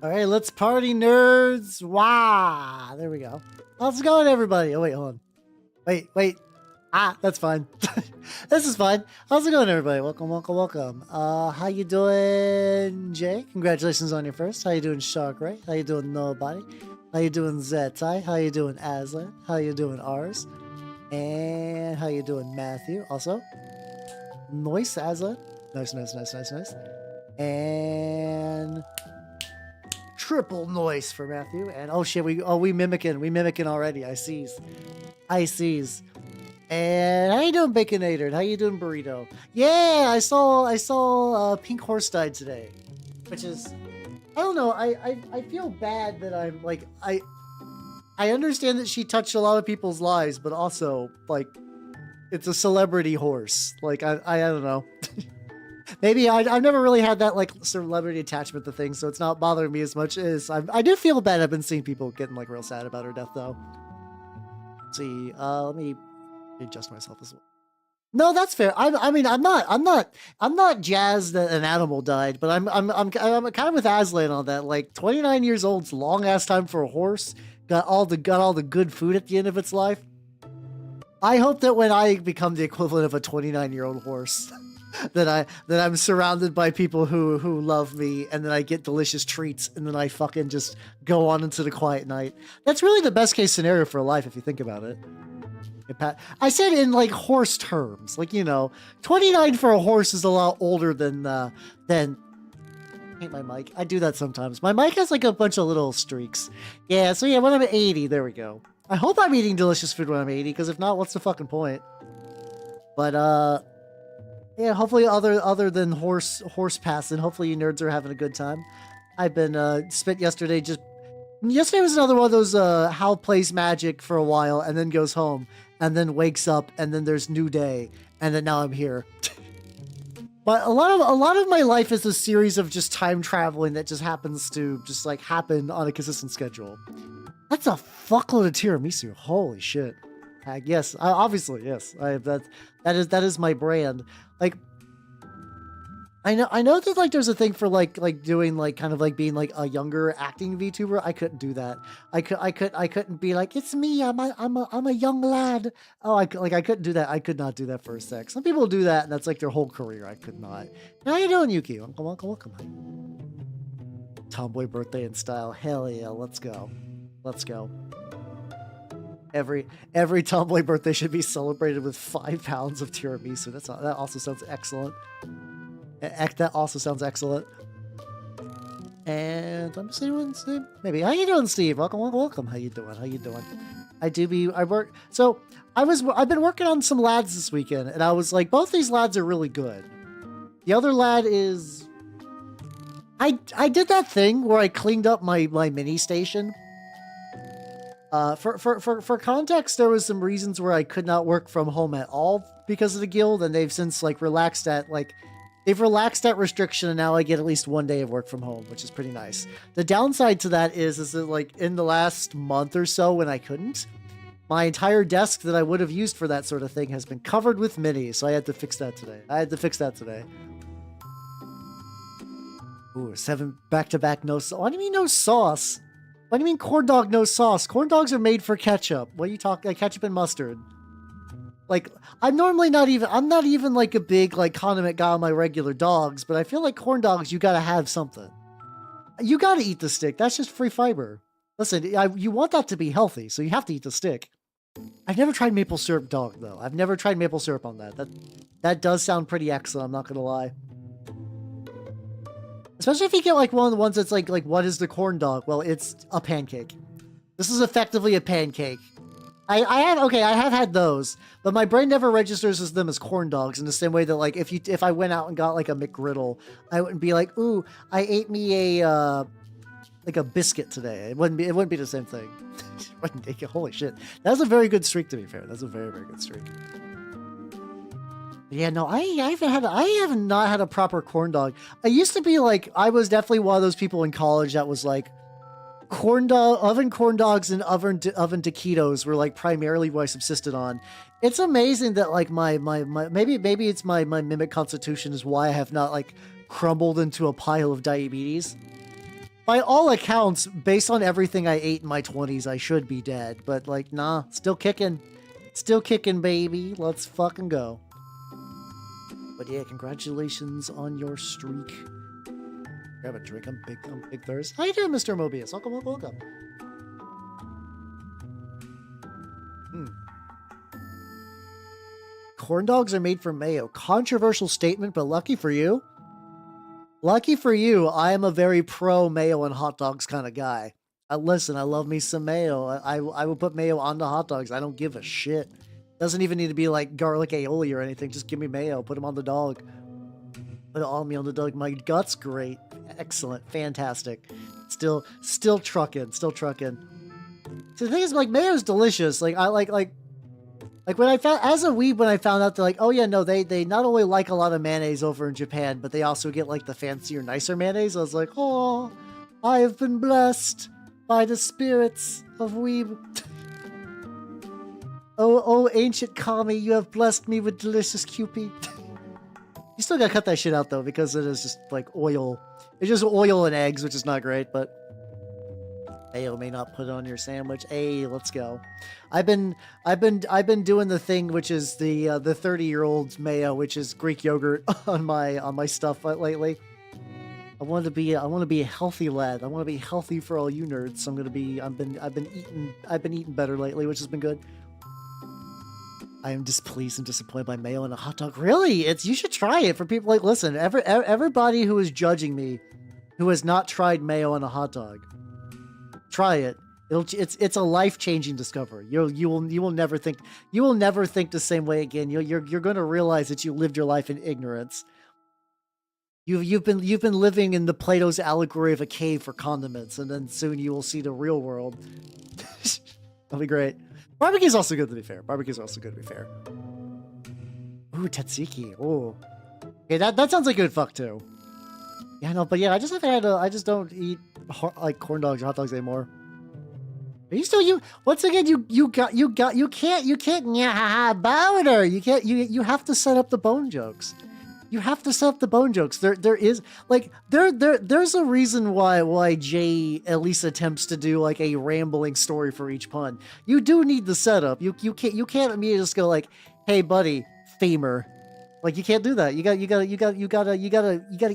All right, let's party, nerds. Wow. There we go. How's it going, everybody? Oh, wait, hold on. Wait. Ah, that's fine. This is fine. How's it going, everybody? Welcome. How you doing, Jay? Congratulations on your first. How you doing, Shark Ray? How you doing, Nobody? How you doing, Zetai? How you doing, Aslan? How you doing, Ars? And how you doing, Matthew? Also, nice, Aslan. Nice. And triple noise for Matthew. And oh shit, we mimicking already. I sees. And how you doing, Baconator? How you doing, Burrito? Yeah, I saw Pink Horse died today, which is, I don't know. I feel bad that I'm like I understand that she touched a lot of people's lives, but also like it's a celebrity horse. Like I don't know. Maybe I've never really had that like celebrity attachment to things, so it's not bothering me as much as I do feel bad. I've been seeing people getting like real sad about her death, though. Let's see, let me adjust myself as well. No, that's fair. I mean, I'm not jazzed that an animal died, but I'm kind of with Aslan on that. Like 29 years old's long ass time for a horse. Got all the good food at the end of its life. I hope that when I become the equivalent of a 29-year-old horse, that I'm surrounded by people who love me, and then I get delicious treats, and then I fucking just go on into the quiet night. That's really the best case scenario for life if you think about it. I said in like horse terms, like, you know, 29 for a horse is a lot older than I hate my mic. I do that sometimes. My mic has like a bunch of little streaks. Yeah, so yeah, when I'm 80, there we go. I hope I'm eating delicious food when I'm 80, because if not, what's the fucking point? But yeah, hopefully other than horse passing, hopefully you nerds are having a good time. I've been spent yesterday was another one of those Hal plays Magic for a while and then goes home and then wakes up and then there's new day and then now I'm here. But a lot of my life is a series of just time traveling that just happens to just like happen on a consistent schedule. That's a fuckload of tiramisu. Holy shit. Yes, obviously, yes. That is my brand. Like, I know that like there's a thing for like doing like kind of like being like a younger acting VTuber. I couldn't do that. I couldn't be like, it's me. I'm a young lad. Oh, I couldn't do that. I could not do that for a sec. Some people do that, and that's like their whole career. I could not. How you doing, Yuki? Welcome. Tomboy birthday in style. Hell yeah, let's go. Every tomboy birthday should be celebrated with 5 pounds of tiramisu. That also sounds excellent. That also sounds excellent. And I'm just saying, Steve. Maybe. How you doing, Steve? Welcome. How you doing? I've been working on some lads this weekend, and I was like, both these lads are really good. The other lad is, I did that thing where I cleaned up my mini station. For context, there was some reasons where I could not work from home at all because of the guild, and they've since like relaxed that restriction, and now I get at least 1 day of work from home, which is pretty nice. The downside to that is that like in the last month or so when I couldn't, my entire desk that I would have used for that sort of thing has been covered with minis, so I had to fix that today. Ooh, 7 back-to-back no sauce. What do you mean no sauce? What do you mean corn dog no sauce? Corn dogs are made for ketchup. What are you talking? Like ketchup and mustard. Like, I'm not even like a big like condiment guy on my regular dogs, but I feel like corn dogs, you gotta have something. You gotta eat the stick. That's just free fiber. Listen, you want that to be healthy, so you have to eat the stick. I've never tried maple syrup dog though. I've never tried maple syrup on that. That does sound pretty excellent. I'm not gonna lie. Especially if you get like one of the ones that's like what is the corn dog? Well, it's a pancake. This is effectively a pancake. I have had those, but my brain never registers as them as corn dogs in the same way that like if I went out and got like a McGriddle, I wouldn't be like, ooh, I ate me a like a biscuit today. It wouldn't be the same thing. Holy shit. That's a very good streak, to be fair. That's a very, very good streak. Yeah, no, I have not had a proper corn dog. I used to be like, I was definitely one of those people in college that was like, oven corn dogs and oven taquitos were like primarily what I subsisted on. It's amazing that like my maybe it's my mimic constitution is why I have not like crumbled into a pile of diabetes. by all accounts, based on everything I ate in my 20s, I should be dead. But like, nah, still kicking. Still kicking, baby. Let's fucking go. But yeah, congratulations on your streak. Grab a drink. I'm big thirst. How you doing, Mr. Mobius? Welcome, welcome, welcome. Corn dogs are made from mayo. Controversial statement, but lucky for you. Lucky for you, I am a very pro mayo and hot dogs kind of guy. Listen, I love me some mayo. I will put mayo on the hot dogs. I don't give a shit. Doesn't even need to be like garlic aioli or anything. Just give me mayo. Put them on the dog. Put it on me on the dog. My gut's great. Excellent. Fantastic. Still trucking. Still trucking. So the thing is, like, mayo's delicious. Like, I like when I found, as a weeb, when I found out, they're like, oh yeah, no, they not only like a lot of mayonnaise over in Japan, but they also get like the fancier, nicer mayonnaise. I was like, oh, I have been blessed by the spirits of weeb. Oh, ancient kami, you have blessed me with delicious Kewpie. You still gotta cut that shit out though, because it is just like oil. It's just oil and eggs, which is not great, but mayo may not put it on your sandwich. Hey, let's go. I've been doing the thing, which is the 30-year-old mayo, which is Greek yogurt on my stuff lately. I want to be a healthy lad. I want to be healthy for all you nerds. So I've been eating better lately, which has been good. I am displeased and disappointed by mayo and a hot dog. Really? You should try it. For people like, listen, everybody who is judging me, who has not tried mayo on a hot dog, try it. It's a life-changing discovery. You will never think the same way again. You're going to realize that you lived your life in ignorance. You've been living in the Plato's allegory of a cave for condiments, and then soon you will see the real world. That'll be great. Barbecue's also good, to be fair. Ooh, tzatziki. Ooh. Okay, that sounds like good fuck too. Yeah, no, but yeah, I just don't eat like corn dogs or hot dogs anymore. Are you still once again you can't powder. You have to set up the bone jokes. You have to set up the bone jokes. There's a reason why Jay at least attempts to do like a rambling story for each pun. You do need the setup. You can't immediately just go like, hey buddy, femur. Like, you can't do that. You gotta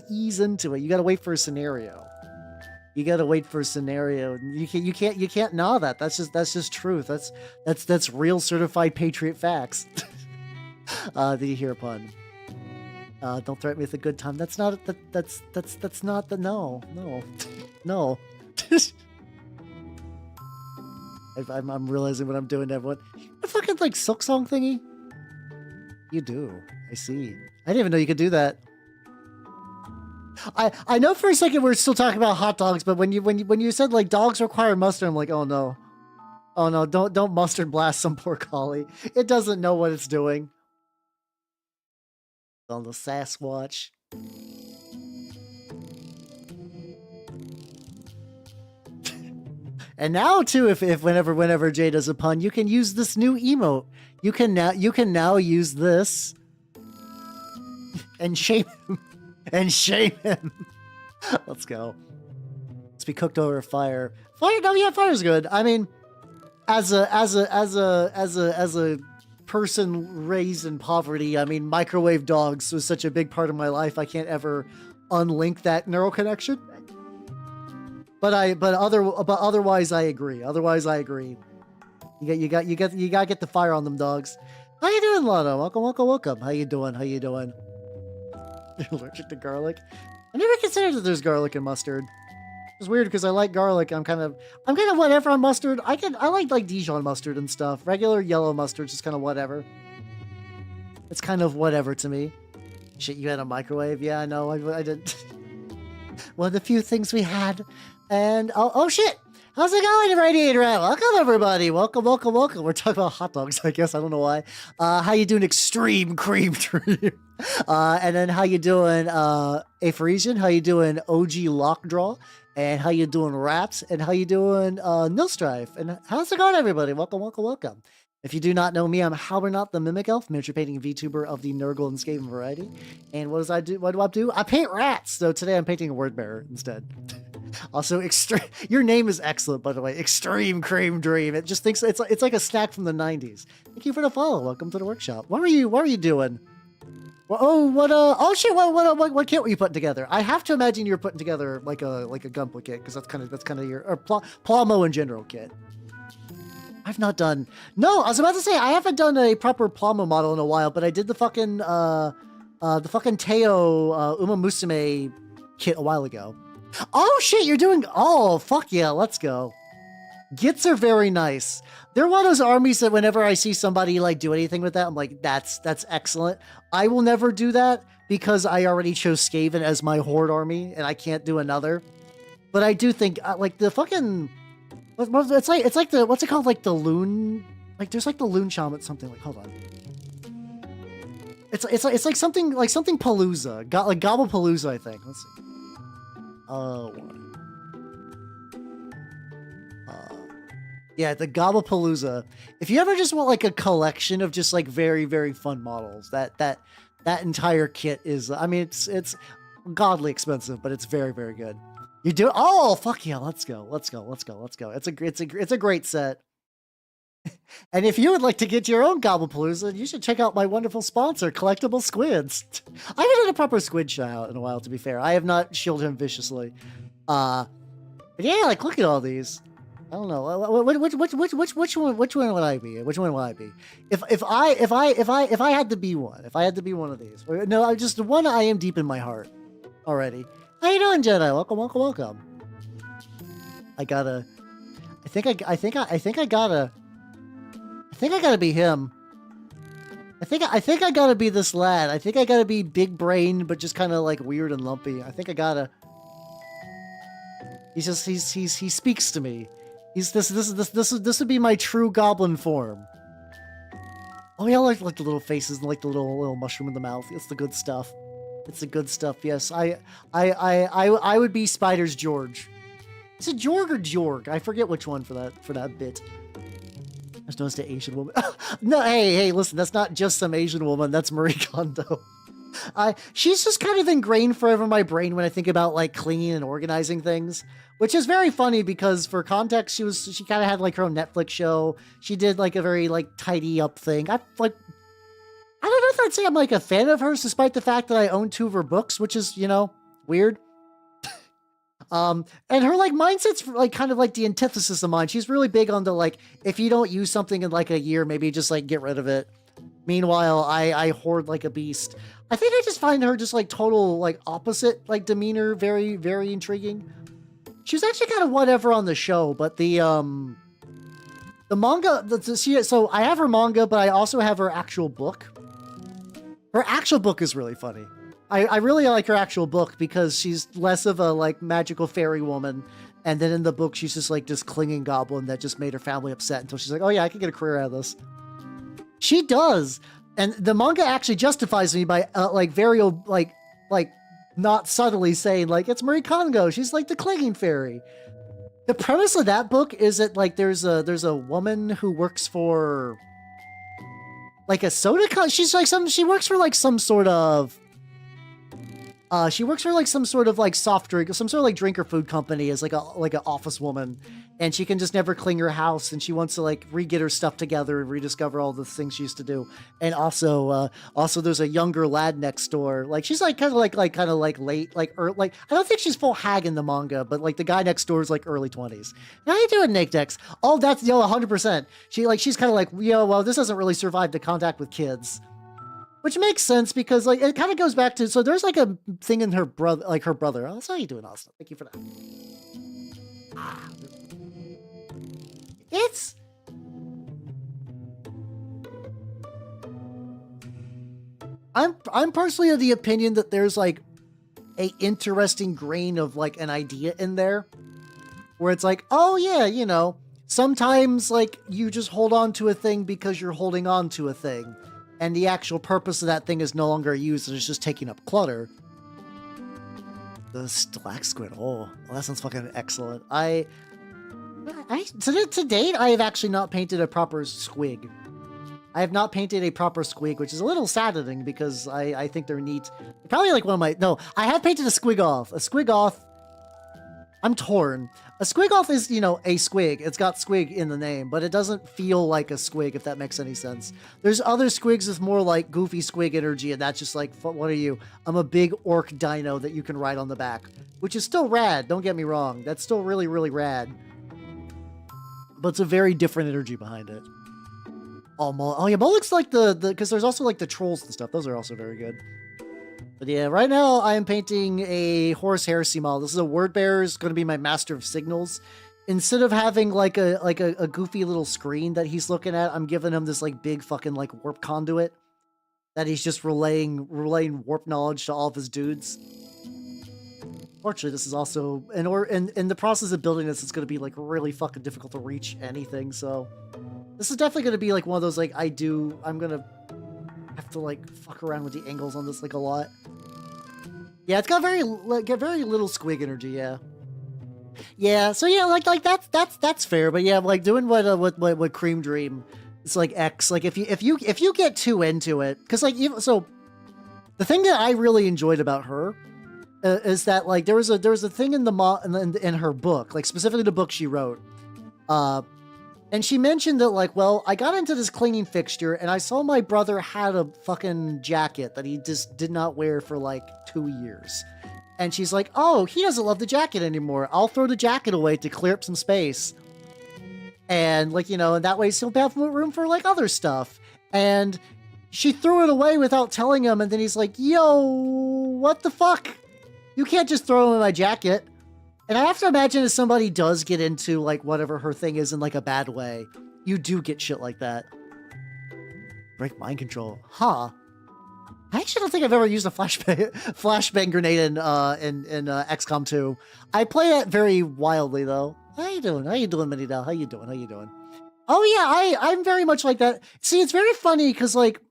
ease into it. You gotta wait for a scenario. You can't gnaw that. That's just truth. That's real certified patriot facts. Did you hear a pun? Don't threaten me with a good time. That's not no. I'm realizing what I'm doing, everyone. A fucking like silk song thingy. You do. I see. I didn't even know you could do that. I know for a second we're still talking about hot dogs, but when you said like dogs require mustard, I'm like, oh no, don't mustard blast some poor collie. It doesn't know what it's doing. On the Sasquatch. And now too, if whenever Jay does a pun, you can use this new emote. You can now use this and shame him. Let's go. Let's be cooked over a fire. Fire's good. I mean, as a person raised in poverty, I mean, microwave dogs was such a big part of my life. I can't ever unlink that neural connection. But otherwise, I agree. You gotta get the fire on them dogs. How you doing, Lotto? Welcome. How you doing? You're allergic to garlic? I never considered that there's garlic in mustard. It's weird because I like garlic. I'm kind of whatever on mustard. I like Dijon mustard and stuff. Regular yellow mustard is just kind of whatever. It's kind of whatever to me. Shit, you had a microwave? Yeah, I know. I did. One of the few things we had. And oh shit! How's it going, Radiator? Welcome everybody. Welcome. We're talking about hot dogs, I guess. I don't know why. How you doing, Extreme Cream Dream? And then how you doing, Aphrasian? How you doing, OG Lockdraw? And how you doing, Raps? And how you doing, Nilstrife? And how's it going, everybody? Welcome. If you do not know me, I'm Halbernot the Mimic Elf, miniature painting VTuber of the Nurgle and Skaven variety. And what do I do? I paint rats. So today I'm painting a word bearer instead. Also, your name is excellent, by the way. Extreme Cream Dream. It just thinks it's like a snack from the 90s. Thank you for the follow. Welcome to the workshop. What were you doing? Well, oh shit, what kit were you putting together? I have to imagine you're putting together like a Gunpla kit, because that's kind of your, or Plomo in general kit. I've not done, no, I was about to say, I haven't done a proper Plomo model in a while, but I did the fucking Teo Uma Musume kit a while ago. Oh shit, you're doing, oh fuck yeah, let's go. Gits are very nice. They're one of those armies that whenever I see somebody like do anything with that, I'm like, that's excellent. I will never do that because I already chose Skaven as my Horde army and I can't do another. But I do think like the fucking, it's like the, what's it called? Like the loon, like there's like the loon shaman something, like, hold on. It's like something Palooza, like Gobble Palooza, I think. Let's see. Yeah, the Gobblepalooza. If you ever just want like a collection of just like very, very fun models, that entire kit is, I mean, it's godly expensive, but it's very, very good. You do, oh fuck yeah, let's go. It's a great set. And if you would like to get your own Gobblepalooza, you should check out my wonderful sponsor, Collectible Squids. I haven't had a proper squid shout in a while, to be fair. I have not shielded him viciously. But yeah, like look at all these. I don't know. Which one would I be? Which one would I be? If I had to be one, if I had to be one of these. No, I'm just one. I am deep in my heart already. How you doing, Jedi? Welcome. I think I gotta be him. I think I gotta be this lad. I think I gotta be big brain, but just kind of like weird and lumpy. I think I gotta. He speaks to me. This would be my true goblin form. Oh yeah, I like the little faces and like the little mushroom in the mouth. It's the good stuff. It's the good stuff. Yes, I would be Spider's George. Is it Jorg or Jorg? I forget which one for that bit. I just noticed an Asian woman. No, hey, listen, that's not just some Asian woman. That's Marie Kondo. She's just kind of ingrained forever in my brain when I think about like cleaning and organizing things, which is very funny because for context, she kind of had like her own Netflix show. She did like a very like tidy up thing. I don't know if I'd say I'm like a fan of hers, despite the fact that I own 2 of her books, which is, you know, weird. And her like mindset's like kind of like the antithesis of mine. She's really big on the like, if you don't use something in like a year, maybe just like get rid of it. Meanwhile, I hoard like a beast. I think I just find her just like total like opposite like demeanor, very, very intriguing. She was actually kind of whatever on the show, but the manga, so I have her manga, but I also have her actual book. Her actual book is really funny. I really like her actual book because she's less of a like magical fairy woman, and then in the book she's just like this clinging goblin that just made her family upset until she's like, oh yeah, I can get a career out of this. She does, and the manga actually justifies me by like very like not subtly saying like it's Marie Kondo. She's like the clinging fairy. The premise of that book is that like there's a woman who works for like a soda she's like she works for like some sort of she works for like some sort of like soft drink, some sort of like drink or food company as like an office woman, and she can just never clean her house, and she wants to like re-get her stuff together and rediscover all the things she used to do. And also there's a younger lad next door. Like she's like kind of like late, like I don't think she's full hag in the manga, but like the guy next door is like early 20s. How you doing, Nick Dex? Oh, that's 100%. She's kind of like, well, this doesn't really survive the contact with kids. Which makes sense because like it kind of goes back to, so there's like a thing in her brother, like her brother. Oh, that's how you doing, Austin. Thank you for that. I'm personally of the opinion that there's like a interesting grain of like an idea in there where it's like, oh yeah, you know, sometimes like you just hold on to a thing because you're holding on to a thing. And the actual purpose of that thing is no longer used, and it's just taking up clutter. The Stalak Squid. Oh, that sounds fucking excellent. To date, I have actually not painted a proper squig. I have not painted a proper squig, which is a little saddening because I think they're neat. Probably like one of my, no, I have painted a squig off. A squig off. I'm torn. A squigoth is, you know, a squig. It's got squig in the name, but it doesn't feel like a squig, if that makes any sense. There's other squigs with more like goofy squig energy, and that's just like, what are you? I'm a big orc dino that you can ride on the back, which is still rad. Don't get me wrong. That's still really, really rad. But it's a very different energy behind it. Oh yeah, Moloch's like because there's also like the trolls and stuff. Those are also very good. But yeah, right now I am painting a Horus Heresy model. This is a word bearer. It's going to be my master of signals. Instead of having like a goofy little screen that he's looking at, I'm giving him this like big fucking like warp conduit that he's just relaying warp knowledge to all of his dudes. Fortunately, this is also in the process of building this, it's going to be like really fucking difficult to reach anything. So this is definitely going to be like one of those like I'm going to have to like fuck around with the angles on this like a lot. Yeah, it's got very little squig energy. Yeah. So yeah, like that's fair. But yeah, like doing what Cream Dream. It's like X. Like if you get too into it, because like so, the thing that I really enjoyed about her is that like there was a thing in in her book, like specifically the book she wrote. And she mentioned that, like, well, I got into this cleaning fixture and I saw my brother had a fucking jacket that he just did not wear for like 2 years. And she's like, oh, he doesn't love the jacket anymore. I'll throw the jacket away to clear up some space. And like, you know, and that way he'll have room for like other stuff. And she threw it away without telling him. And then he's like, yo, what the fuck? You can't just throw away my jacket. And I have to imagine if somebody does get into like whatever her thing is in like a bad way, you do get shit like that. Break mind control. Huh. I actually don't think I've ever used a flashbang grenade in XCOM 2. I play that very wildly though. How you doing, Minidal? How you doing? Oh yeah, I'm very much like that. See, it's very funny because like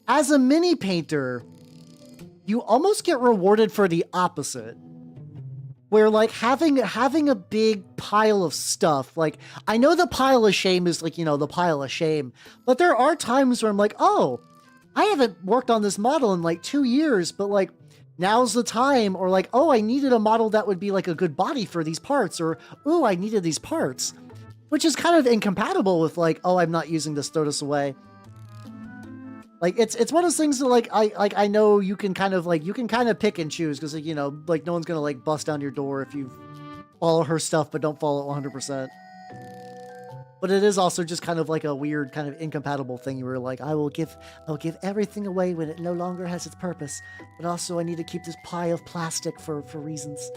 as a mini painter, you almost get rewarded for the opposite. Where like having a big pile of stuff, like I know the pile of shame is like, you know, the pile of shame, but there are times where I'm like, oh, I haven't worked on this model in like 2 years, but like now's the time, or like, oh, I needed a model that would be like a good body for these parts, or oh, I needed these parts, which is kind of incompatible with like, oh, I'm not using this, throw this away. Like it's one of those things that like I know you can kind of pick and choose because like, you know, like no one's gonna like bust down your door if you follow her stuff but don't follow it 100%. But it is also just kind of like a weird kind of incompatible thing where like I'll give everything away when it no longer has its purpose, but also I need to keep this pile of plastic for reasons.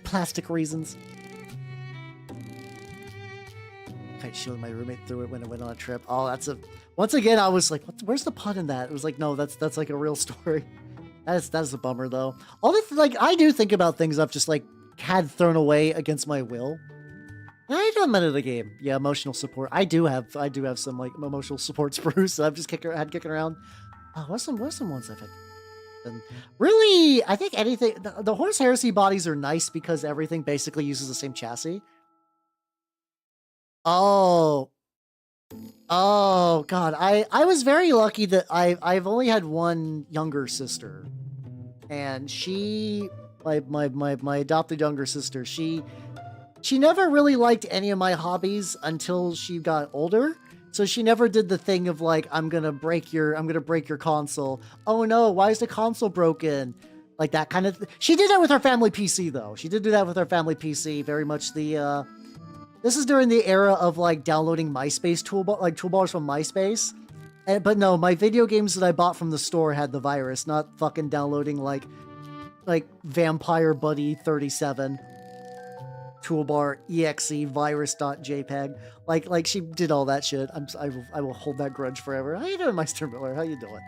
Plastic reasons. I shielded my roommate through it when it went on a trip. Oh, once again, I was like, where's the pun in that? It was like, no, that's like a real story. That's a bummer though. All this, like, I do think about things I've just like had thrown away against my will. I don't mind the game. Yeah, emotional support. I do have some like emotional support sprues that I've just kicking around. Oh, what's some ones I've had? And really, I think anything. The Horus Heresy bodies are nice because everything basically uses the same chassis. Oh God, I was very lucky that I've only had one younger sister, and she, my adopted younger sister, she never really liked any of my hobbies until she got older. So she never did the thing of like, I'm gonna break your console. Oh no, why is the console broken? Like that kind of. She did that with her family PC though. She did do that with her family PC. Very much the. This is during the era of like downloading MySpace toolbars from MySpace. But no, my video games that I bought from the store had the virus, not fucking downloading like Vampire Buddy 37 toolbar exe virus.jpg. Like she did all that shit. I will hold that grudge forever. How you doing, Meister Miller? How you doing?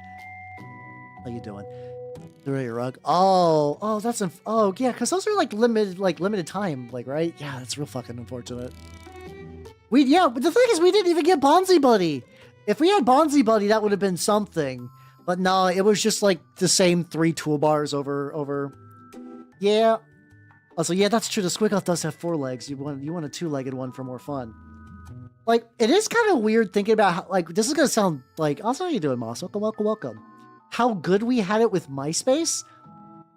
Through your rug. Oh, that's oh yeah, because those are like limited time, like, right? Yeah, that's real fucking unfortunate. But the thing is, we didn't even get Bonzi Buddy. If we had Bonzi Buddy, that would have been something. But no, it was just like the same 3 toolbars over. Yeah. Also, yeah, that's true. The Squigoth does have 4 legs. You want a 2-legged one for more fun. Like, it is kind of weird thinking about how, like, this is gonna sound like, also, how you doing, Moss? Welcome. How good we had it with MySpace.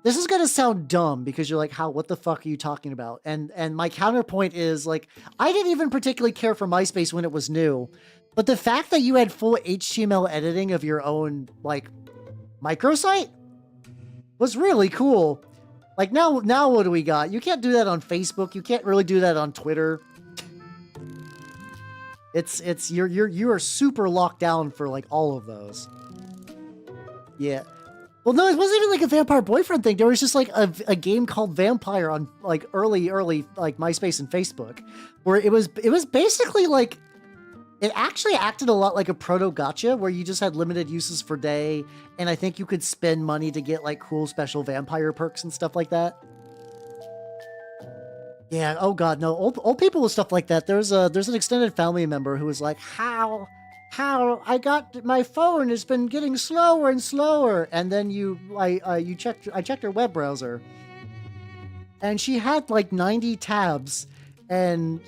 this is gonna sound dumb because you're like, how, what the fuck are you talking about? And my counterpoint is like, I didn't even particularly care for MySpace when it was new, but the fact that you had full HTML editing of your own like microsite was really cool. Like now what do we got? You can't do that on Facebook. You can't really do that on Twitter. You are super locked down for like all of those. Yeah. Well, no, it wasn't even like a vampire boyfriend thing. There was just like a game called Vampire on like early like MySpace and Facebook, where it was basically like, it actually acted a lot like a proto gacha where you just had limited uses for day, and I think you could spend money to get like cool special vampire perks and stuff like that. Yeah, oh god, no, old people with stuff like that. There's an extended family member who was like, how I got my phone has been getting slower and slower, and then I checked her web browser, and she had like 90 tabs, and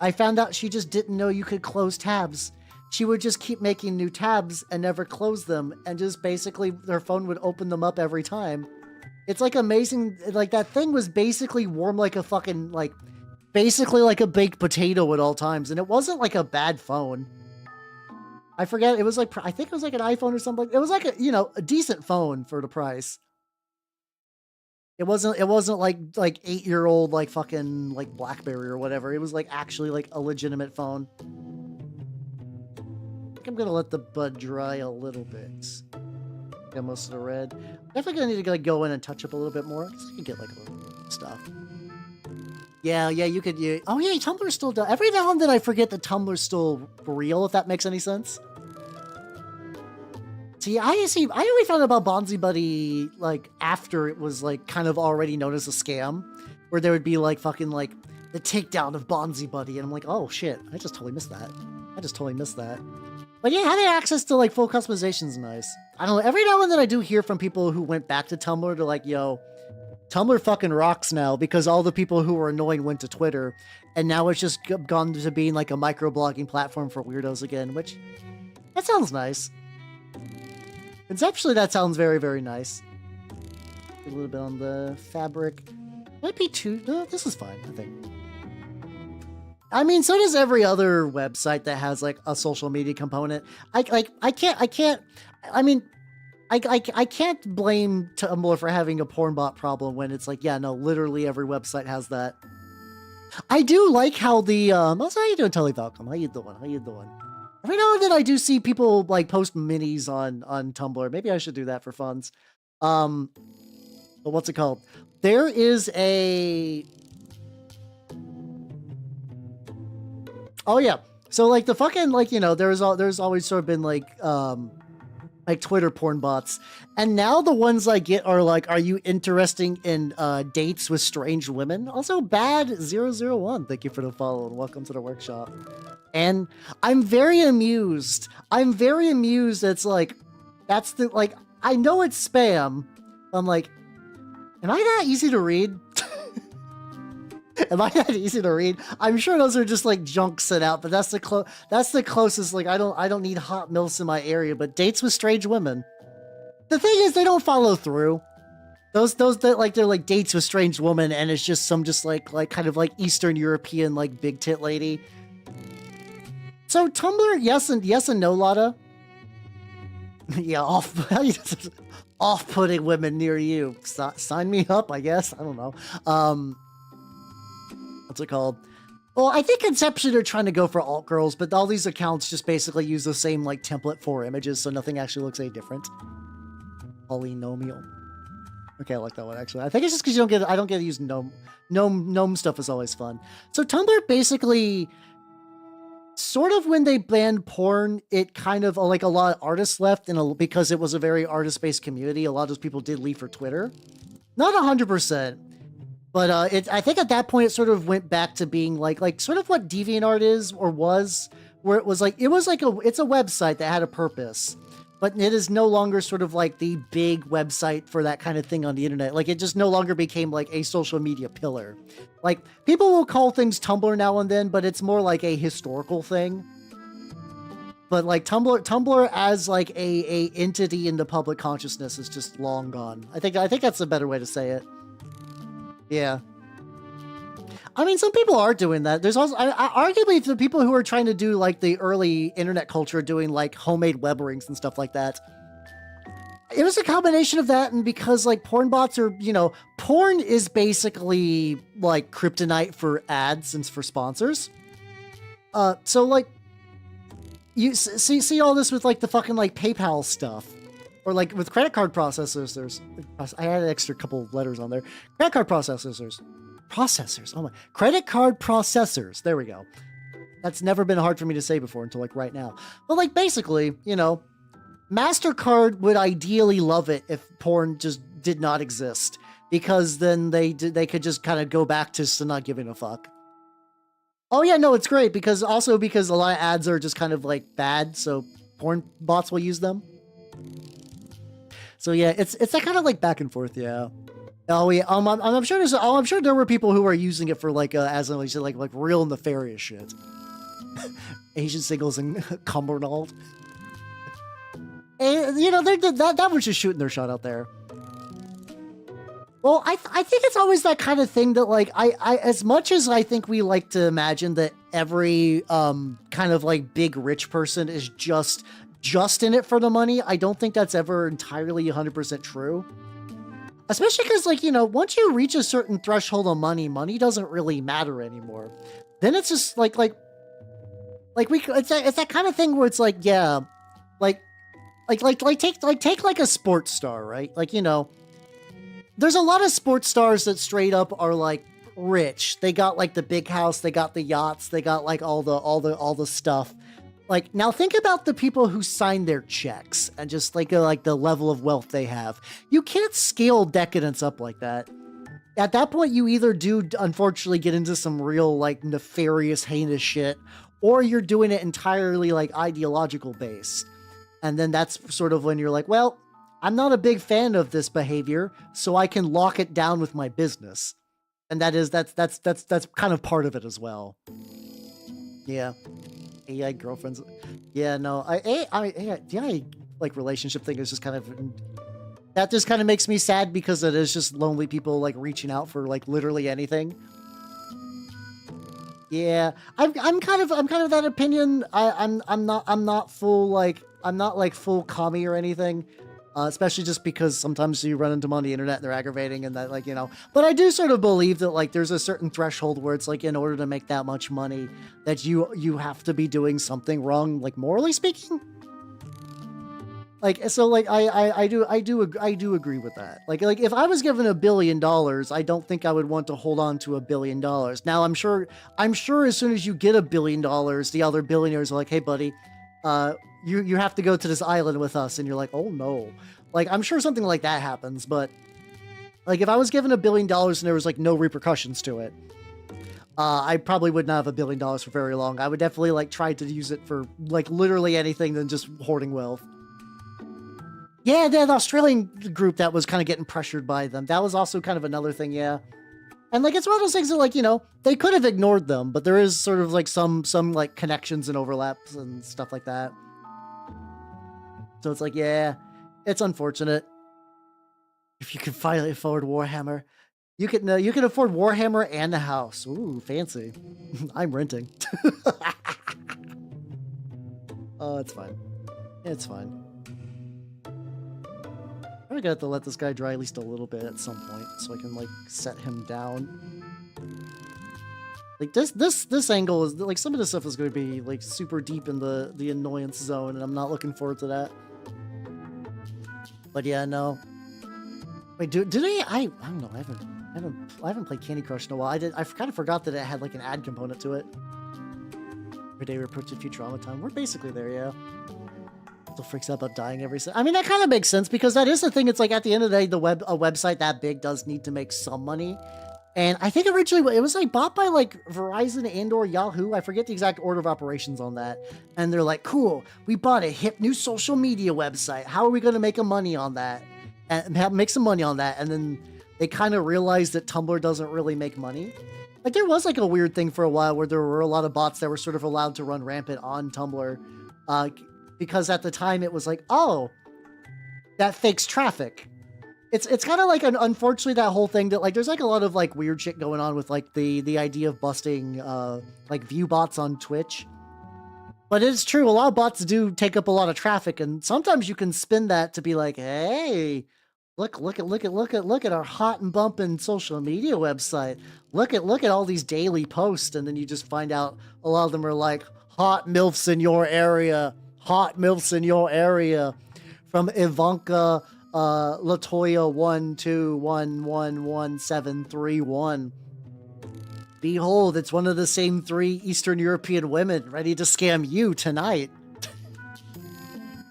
I found out she just didn't know you could close tabs. She would just keep making new tabs and never close them, and just basically her phone would open them up every time. It's like amazing. Like that thing was basically warm like a fucking basically like a baked potato at all times, and it wasn't like a bad phone. I forget. It was like, I think it was like an iPhone or something. It was like a decent phone for the price. It wasn't like 8-year-old like fucking like BlackBerry or whatever. It was like actually like a legitimate phone. I think I'm gonna let the bud dry a little bit. Got most of the red. Definitely gonna need to like go in and touch up a little bit more. I guess I can get like a little stuff. Yeah, you could. Oh yeah, Tumblr's still done. Every now and then I forget that Tumblr's still real. If that makes any sense. See, I only found out about Bonzi Buddy like after it was like kind of already known as a scam, where there would be like fucking like the takedown of Bonzi Buddy, and I'm like, oh shit, I just totally missed that. But yeah, having access to like full customization is nice. I don't know. Every now and then I do hear from people who went back to Tumblr to like, yo, Tumblr fucking rocks now because all the people who were annoying went to Twitter, and now it's just gone to being like a microblogging platform for weirdos again, which that sounds nice. Conceptually, that sounds very, very nice. A little bit on the fabric. Might be too. No, this is fine, I think. I mean, so does every other website that has like a social media component. I can't blame Tumblr for having a porn bot problem when it's like, yeah, no, literally every website has that. I do like how the also, how you doing, Tully Falcom? How you doing? Every now and then I do see people like post minis on Tumblr. Maybe I should do that for funds. But what's it called? There is a. Oh yeah. So like the fucking like there's always sort of been like Twitter porn bots, and now the ones I get are like, are you interested in dates with strange women? Also, Bad001, thank you for the follow and welcome to the workshop. And I'm very amused. It's like, that's the, like, I know it's spam. I'm like, am I that easy to read? I'm sure those are just like junk sent out, but that's the closest. Like, I don't need hot milfs in my area, but dates with strange women. The thing is, they don't follow through. Those that like, they're like dates with strange woman, and it's just some like kind of like Eastern European like big tit lady. So Tumblr, yes and no, Lotta. Yeah, off-putting women near you. Sign me up, I guess. I don't know. What's it called? Well, I think conceptually they're trying to go for alt girls, but all these accounts just basically use the same like template for images, so nothing actually looks any different. Polynomial. Okay, I like that one actually. I think it's just because I don't get to use gnome stuff is always fun. So Tumblr basically, sort of when they banned porn, it kind of like a lot of artists left, and because it was a very artist-based community, a lot of those people did leave for Twitter. Not 100%, but I think at that point it sort of went back to being like sort of what DeviantArt is or was, where it's a website that had a purpose, but it is no longer sort of like the big website for that kind of thing on the internet. Like, it just no longer became like a social media pillar. Like, people will call things Tumblr now and then, but it's more like a historical thing. But like Tumblr as like a entity in the public consciousness is just long gone. I think that's a better way to say it. Yeah. I mean, some people are doing that. There's also, arguably, the people who are trying to do like the early internet culture, doing like homemade web rings and stuff like that. It was a combination of that, and because like porn bots are, porn is basically like kryptonite for ads and for sponsors. So like, you see all this with like the fucking like PayPal stuff, or like with credit card processors. I had an extra couple of letters on there. Credit card processors. Oh my, credit card processors. There we go. That's never been hard for me to say before until like right now. But like basically, MasterCard would ideally love it if porn just did not exist, because then they could just kind of go back to not giving a fuck. Oh yeah, no, it's great because a lot of ads are just kind of like bad, so porn bots will use them. So yeah, it's that kind of like back and forth, yeah. Oh yeah, I'm sure there were people who were using it for like as like real nefarious shit. Asian singles and Cumbernauld. And that was just shooting their shot out there. Well, I think it's always that kind of thing that like I as much as I think we like to imagine that every kind of like big rich person is just in it for the money, I don't think that's ever entirely 100% true. Especially because, like, once you reach a certain threshold of money doesn't really matter anymore. Then it's just like it's that kind of thing where it's like, yeah, take like a sports star, right? Like, there's a lot of sports stars that straight up are like rich. They got like the big house, they got the yachts, they got like all the stuff. Like, now think about the people who sign their checks and just like the level of wealth they have. You can't scale decadence up like that. At that point, you either do, unfortunately, get into some real like nefarious, heinous shit, or you're doing it entirely like ideological based. And then that's sort of when you're like, well, I'm not a big fan of this behavior, so I can lock it down with my business. And that's kind of part of it as well. Yeah. AI girlfriends. Yeah, no, the AI like relationship thing is just kind of, that just kind of makes me sad because it is just lonely people like reaching out for like literally anything. Yeah, I'm kind of that opinion. I'm not full commie or anything. Especially just because sometimes you run into them on the internet and they're aggravating and that, like, but I do sort of believe that like there's a certain threshold where it's like, in order to make that much money, that you have to be doing something wrong, like morally speaking. Like, so like I do agree with that. Like if I was given $1 billion, I don't think I would want to hold on to $1 billion. Now I'm sure as soon as you get $1 billion, the other billionaires are like, hey buddy, you have to go to this island with us, and you're like, oh no. Like, I'm sure something like that happens, but like if I was given $1 billion and there was like no repercussions to it, I probably would not have $1 billion for very long. I would definitely like try to use it for like literally anything than just hoarding wealth. Yeah, the Australian group that was kind of getting pressured by them. That was also kind of another thing, yeah. And like, it's one of those things that like, they could have ignored them, but there is sort of like some like connections and overlaps and stuff like that. So it's like, yeah, it's unfortunate. If you can finally afford Warhammer, you can afford Warhammer and the house. Ooh, fancy. I'm renting. Oh, it's fine. It's fine. I'm gonna have to let this guy dry at least a little bit at some point, so I can like set him down. Like this angle is like, some of this stuff is going to be like super deep in the annoyance zone, and I'm not looking forward to that. But yeah, no. Wait, do they? I don't know. I haven't played Candy Crush in a while. I kind of forgot that it had like an ad component to it. Every day we approach the Futurama time. We're basically there, yeah. Still freaks out about dying every second. I mean, that kind of makes sense because that is the thing. It's like at the end of the day, a website that big does need to make some money. And I think originally it was like bought by like Verizon and or Yahoo. I forget the exact order of operations on that. And they're like, cool, we bought a hip new social media website. How are we going to make money on that? And make some money on that. And then they kind of realized that Tumblr doesn't really make money. Like there was like a weird thing for a while where there were a lot of bots that were sort of allowed to run rampant on Tumblr. because at the time it was like, oh, that fakes traffic. It's kind of like unfortunately that whole thing that like there's like a lot of like weird shit going on with like the idea of busting like view bots on Twitch. But it's true, a lot of bots do take up a lot of traffic, and sometimes you can spin that to be like, hey, look at our hot and bumping social media website. Look at all these daily posts, and then you just find out a lot of them are like hot milfs in your area, from Ivanka Latoya 121111731. Behold, it's one of the same 3 Eastern European women ready to scam you tonight.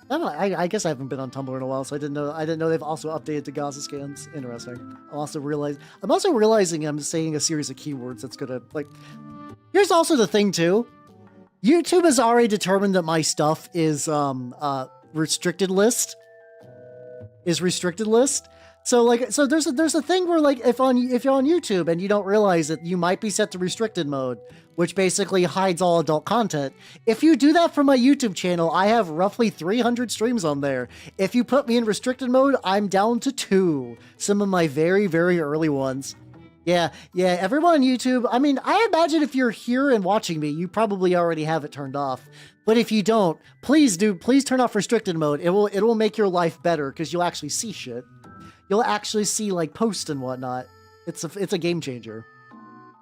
I guess I haven't been on Tumblr in a while, so I didn't know they've also updated the Gaza scans. Interesting. I'm also realizing I'm saying a series of keywords that's gonna like. Here's also the thing too. YouTube has already determined that my stuff is restricted list. So there's a thing where like if you're on YouTube and you don't realize it, you might be set to restricted mode, which basically hides all adult content. If you do that for my YouTube channel, I have roughly 300 streams on there. If you put me in restricted mode, I'm down to 2. Some of my very, very early ones. Yeah, everyone on YouTube, I mean, I imagine if you're here and watching me, you probably already have it turned off. But if you don't, please turn off restricted mode. It will make your life better because you'll actually see shit. You'll actually see like posts and whatnot. It's a game changer.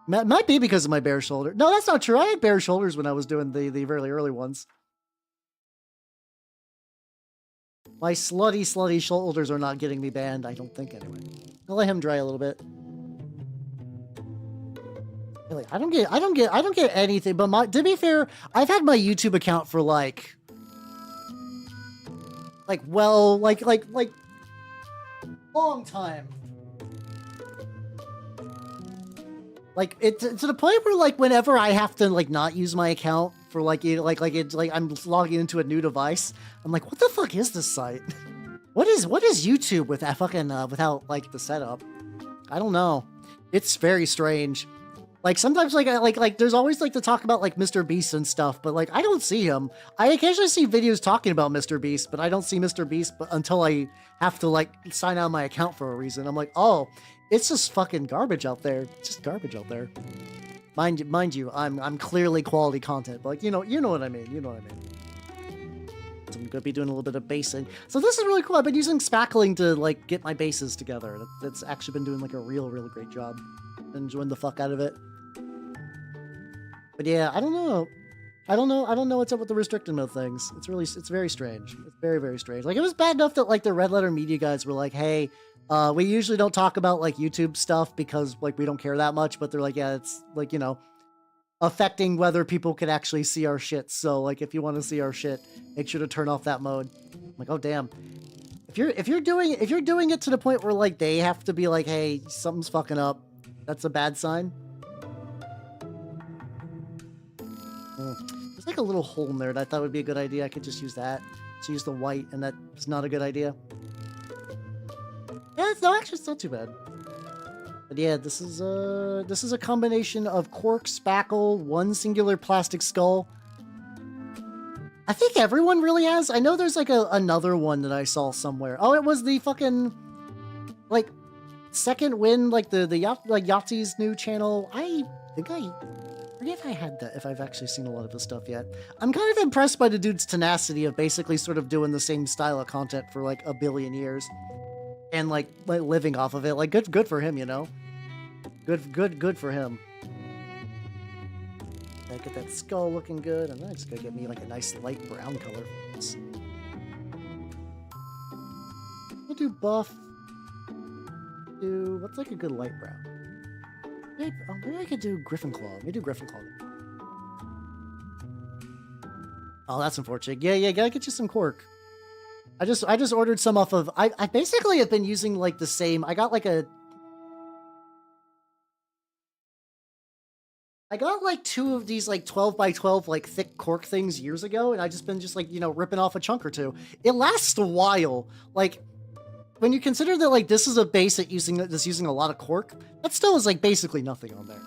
Might be because of my bare shoulder. No, that's not true. I had bare shoulders when I was doing the very early ones. My slutty shoulders are not getting me banned. I don't think anyway. I'll let him dry a little bit. Really, I don't get anything. But to be fair, I've had my YouTube account for like long time. Like it to the point where like whenever I have to like not use my account for like I'm logging into a new device, I'm like, what the fuck is this site? What is YouTube with that fucking without like the setup? I don't know. It's very strange. Like sometimes like there's always like the talk about like Mr. Beast and stuff, but like I don't see him. I occasionally see videos talking about Mr. Beast, but I don't see Mr. Beast until I have to like sign out of my account for a reason. I'm like, oh, it's just fucking garbage out there. It's just garbage out there. Mind you, I'm clearly quality content, but like you know what I mean. You know what I mean. So I'm gonna be doing a little bit of basing. So this is really cool. I've been using spackling to like get my bases together. That's actually been doing like a real great job. Been enjoying the fuck out of it. But yeah, I don't know what's up with the restricted mode things. It's very strange. It's very, very strange. Like it was bad enough that like the Red Letter Media guys were like, hey, we usually don't talk about like YouTube stuff because like we don't care that much, but they're like, yeah, it's like, you know, affecting whether people can actually see our shit. So like if you want to see our shit, make sure to turn off that mode. I'm like, oh damn. If you're doing it to the point where like they have to be like, hey, something's fucking up, that's a bad sign. There's like a little hole in there that I thought would be a good idea. I could just use that. So use the white, and that's not a good idea. Yeah, actually, it's not too bad. But yeah, this is a combination of cork, spackle, one singular plastic skull. I think everyone really has. I know there's like another one that I saw somewhere. Oh, it was the fucking like Second Wind, like the Yahtzee's new channel. I think I forget if I had that, if I've actually seen a lot of his stuff yet. I'm kind of impressed by the dude's tenacity of basically sort of doing the same style of content for like a billion years. And like living off of it. Like good for him, you know? Good for him. I get that skull looking good, and then I just gotta get me like a nice light brown color for this. We'll do buff. What's like a good light brown? Maybe I could do Griffin Claw. Let me do Griffin Claw. Oh, that's unfortunate. Yeah, gotta get you some cork. I just ordered some off of... I basically have been using, like, the same... I got, like, two of these, like, 12 by 12, like, thick cork things years ago, and I just been like, you know, ripping off a chunk or two. It lasts a while. Like, when you consider that, like, this is a base that's using a lot of cork, that still is, like, basically nothing on there.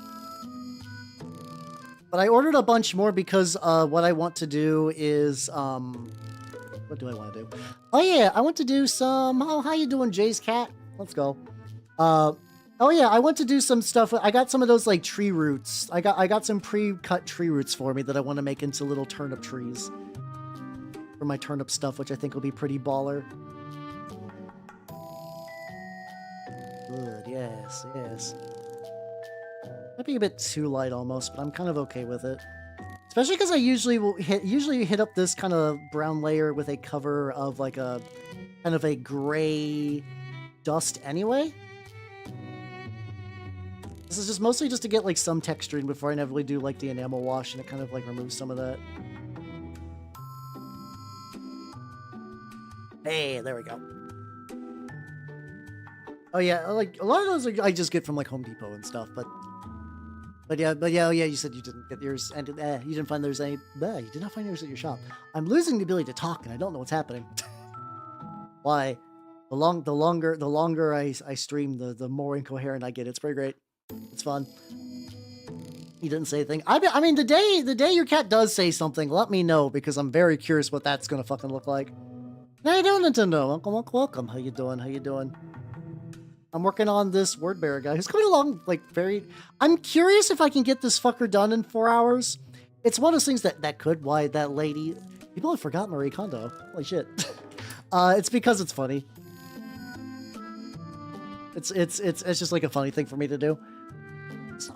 But I ordered a bunch more because what I want to do is what do I want to do? Oh yeah, I want to do some. Oh, how you doing, Jay's cat? Let's go. Oh yeah, I want to do some stuff. I got some of those like tree roots. I got some pre-cut tree roots for me that I want to make into little turnip trees for my turnip stuff, which I think will be pretty baller. Good, yes, yes. Might be a bit too light almost, but I'm kind of okay with it. Especially because I usually hit up this kind of brown layer with a cover of like a kind of a gray dust anyway. This is just mostly just to get like some texturing before I inevitably do like the enamel wash, and it kind of like removes some of that. Hey, there we go. Oh yeah, like a lot of those I just get from like Home Depot and stuff, but yeah, you said you didn't get yours, and you didn't find there's any. You did not find yours at your shop. I'm losing the ability to talk, and I don't know what's happening. Why? The longer I stream, the more incoherent I get. It's pretty great. It's fun. He didn't say a thing. I mean, the day your cat does say something, let me know, because I'm very curious what that's gonna fucking look like. How you doing, Nintendo? Welcome. How you doing? How you doing? I'm working on this word bearer guy who's coming along like very. I'm curious if I can get this fucker done in 4 hours. It's one of those things that could. Why that lady? People have forgotten Marie Kondo. Holy shit. It's because it's funny. It's just like a funny thing for me to do.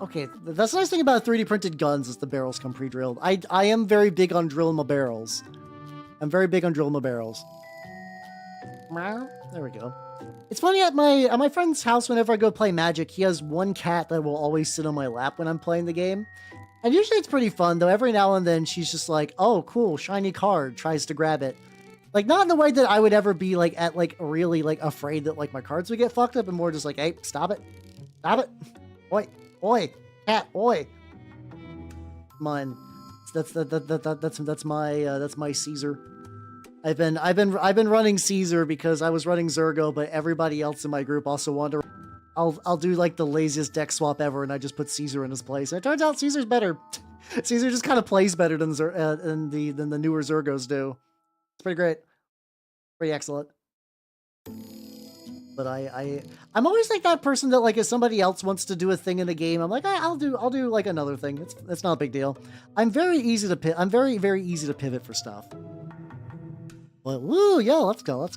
Okay, that's the nice thing about 3D printed guns is the barrels come pre-drilled. I am very big on drilling my barrels. I'm very big on drilling my barrels. There we go. It's funny at my friend's house, whenever I go play Magic, he has one cat that will always sit on my lap when I'm playing the game. And usually it's pretty fun, though every now and then she's just like, oh, cool, shiny card, tries to grab it. Like, not in the way that I would ever be, like, really, like, afraid that, like, my cards would get fucked up, and more just like, hey, stop it. Stop it. Oi, cat, oi. Mine. That's my Caesar. I've been running Caesar because I was running Zergo, but everybody else in my group also wanted to. I'll do like the laziest deck swap ever, and I just put Caesar in his place. And it turns out Caesar's better. Caesar just kind of plays better than the newer Zergos do. It's pretty great, pretty excellent. But I'm always like that person that, like, if somebody else wants to do a thing in the game, I'm like, I'll do like another thing. It's not a big deal. I'm very easy to I'm very easy to pivot for stuff. But woo, yeah, let's go.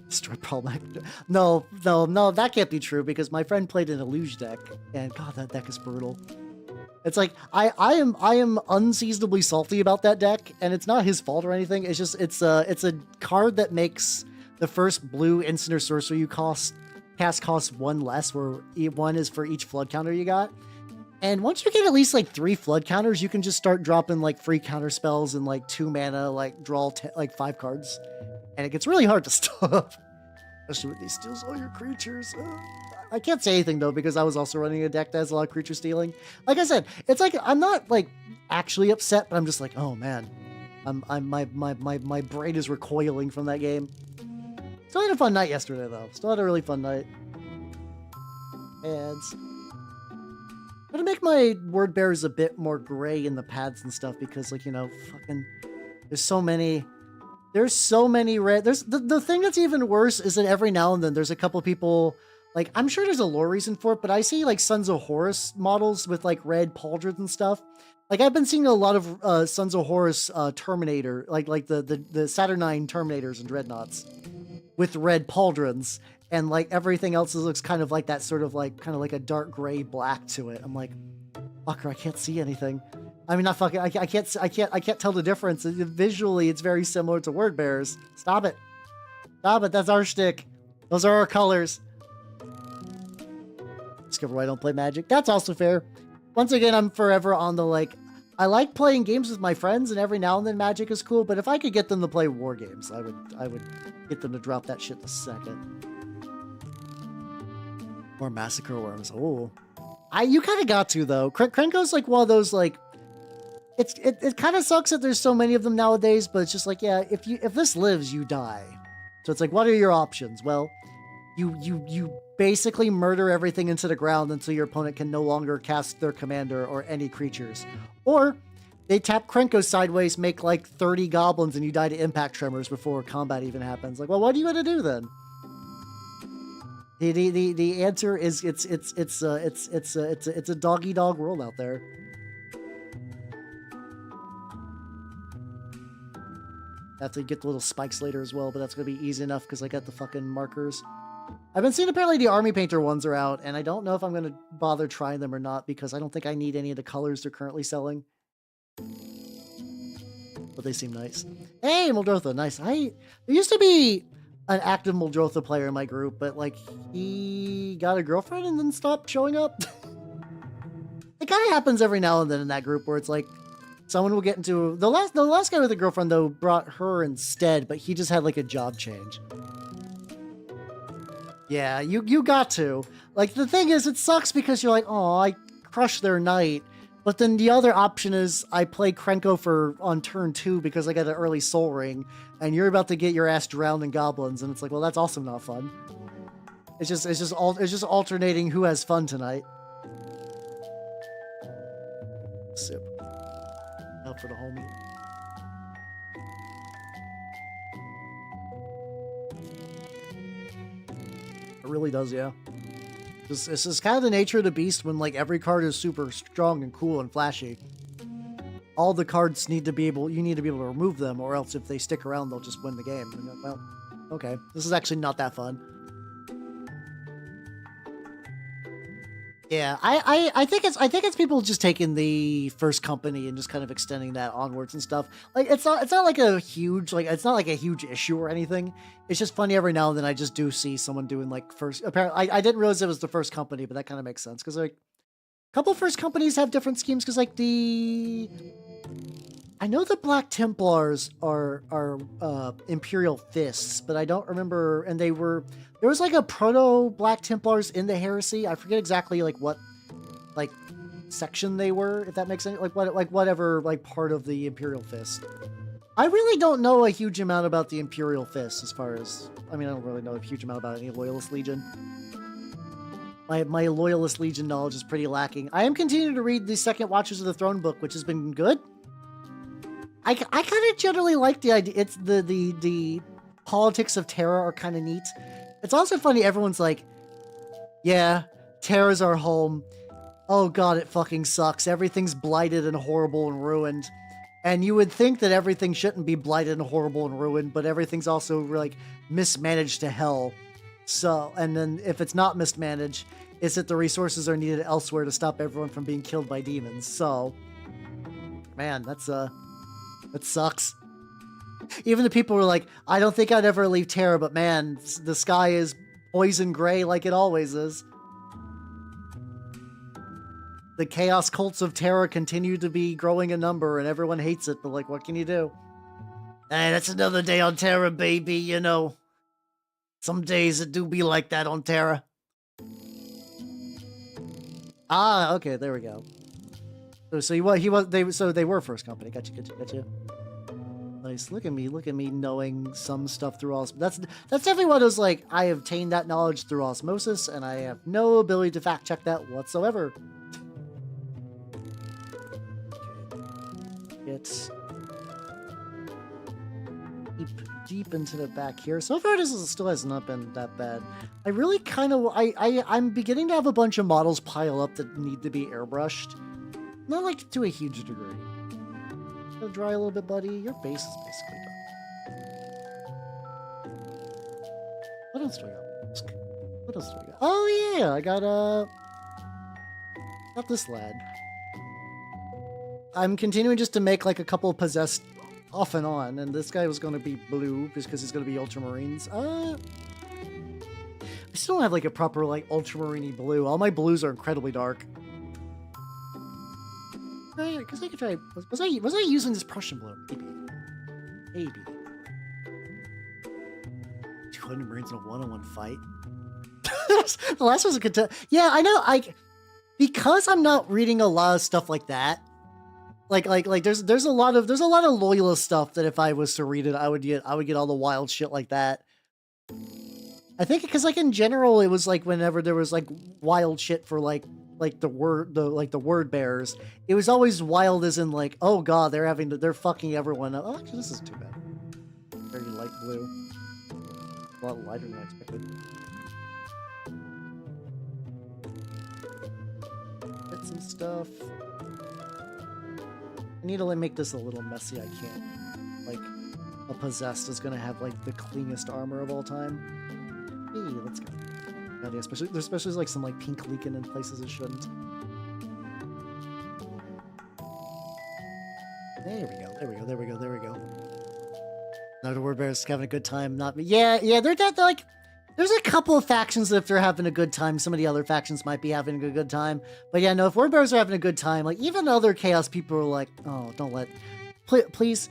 Destroy problematic. No, that can't be true, because my friend played an Illuge deck, and God, that deck is brutal. It's like I am unseasonably salty about that deck, and it's not his fault or anything. It's just it's a card that makes the first blue instant or sorcery you cast costs 1 less, where 1 is for each flood counter you got. And once you get at least like 3 flood counters, you can just start dropping like free counter spells and like 2 mana, like draw like 5 cards, and it gets really hard to stop. Especially when he steals all your creatures. I can't say anything though, because I was also running a deck that has a lot of creature stealing. Like I said, it's like I'm not like actually upset, but I'm just like, oh man, my brain is recoiling from that game. Still had a fun night yesterday though. Still had a really fun night. And I'm gonna make my word bearers a bit more gray in the pads and stuff, because, like, you know, fucking, there's so many red. There's the thing that's even worse is that every now and then there's a couple people, like, I'm sure there's a lore reason for it, but I see like Sons of Horus models with like red pauldrons and stuff. Like, I've been seeing a lot of Sons of Horus Terminator, like the Saturnine Terminators and Dreadnoughts with red pauldrons. And like everything else looks kind of like that, sort of like kind of like a dark gray black to it. I'm like, fucker, I can't see anything. I mean, not fucking. I can't tell the difference. Visually, it's very similar to word bearers. Stop it. That's our shtick. Those are our colors. Discover why I don't play Magic. That's also fair. Once again, I'm forever on the like. I like playing games with my friends, and every now and then Magic is cool. But if I could get them to play war games, I would get them to drop that shit the second. Or Massacre Worms. Oh, you kind of got to though. Krenko's like one of those like. It kind of sucks that there's so many of them nowadays, but it's just like, yeah, if this lives, you die. So it's like, what are your options? Well, you basically murder everything into the ground until your opponent can no longer cast their commander or any creatures. Or they tap Krenko sideways, make like 30 goblins, and you die to impact tremors before combat even happens. Like, well, what are you gonna do then? The answer is it's a dog-eat-dog world out there. I have to get the little spikes later as well, but that's gonna be easy enough because I got the fucking markers. I've been seeing apparently the army painter ones are out, and I don't know if I'm gonna bother trying them or not because I don't think I need any of the colors they're currently selling. But they seem nice. Hey, Muldrotha, nice. There used to be an active Muldrotha player in my group, but like he got a girlfriend and then stopped showing up. It kind of happens every now and then in that group where it's like someone will get into the last guy with a girlfriend though brought her instead, but he just had like a job change. Yeah, you got to. Like the thing is, it sucks because you're like, oh, I crushed their night. But then the other option is I play Krenko on turn 2 because I got an early Soul Ring, and you're about to get your ass drowned in goblins, and it's like, well, that's also not fun. It's just alternating who has fun tonight. Sip. Out for the homie. It really does, yeah. This is kind of the nature of the beast when like every card is super strong and cool and flashy. All the cards need to be able, you need to be able to remove them, or else if they stick around, they'll just win the game. And like, well, okay, this is actually not that fun. Yeah, I think it's people just taking the first company and just kind of extending that onwards and stuff. Like it's not like a huge issue or anything. It's just funny every now and then I just do see someone doing like first. Apparently, I didn't realize it was the first company, but that kind of makes sense because like a couple first companies have different schemes. Because like I know the Black Templars are Imperial Fists, but I don't remember. And there was like a proto Black Templars in the Heresy. I forget exactly like what like section they were, if that makes sense. Like whatever like part of the Imperial Fist. I really don't know a huge amount about the Imperial Fist as far as, I mean, I don't really know a huge amount about any Loyalist Legion. My Loyalist Legion knowledge is pretty lacking. I am continuing to read the second Watchers of the Throne book, which has been good. I kind of generally like the idea. It's the politics of Terra are kind of neat. It's also funny, everyone's like, yeah, Terra's our home. Oh god, it fucking sucks. Everything's blighted and horrible and ruined. And you would think that everything shouldn't be blighted and horrible and ruined, but everything's also like mismanaged to hell. So, and then if it's not mismanaged, it's that the resources are needed elsewhere to stop everyone from being killed by demons. So, man, that sucks. Even the people were like, I don't think I'd ever leave Terra, but man, the sky is poison gray like it always is. The chaos cults of Terra continue to be growing in number, and everyone hates it, but like, what can you do? Hey, that's another day on Terra, baby, you know. Some days it do be like that on Terra. Ah, okay, there we go. So they were first company. Gotcha. Nice. Look at me knowing some stuff through osmosis. That's definitely one of those, like, I have obtained that knowledge through osmosis, and I have no ability to fact check that whatsoever. It's deep into the back here. So far, this still has not been that bad. I really kind of, I'm beginning to have a bunch of models pile up that need to be airbrushed. Not like to a huge degree. Gonna dry a little bit, buddy. Your base is basically done. What else do I got? Oh yeah, I got this lad. I'm continuing just to make like a couple of possessed off and on, and this guy was going to be blue just because he's going to be ultramarines. I still don't have like a proper like ultramarine blue. All my blues are incredibly dark. Because I could try. Was I using this Prussian blue? Maybe. 200 marines in a one-on-one fight. The last one's a good. Yeah, I know. Because I'm not reading a lot of stuff like that. Like there's a lot of loyalist stuff that if I was to read it, I would get all the wild shit like that. I think because like in general, it was like whenever there was like wild shit for like the word bearers, it was always wild as in like, oh god, they're fucking everyone up. Oh, actually, this isn't too bad. Very light blue. A lot lighter than I expected. Get some stuff. I need to like make this a little messy. I can't. Like, a possessed is gonna have like the cleanest armor of all time. Hey, let's go. God, yeah, especially like some like pink leaking in places it shouldn't. There we go. There we go. There we go. There we go. No, the word bearers having a good time. Not me. Yeah, they're like. There's a couple of factions that if they're having a good time, some of the other factions might be having a good time. But yeah, no, if word bearers are having a good time, like even other chaos people are like, oh, please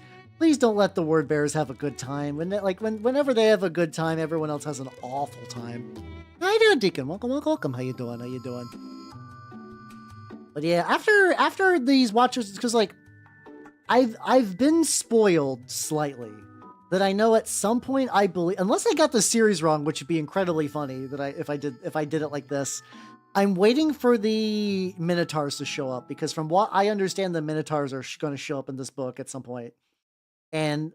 don't let the word bearers have a good time. Whenever they have a good time, everyone else has an awful time. How you doing, Deacon? Welcome. How you doing? But yeah, after these watchers, because like I've been spoiled slightly. That I know at some point I believe, unless I got the series wrong, which would be incredibly funny that if I did it like this, I'm waiting for the Minotaurs to show up because from what I understand, the Minotaurs are going to show up in this book at some point. And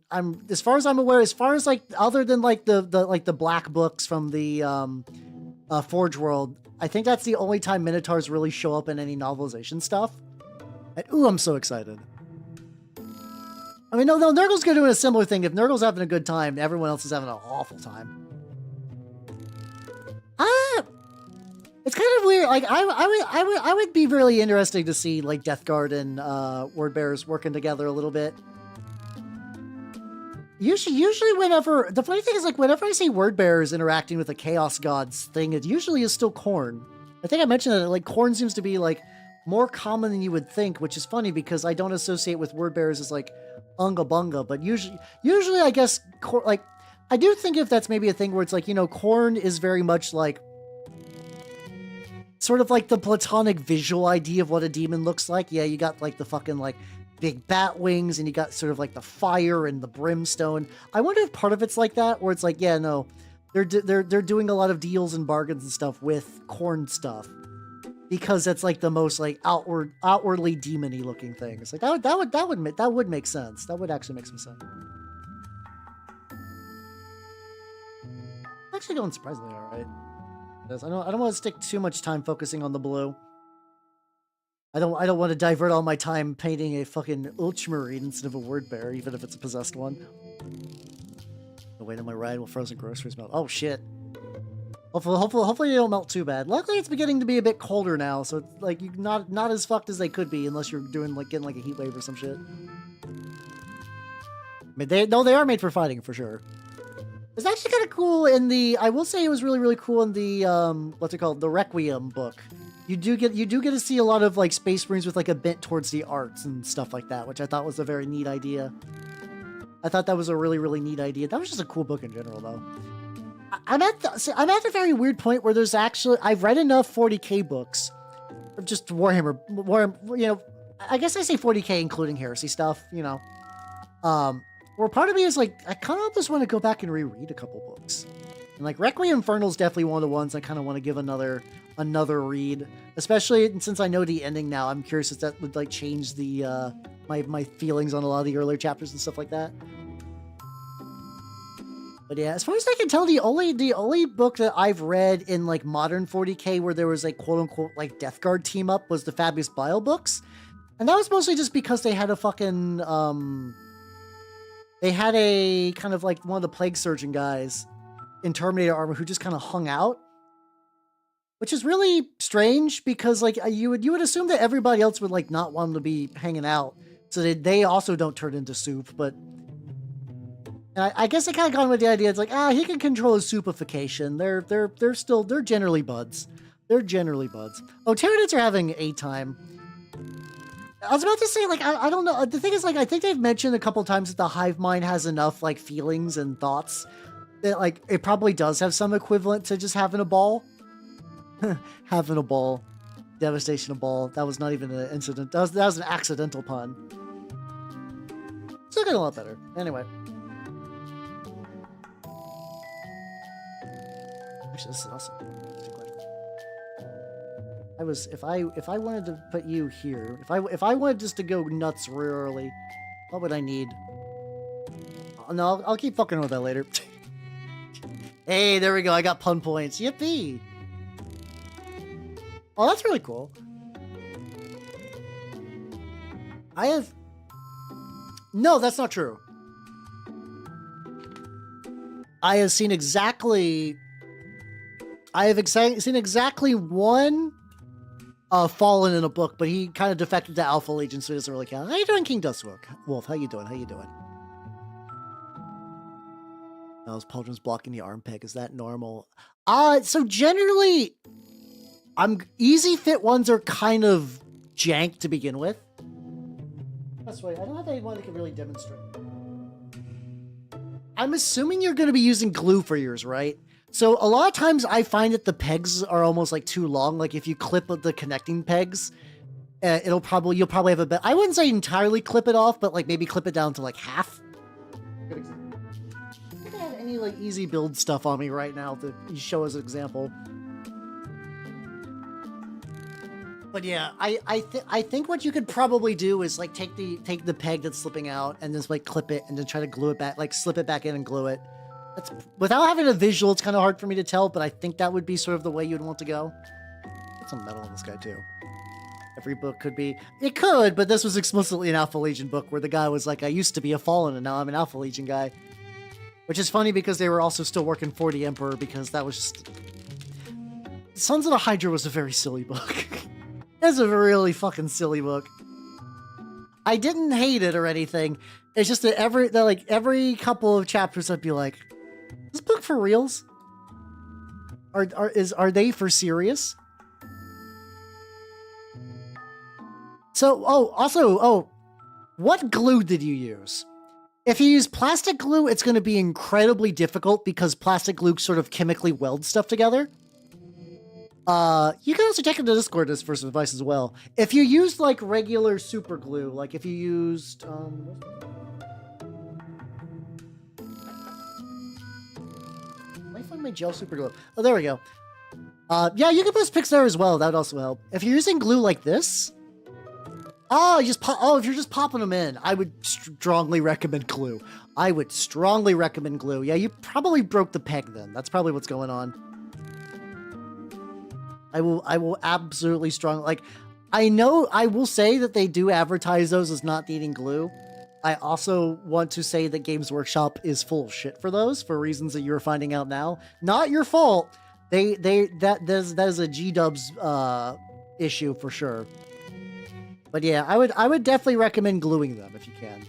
as far as I'm aware, as far as like other than like the black books from the Forge World, I think that's the only time Minotaurs really show up in any novelization stuff. And ooh, I'm so excited. I mean, no, Nurgle's going to do a similar thing. If Nurgle's having a good time, everyone else is having an awful time. It's kind of weird. Like, I would be really interesting to see, like, Death Guard and Word Bearers working together a little bit. Usually whenever... The funny thing is, like, whenever I see Word Bearers interacting with the Chaos Gods thing, it usually is still Khorne. I think I mentioned that, like, Khorne seems to be, like, more common than you would think, which is funny because I don't associate with Word Bearers as, like, Unga Bunga, but usually I guess, like, I do think if that's maybe a thing where it's like, you know, Khorne is very much like, sort of like the platonic visual idea of what a demon looks like. Yeah, you got like the fucking like big bat wings and you got sort of like the fire and the brimstone. I wonder if part of it's like that, where it's like, yeah, no, they're doing a lot of deals and bargains and stuff with Khorne stuff. Because that's like the most like outwardly demon-y looking thing. It's like that would make sense. That would actually make some sense. Actually going surprisingly all right. I don't want to stick too much time focusing on the blue. I don't want to divert all my time painting a fucking Ultramarine instead of a word bearer, even if it's a possessed one. The weight of my ride will frozen groceries melt. Oh shit. Hopefully they don't melt too bad. Luckily, it's beginning to be a bit colder now, so it's like you not as fucked as they could be, unless you're doing like getting like a heat wave or some shit. I mean, they are made for fighting for sure. It's actually kind of cool in the. I will say it was really cool in the what's it called, the Requiem book. You do get to see a lot of like Space Marines with like a bent towards the arts and stuff like that, which I thought was a very neat idea. I thought that was a really neat idea. That was just a cool book in general, though. I'm at the very weird point where there's actually I've read enough 40k books, or just Warhammer, you know, I guess I say 40k including heresy stuff, you know, where part of me is like I kind of just want to go back and reread a couple books, and like Requiem Infernal is definitely one of the ones I kind of want to give another read, especially since I know the ending now. I'm curious if that would like change the my feelings on a lot of the earlier chapters and stuff like that. But yeah, as far as I can tell, the only book that I've read in like modern 40k where there was like quote unquote like Death Guard team up was the Fabius Bile books. And that was mostly just because they had a fucking they had a kind of like one of the plague surgeon guys in Terminator armor who just kind of hung out. Which is really strange because like you would assume that everybody else would like not want them to be hanging out. So they also don't turn into soup, but I guess I kind of gone with the idea. It's like, he can control his soupification. They're generally buds. They're generally buds. Oh, Tyranids are having a time. I was about to say, like, I don't know. The thing is, like, I think they've mentioned a couple times that the hive mind has enough, like, feelings and thoughts that, like, it probably does have some equivalent to just having a ball. Having a ball. Devastation of ball. That was not even an incident. That was an accidental pun. Still getting a lot better. Anyway. Actually, this is awesome. If I wanted to put you here, if I wanted just to go nuts real early, what would I need? No, I'll keep fucking with that later. Hey, there we go. I got pun points. Yippee! Oh, that's really cool. No, that's not true. I have seen exactly one Fallen in a book, but he kind of defected to Alpha Legion, so he doesn't really count. How you doing, King Dustwolf? Wolf, how you doing? How you doing? Oh, his pauldron's blocking the arm peg. Is that normal? So generally, easy fit ones are kind of jank to begin with. That's right. I don't have anyone that can really demonstrate. I'm assuming you're going to be using glue for yours, right? So a lot of times I find that the pegs are almost like too long. Like if you clip the connecting pegs, you'll probably have a bit. I wouldn't say entirely clip it off, but like maybe clip it down to like half. I don't have any like easy build stuff on me right now to show as an example. But yeah, I think what you could probably do is like take the peg that's slipping out and just like clip it and then try to glue it back, like slip it back in and glue it. That's, without having a visual, it's kind of hard for me to tell, but I think that would be sort of the way you'd want to go. Put some metal on this guy too. Every book could be. It could, but this was explicitly an Alpha Legion book where the guy was like, I used to be a Fallen and now I'm an Alpha Legion guy. Which is funny because they were also still working for the Emperor because that was just... Sons of the Hydra was a very silly book. It's a really fucking silly book. I didn't hate it or anything. It's just that every couple of chapters I'd be like, is this book for reals? Are they for serious? So, what glue did you use? If you use plastic glue, it's going to be incredibly difficult because plastic glue sort of chemically welds stuff together. You can also check into Discord this for some advice as well. If you used like regular super glue, like if you used I find my gel super glue. Oh, there we go. Yeah, you can post pics there as well. That would also help. If you're using glue like this, if you're just popping them in, I would strongly recommend glue. I would strongly recommend glue. Yeah, you probably broke the peg then. That's probably what's going on. I will absolutely I will say that they do advertise those as not needing glue. I also want to say that Games Workshop is full of shit for those, for reasons that you're finding out now. Not your fault. That is a G-dubs issue for sure. But yeah, I would definitely recommend gluing them if you can.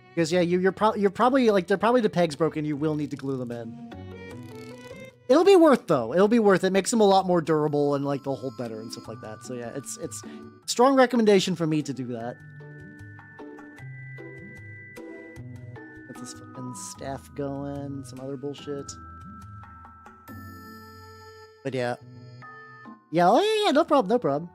Because yeah, you're probably like they're probably the pegs broken, you will need to glue them in. It'll be worth though. It'll be worth it. Makes them a lot more durable and like they'll hold better and stuff like that. So yeah, it's strong recommendation for me to do that. Get this fucking staff going, some other bullshit. But yeah. Yeah, oh yeah, no problem.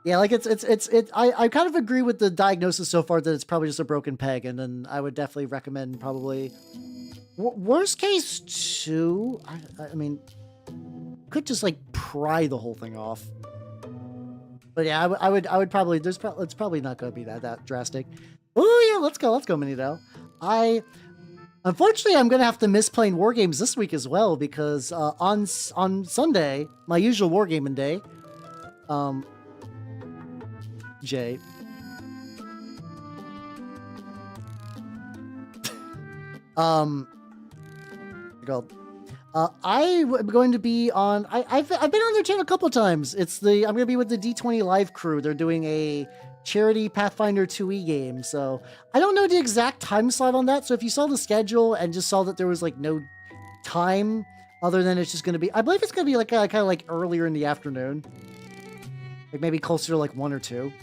Yeah, like I kind of agree with the diagnosis so far that it's probably just a broken peg, and then I would definitely recommend probably worst case 2. I mean, could just like pry the whole thing off. But yeah, I would probably it's probably not going to be that drastic. Oh yeah, let's go, Minito. Unfortunately, I'm going to have to miss playing war games this week as well because on Sunday, my usual wargaming day, Jay. I'm going to be on. I've been on their channel a couple of times. I'm going to be with the D20 Live crew. They're doing a charity Pathfinder 2e game. So I don't know the exact time slot on that. So if you saw the schedule and just saw that there was like no time other than it's just going to be, I believe it's going to be like kind of like earlier in the afternoon, like maybe closer to like 1 or 2.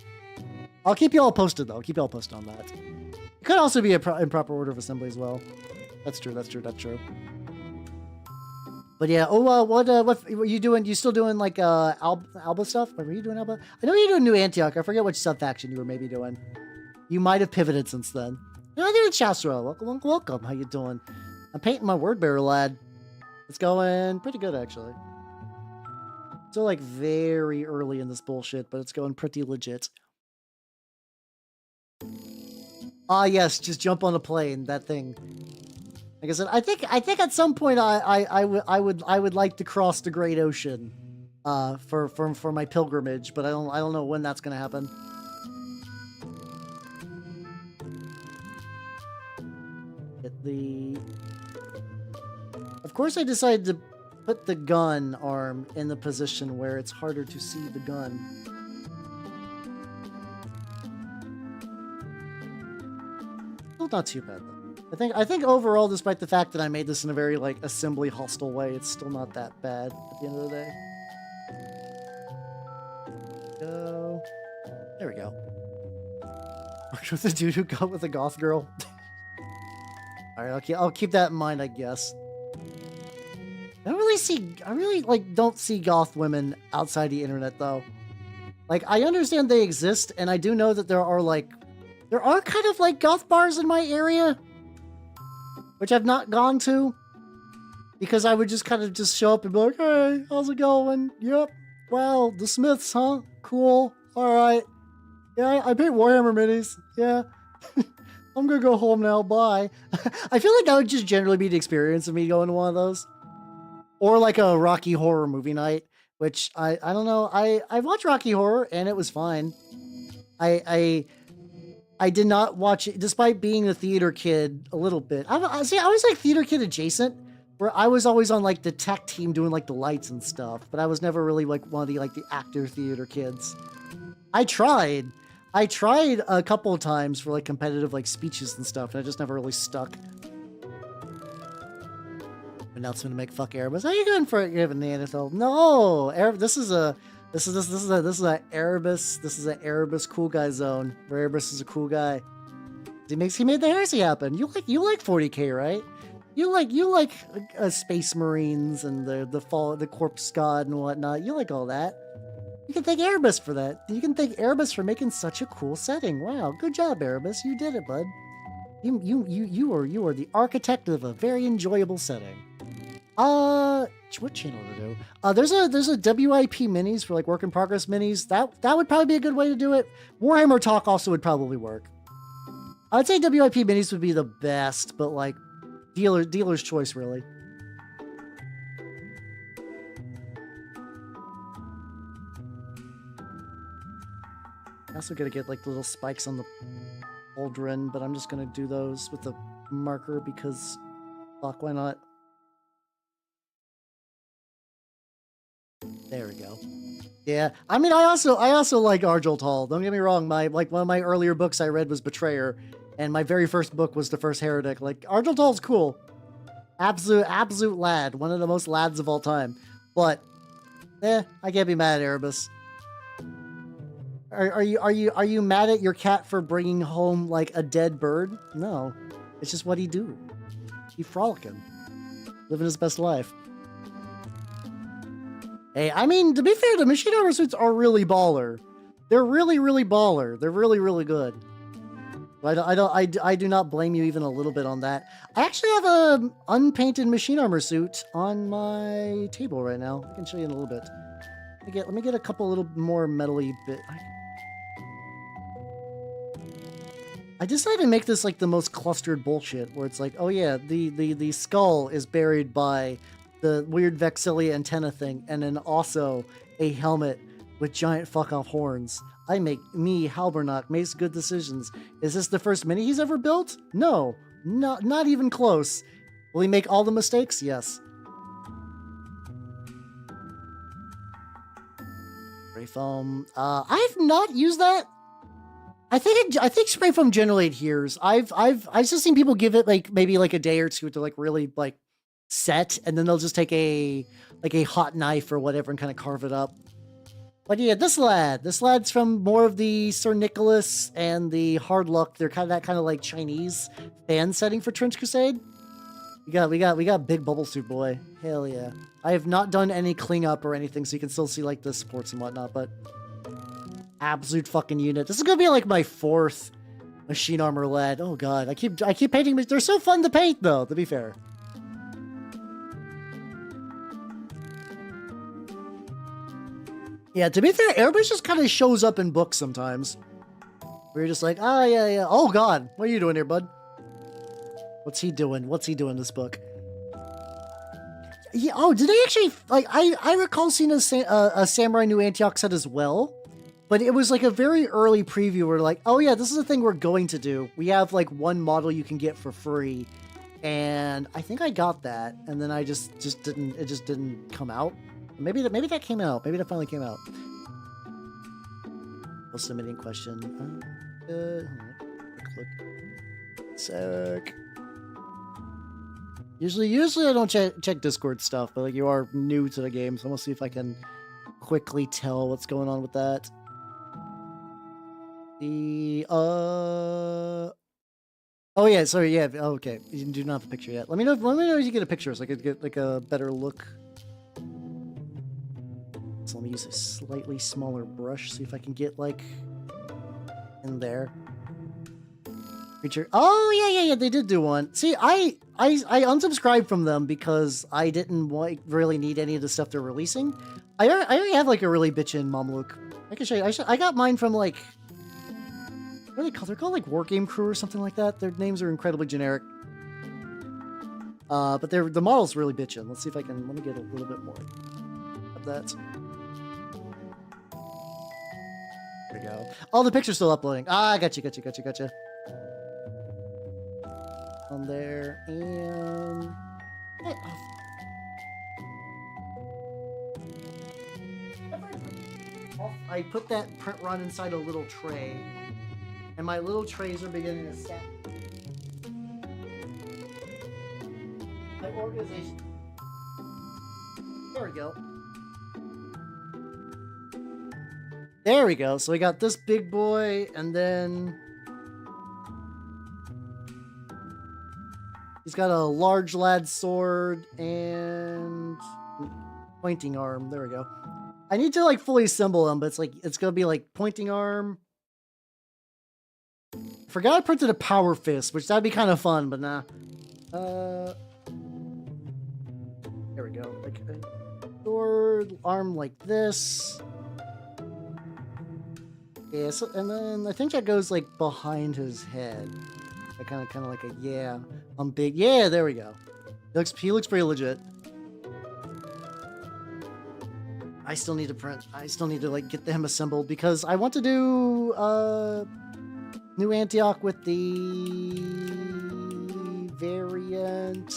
I'll keep you all posted though. I'll keep you all posted on that. It could also be in proper order of assembly as well. That's true. But yeah, what were you doing? You still doing like Alba stuff? Were you doing Alba? I know you're doing New Antioch. I forget which sub-faction you were maybe doing. You might have pivoted since then. No, I did Chasro. Welcome. How you doing? I'm painting my word bearer, lad. It's going pretty good, actually. Still, like, very early in this bullshit, but it's going pretty legit. Ah, yes, just jump on a plane, that thing. Like I said, I think at some point I would like to cross the Great Ocean, for my pilgrimage, but I don't know when that's gonna happen. Get the. Of course, I decided to put the gun arm in the position where it's harder to see the gun. Still not too bad though. I think overall, despite the fact that I made this in a very like assembly hostile way, it's still not that bad at the end of the day. Go. There we go. Worked with the dude who got with the goth girl. All right, I'll keep that in mind, I guess. I really like don't see goth women outside the internet though. Like I understand they exist, and I do know that there are kind of like goth bars in my area, which I've not gone to, because I would just kind of just show up and be like, hey, how's it going? Yep. Wow, the Smiths, huh? Cool. All right. Yeah, I paint Warhammer minis. Yeah. I'm gonna go home now. Bye. I feel like that would just generally be the experience of me going to one of those. Or like a Rocky Horror movie night, which I don't know. I watched Rocky Horror and it was fine. I did not watch it, despite being a theater kid a little bit. I was like theater kid adjacent, where I was always on like the tech team doing like the lights and stuff, but I was never really like one of the actor theater kids. I tried a couple of times for like competitive like speeches and stuff, and I just never really stuck. Announcement to make fuck Erebus. How you going for giving the NFL? No, this is a Erebus. This is an Erebus cool guy zone. Where Erebus is a cool guy. He made the heresy happen. You like 40K, right? You like Space Marines and the Corpse God and whatnot. You like all that. You can thank Erebus for that. You can thank Erebus for making such a cool setting. Wow, good job, Erebus. You did it, bud. You are the architect of a very enjoyable setting. What channel to do? There's a WIP minis for like work in progress minis. That would probably be a good way to do it. Warhammer Talk also would probably work. I'd say WIP minis would be the best, but like dealer's choice really. I'm also gonna get like little spikes on the pauldron, but I'm just gonna do those with a marker because fuck, why not? There we go. Yeah, I mean, I also like Argel Tall. Don't get me wrong. One of my earlier books I read was Betrayer, and my very first book was The First Heretic. Like Argel Tall's cool, absolute lad, one of the most lads of all time. But, I can't be mad at Erebus. Are you mad at your cat for bringing home like a dead bird? No, it's just what he do. He frolicking, living his best life. Hey, I mean, to be fair, the machine armor suits are really baller. They're really baller. They're really good. I do not blame you even a little bit on that. I actually have a unpainted machine armor suit on my table right now. I can show you in a little bit. Let me get a couple little more metally bit. I decided to make this like the most clustered bullshit, where it's like, oh yeah, the skull is buried by the weird Vexilia antenna thing, and then also a helmet with giant fuck-off horns. Halbernack, makes good decisions. Is this the first mini he's ever built? No, not even close. Will he make all the mistakes? Yes. Spray foam. I've not used that. I think spray foam generally adheres. I've just seen people give it like maybe like a day or two to like really like set, and then they'll just take a hot knife or whatever and kind of carve it up. But yeah, this lad's from more of the Sir Nicholas and the Hard Luck. They're kind of like Chinese fan setting for Trench Crusade. We got big bubble suit boy. Hell yeah. I have not done any cleanup or anything, so you can still see like the supports and whatnot, but absolute fucking unit. This is gonna be like my 4th machine armor lad. Oh god, I keep painting. They're so fun to paint though, to be fair. Yeah, to be fair, airbrush just kind of shows up in books sometimes. Where you're just like, ah, yeah, yeah. Oh, God. What are you doing here, bud? What's he doing? What's he doing in this book? Yeah, oh, did they actually, like, I recall seeing a Samurai New Antioch set as well. But it was like a very early preview where like, oh yeah, this is the thing we're going to do. We have like one model you can get for free. And I think I got that. And then I just didn't, it just didn't come out. Maybe that came out. Maybe that finally came out. Well, submitting question. Click. Sec. Usually I don't check Discord stuff, but like you are new to the game, so I'm gonna see if I can quickly tell what's going on with that. Oh yeah, sorry, yeah, okay. You do not have a picture yet. Let me know if you get a picture so I could get like a better look. So let me use a slightly smaller brush, see if I can get like in there. Creature. Oh yeah, they did do one. See, I unsubscribed from them because I didn't really need any of the stuff they're releasing. I already have like a really bitchin' Mamluk. I can show you. I got mine from like, what are they called? They're called like War Game Crew or something like that. Their names are incredibly generic. But the model's really bitchin'. Let's see if I can, let me get a little bit more of that. There we go. Oh, the picture's still uploading. Ah, gotcha. On there, and... I put that print run inside a little tray. And my little trays are beginning to stack. My organization. There we go. There we go. So we got this big boy, and then he's got a large lad sword and pointing arm. There we go. I need to like fully assemble him, but it's like it's gonna be like pointing arm. Forgot I printed a power fist, which that'd be kind of fun, but nah. There we go. Like a sword, arm like this. Yeah, so, and then I think that goes like behind his head. Kind of like a, yeah, I'm big. Yeah, there we go. He looks pretty legit. I still need to print. I still need to like get them assembled because I want to do New Antioch with the variant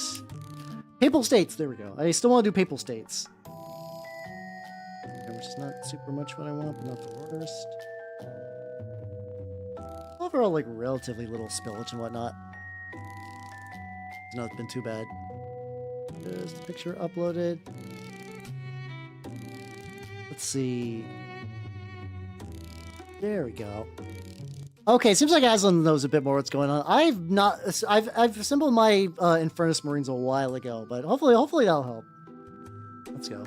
Papal States. There we go. I still want to do Papal States, which is not super much what I want, but not the worst. Overall, like relatively little spillage and whatnot. It's not been too bad. There's the picture uploaded. Let's see. There we go. Okay, seems like Aslan knows a bit more what's going on. I've assembled my Infernus Marines a while ago, but hopefully that'll help. Let's go.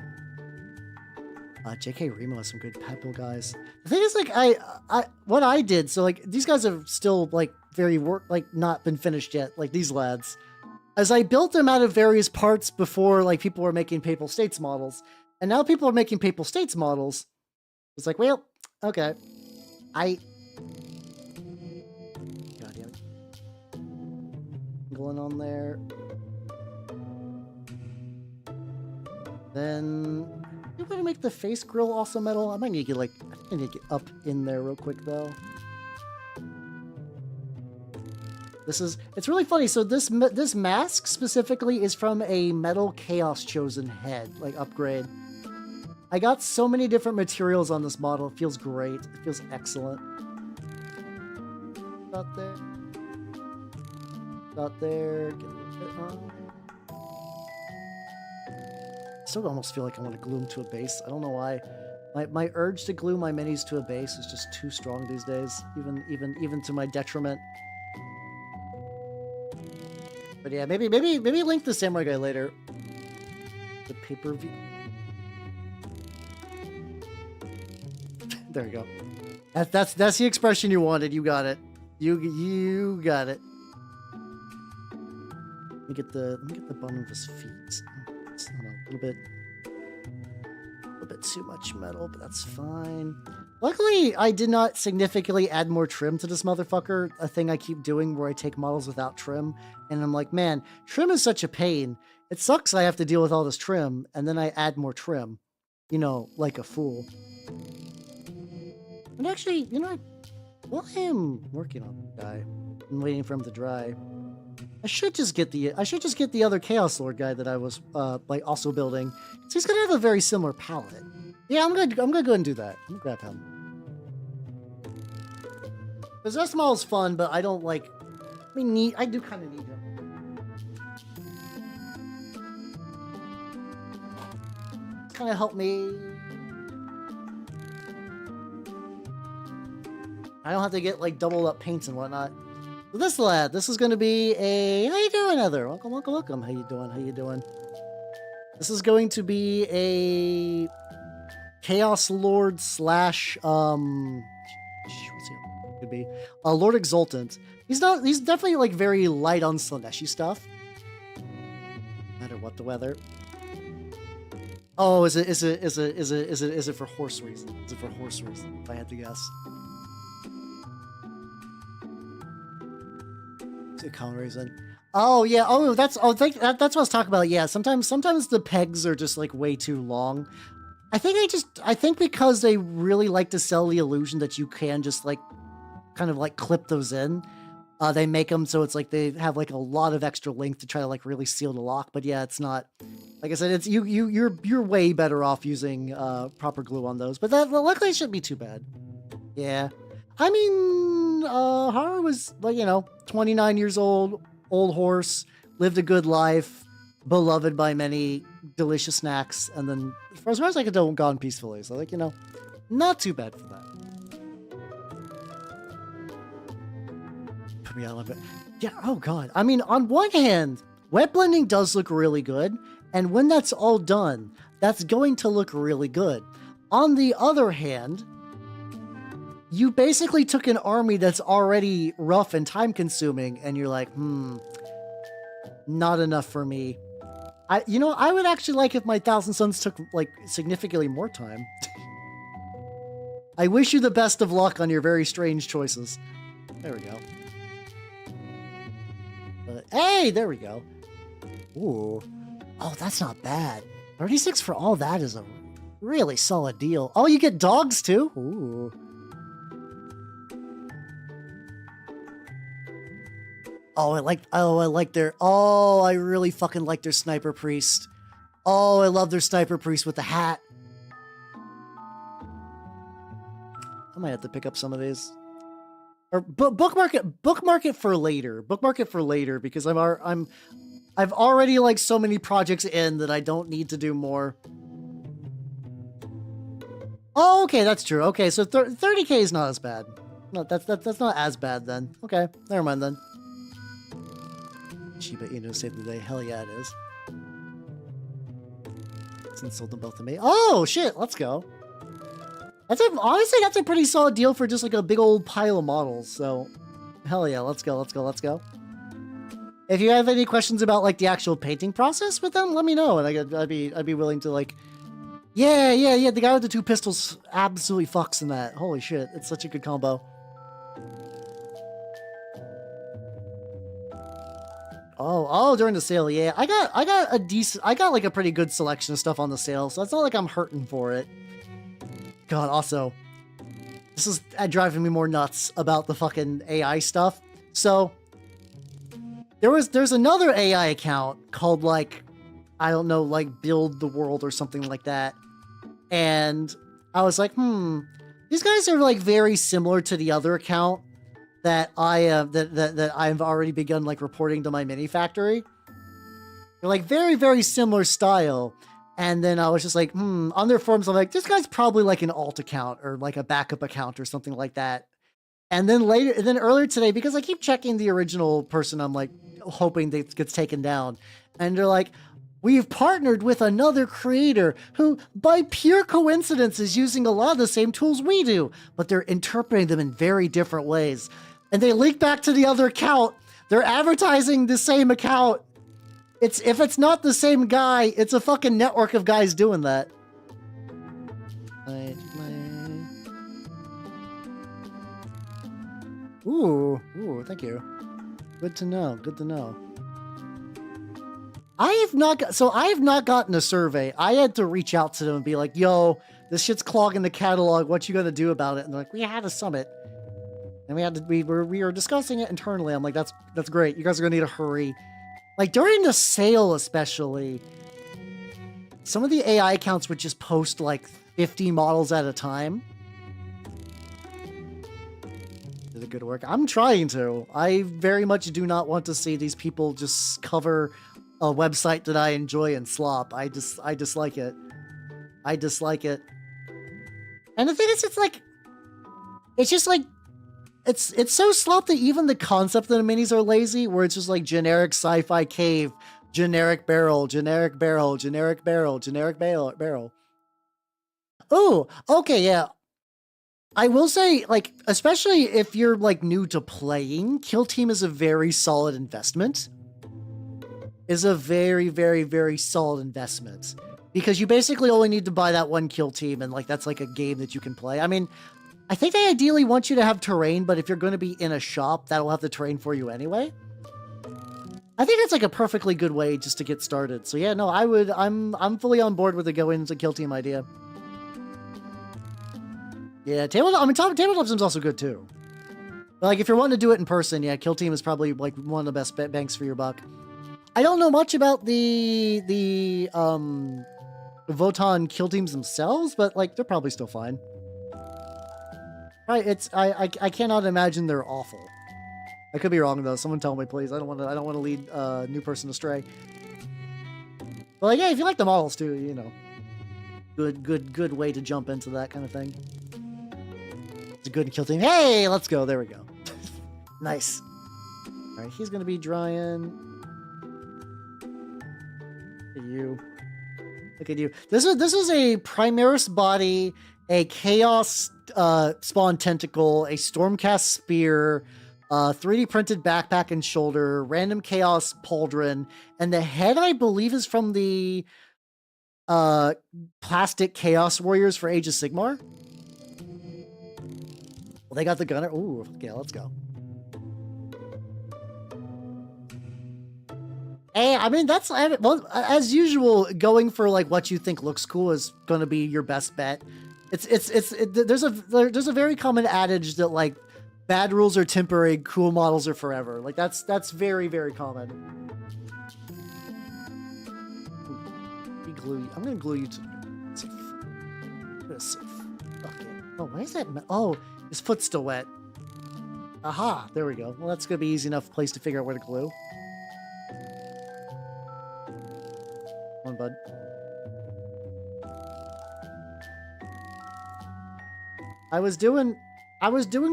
J.K. Remo has some good Padbill guys. The thing is, like, what I did, so, like, these guys have still, like, not been finished yet, like, these lads. As I built them out of various parts before, like, people were making Papal States models, and now people are making Papal States models. It's like, well, okay. God damn it. Going on there. Then... I'm going to make the face grill also metal. I might need to get, like, I think I need to get up in there real quick, though. It's really funny. So this mask specifically is from a Metal Chaos Chosen head, like, upgrade. I got so many different materials on this model. It feels great. It feels excellent. Got there. Got there. Get a little bit on. I still almost feel like I want to glue them to a base. I don't know why. My urge to glue my minis to a base is just too strong these days, even to my detriment. But yeah, maybe link the samurai guy later. The pay-per-view. There you go. That's the expression you wanted. You got it. You got it. Let me get the bottom of his feet. A little bit too much metal, but that's fine. Luckily, I did not significantly add more trim to this motherfucker, a thing I keep doing where I take models without trim, and I'm like, man, trim is such a pain. It sucks I have to deal with all this trim, and then I add more trim. You know, like a fool. And actually, you know, while I am working on the guy and waiting for him to dry, I should just get the other Chaos Lord guy that I was like also building. So he's gonna have a very similar palette. Yeah, I'm gonna go ahead and do that. I'm gonna grab him. Possessed model is fun, but I don't like. I do kind of need him. Kind of help me. I don't have to get like doubled up paints and whatnot. So this lad, this is going to be a. How you doing, Heather? Welcome, welcome, welcome. How you doing? How you doing? This is going to be a Chaos Lord slash what's he could be a Lord Exultant. He's definitely like very light on Slaneshi stuff. No matter what the weather. Oh, is it for horse reason? Is it for horse reason? If I had to guess. Is it common reason? Oh yeah. Oh, that's that's what I was talking about. Yeah. Sometimes the pegs are just like way too long. I think because they really like to sell the illusion that you can just like kind of like clip those in. They make them so it's like they have like a lot of extra length to try to like really seal the lock. But yeah, it's not. Like I said, it's you're way better off using proper glue on those. But that luckily it shouldn't be too bad. Yeah. I mean, Haru was like, 29 years old horse, lived a good life, beloved by many, delicious snacks, and then as far as I could tell, gone peacefully. So like, not too bad for that. Put me out a little bit. Yeah, oh god. I mean, on one hand, wet blending does look really good, and when that's all done, that's going to look really good. On the other hand, you basically took an army that's already rough and time-consuming, and you're like, not enough for me. I would actually like if my Thousand Suns took, like, significantly more time. I wish you the best of luck on your very strange choices. There we go. Hey, there we go. Ooh. Oh, that's not bad. 36 for all that is a really solid deal. Oh, you get dogs, too? Ooh. I really fucking like their Sniper Priest. Oh, I love their Sniper Priest with the hat. I might have to pick up some of these. Or bookmark it for later. Bookmark it for later because I've already like so many projects in that I don't need to do more. Oh, okay, that's true. Okay, so 30K is not as bad. No, that's not as bad then. Okay, never mind then. Shiba Inu saved the day. Hell yeah, it is. Since sold them both to me. Oh shit, let's go. Honestly, that's a pretty solid deal for just like a big old pile of models. So, hell yeah, let's go. If you have any questions about like the actual painting process with them, let me know, and I'd be willing to like. Yeah. The guy with the 2 pistols absolutely fucks in that. Holy shit, it's such a good combo. Oh, during the sale, yeah. I got like a pretty good selection of stuff on the sale, so it's not like I'm hurting for it. God, also, this is driving me more nuts about the fucking AI stuff. So, there's another AI account called like, I don't know, like Build the World or something like that. And I was like, these guys are like very similar to the other account that that I've already begun like reporting to my mini factory. They're like very, very similar style. And then I was just like, on their forums, I'm like, this guy's probably like an alt account or like a backup account or something like that. And then earlier today, because I keep checking the original person, I'm like hoping that gets taken down. And they're like, we've partnered with another creator who, by pure coincidence, is using a lot of the same tools we do, but they're interpreting them in very different ways. And they link back to the other account. They're advertising the same account. If it's not the same guy, it's a fucking network of guys doing that. Ooh, thank you. Good to know. Good to know. I have not gotten a survey. I had to reach out to them and be like, "Yo, this shit's clogging the catalog. What you gonna do about it?" And they're like, "We had a summit, and we were discussing it internally." I'm like, "That's great. You guys are gonna need to hurry." Like during the sale, especially, some of the AI accounts would just post like 50 models at a time. Did a good work. I'm trying to. I very much do not want to see these people just cover a website that I enjoy and slop. I dislike it. I dislike it. And the thing is, it's just like, it's so slop that even the concept of the minis are lazy, where it's just like generic sci-fi cave, generic barrel, generic barrel, generic barrel, generic barrel. Oh, okay, yeah. I will say, like, especially if you're like new to playing, Kill Team is a very solid investment. Is a very, very, very solid investment, because you basically only need to buy that one Kill Team, and like that's like a game that you can play. I mean, I think they ideally want you to have terrain, but if you're going to be in a shop, that'll have the terrain for you anyway. I think that's like a perfectly good way just to get started. So yeah, no, I'm fully on board with the go into Kill Team idea. Yeah, Tabletop Sim's also good too. But like if you're wanting to do it in person, yeah, Kill Team is probably like one of the best banks for your buck. I don't know much about the Votann Kill Teams themselves, but like they're probably still fine. Right? I cannot imagine they're awful. I could be wrong though. Someone tell me, please. I don't want to lead a new person astray. But like, yeah, if you like the models too, you know, good way to jump into that kind of thing. It's a good Kill Team. Hey, let's go. There we go. Nice. All right, he's gonna be drying. Look at you. Look at you. This is a Primaris body, a Chaos Spawn Tentacle, a Stormcast Spear, 3D printed backpack and shoulder, random Chaos Pauldron, and the head, I believe, is from the plastic Chaos Warriors for Age of Sigmar. Well, they got the gunner. Ooh, yeah, let's go. Hey, I mean, that's, well, as usual, going for like what you think looks cool is going to be your best bet. There's a very common adage that like bad rules are temporary, cool models are forever. Like that's very, very common. Ooh, I'm gonna glue you to. Okay. Oh, why is that? Oh, his foot's still wet. Aha! There we go. Well, that's gonna be easy enough place to figure out where to glue. Come on, bud. I was doing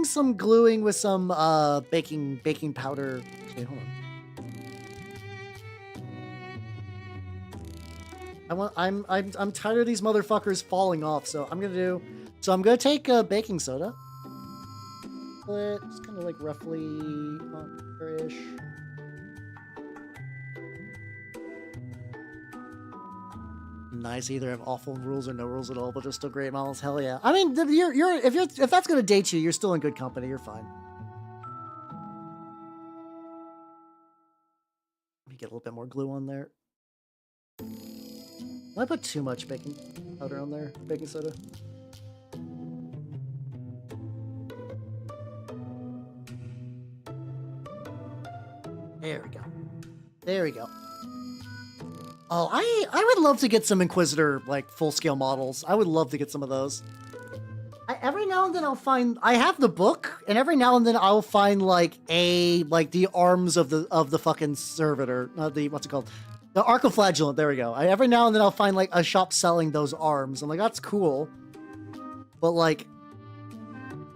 some gluing with some baking powder. Okay, hold on. I'm tired of these motherfuckers falling off, so I'm gonna take baking soda. It's kind of like roughly ish. Nice. Either have awful rules or no rules at all, but they're still great models. Hell yeah! I mean, if that's gonna date you, you're still in good company. You're fine. Let me get a little bit more glue on there. I put too much baking powder on there. Baking soda. There we go. There we go. Oh, I would love to get some Inquisitor, like, full-scale models. I would love to get some of those. Every now and then I'll find... I have the book, and every now and then I'll find, like, the arms of the fucking servitor. What's it called? The Archoflagellant, there we go. Every now and then I'll find, like, a shop selling those arms. I'm like, that's cool. But, like,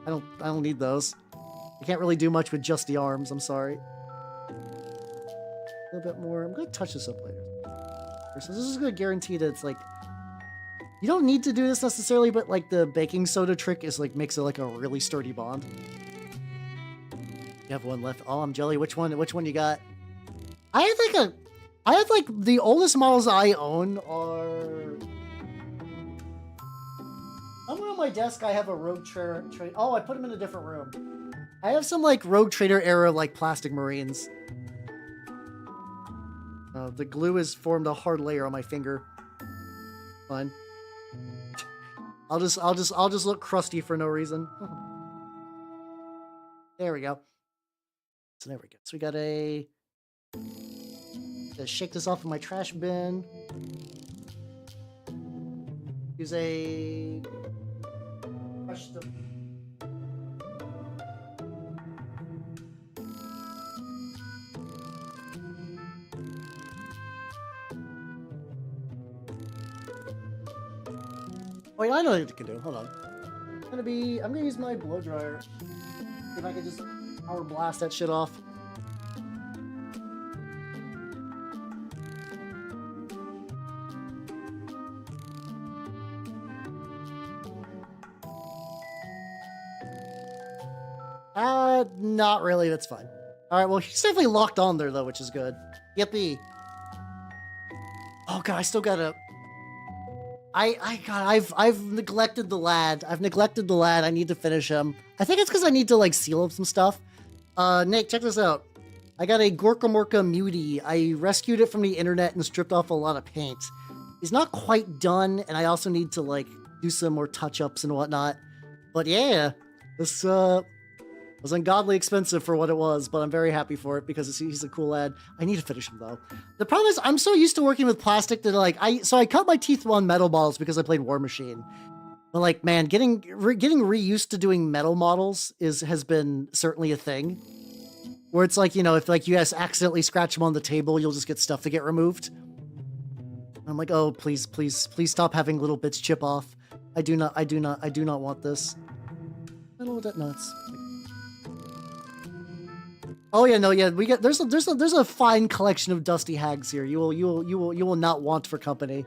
I don't need those. I can't really do much with just the arms, I'm sorry. A little bit more. I'm gonna touch this up later. So this is gonna guarantee that it's like, you don't need to do this necessarily, but like the baking soda trick is like, makes it like a really sturdy bond. You have one left. Oh, I'm jelly. Which one you got? I have like the oldest models I own are Somewhere on my desk, I have a Rogue Trader. Oh, I put them in a different room. I have some like Rogue Trader era like plastic marines. The glue has formed a hard layer on my finger. Fine. I'll just look crusty for no reason. There we go. So there we go. So we got a. Just shake this off of my trash bin. Use a. Brush the. Wait, I know what it can do. Hold on. I'm gonna use my blow dryer. See if I can just power blast that shit off. Not really. That's fine. All right. Well, he's definitely locked on there though, which is good. Yippee. Oh god, I still gotta. I've neglected the lad. I need to finish him. I think it's because I need to like seal up some stuff. Nick, check this out. I got a Gorka Morka Mutie. I rescued it from the internet and stripped off a lot of paint. He's not quite done, and I also need to like do some more touch-ups and whatnot. But yeah, this was ungodly expensive for what it was, but I'm very happy for it because he's a cool lad. I need to finish him though. The problem is I'm so used to working with plastic that like I cut my teeth on metal models because I played War Machine. But like, man, getting reused to doing metal models has been certainly a thing. Where it's like, you know, if like you guys accidentally scratch them on the table, you'll just get stuff to get removed. I'm like, oh, please stop having little bits chip off. I do not want this. Metal that nuts. Oh yeah, no, yeah, we get there's a fine collection of dusty hags here. You will not want for company.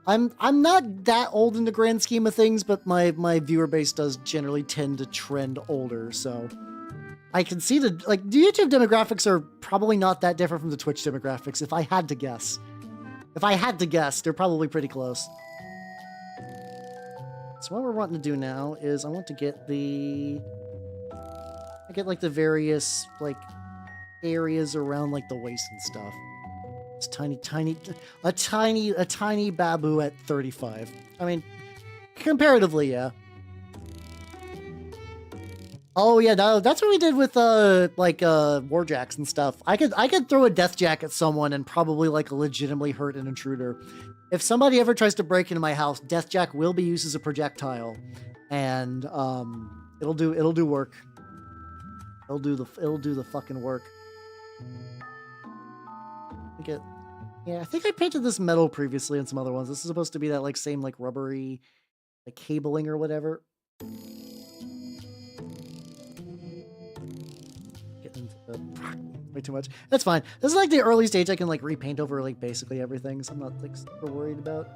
I'm not that old in the grand scheme of things, but my viewer base does generally tend to trend older, so I can see the YouTube demographics are probably not that different from the Twitch demographics. If I had to guess, they're probably pretty close. So what we're wanting to do now is I want to get like the various like areas around like the waist and stuff. It's a tiny babu at 35. I mean, comparatively, yeah. Oh yeah, that's what we did with warjacks and stuff. I could throw a death jack at someone and probably like legitimately hurt an intruder. If somebody ever tries to break into my house, death jack will be used as a projectile, and it'll do work. It'll do the fucking work. I think I painted this metal previously and some other ones. This is supposed to be that like same like rubbery like cabling or whatever. Getting into way too much. That's fine. This is like the early stage I can like repaint over like basically everything, so I'm not like super worried about.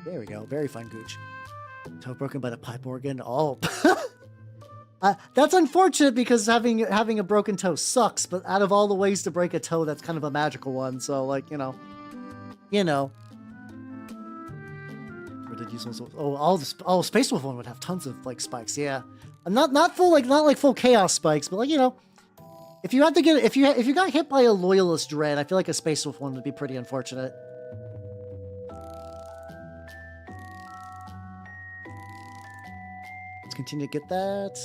There we go. Very fine gooch. Toe broken by the pipe organ. Oh, that's unfortunate because having a broken toe sucks. But out of all the ways to break a toe, that's kind of a magical one. So like you know. Space Wolf one would have tons of like spikes. Yeah, not full chaos spikes, but like you know, if you got hit by a loyalist dread, I feel like a Space Wolf one would be pretty unfortunate. Continue to get that.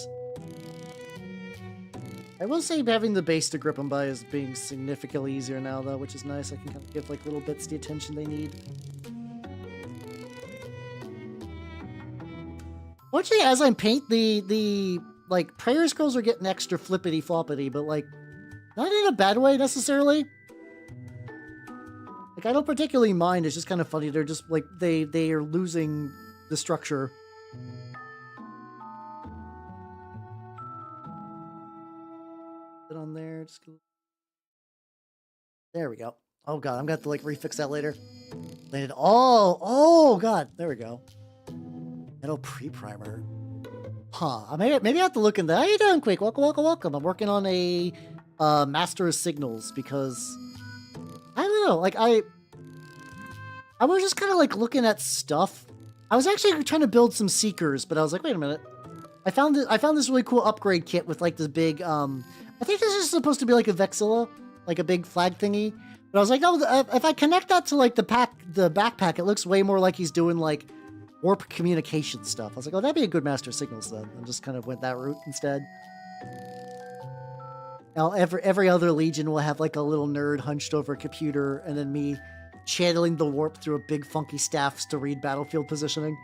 I will say having the base to grip them by is being significantly easier now though, which is nice. I can kind of give like little bits the attention they need. Fortunately, as I paint the like prayer scrolls are getting extra flippity floppity, but like not in a bad way necessarily. Like I don't particularly mind. It's just kind of funny. They're just like they are losing the structure. On there, just go. There we go. Oh god, I'm gonna have to like refix that later. Landed. Oh god, there we go. Metal pre-primer. Huh. Maybe I have to look in that. How you doing, Quick? Welcome. I'm working on a Master of Signals because I don't know. Like I was just kind of like looking at stuff. I was actually trying to build some Seekers, but I was like, wait a minute. I found this really cool upgrade kit with like this big, I think this is supposed to be like a Vexilla, like a big flag thingy. But I was like, no, if I connect that to like the backpack, it looks way more like he's doing like warp communication stuff. I was like, oh, that'd be a good Master Signals then. And just kind of went that route instead. Now every other Legion will have like a little nerd hunched over a computer, and then me channeling the warp through a big funky staffs to read battlefield positioning.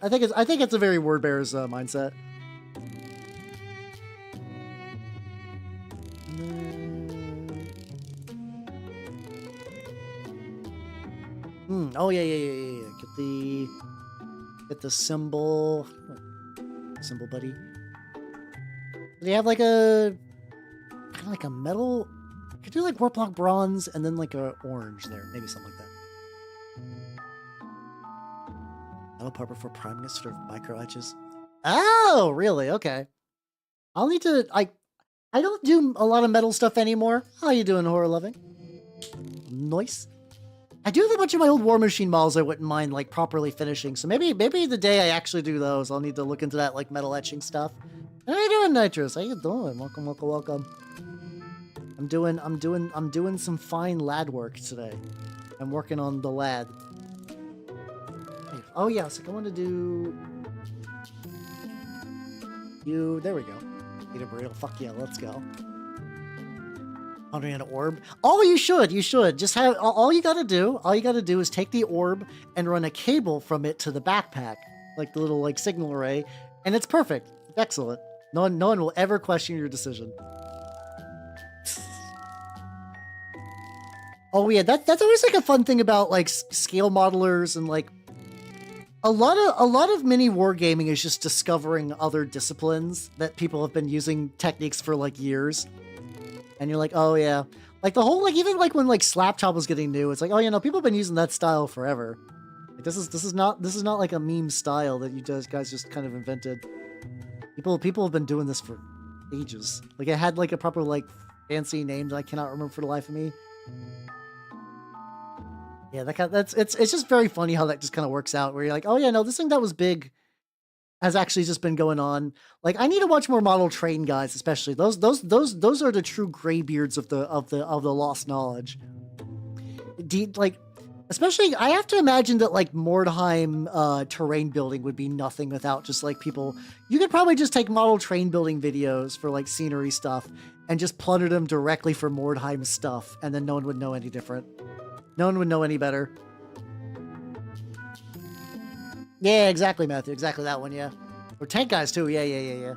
I think it's a very word bearer's mindset. Oh yeah. Get the symbol. Symbol, buddy. They have like a kind of like a metal. Could do like warp block bronze and then like a orange there, maybe something like that. Metal purple for priming it, sort of micro etches. Oh, really? Okay. I'll need to. I don't do a lot of metal stuff anymore. How you doing, Horror Loving? Nice. I do have a bunch of my old War Machine models I wouldn't mind like properly finishing. So maybe the day I actually do those, I'll need to look into that like metal etching stuff. How you doing, Nitrous? How you doing? Welcome. I'm doing some fine lad work today. I'm working on the lad. Oh yeah, so I want to do you. There we go. Eat a burrito. Fuck yeah, let's go. Pondering an orb. Oh, you should. Just have all you gotta do. All you gotta do is take the orb and run a cable from it to the backpack, like the little like signal array, and it's perfect. It's excellent. No one will ever question your decision. Oh yeah, that's always like a fun thing about like scale modelers and like a lot of mini wargaming is just discovering other disciplines that people have been using techniques for like years. And you're like, oh yeah. Like the whole like even like when like slap chop was getting new, it's like, oh yeah, no, people have been using that style forever. Like this is not like a meme style that you guys just kind of invented. People have been doing this for ages. Like it had like a proper like fancy name that I cannot remember for the life of me. Yeah, it's just very funny how that just kind of works out. Where you're like, oh yeah, no, this thing that was big has actually just been going on. Like I need to watch more model train guys, especially those are the true graybeards of the lost knowledge. Like, especially I have to imagine that like Mordheim terrain building would be nothing without just like people. You could probably just take model train building videos for like scenery stuff and just plunder them directly for Mordheim stuff, and then no one would know any different. No one would know any better. Yeah, exactly, Matthew. Exactly that one, yeah. Or tank guys, too. Yeah.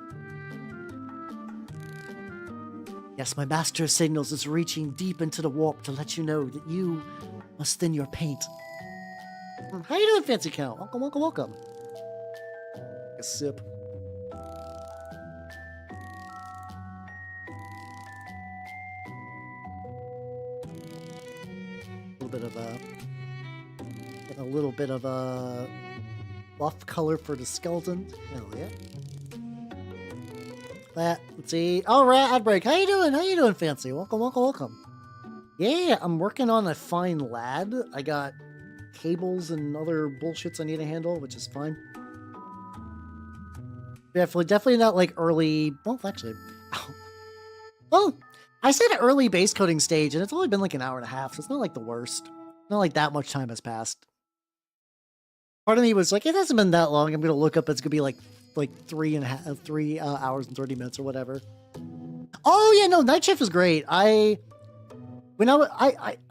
Yes, my master of signals is reaching deep into the warp to let you know that you must thin your paint. How you doing, Fancy Count? Welcome. A sip. A little bit of a buff color for the skeleton. Hell yeah. Let's see. All right, Outbreak. How you doing, Fancy? Welcome. Yeah, I'm working on a fine lad. I got cables and other bullshits I need to handle, which is fine. Definitely not like early. Well, actually, well, I said early base coding stage, and it's only been like an hour and a half, so it's not like the worst. Not like that much time has passed. Part of me was like, it hasn't been that long. I'm gonna look up. It's gonna be like 3 hours and 30 minutes or whatever. Oh yeah, no, Night Shift is great. I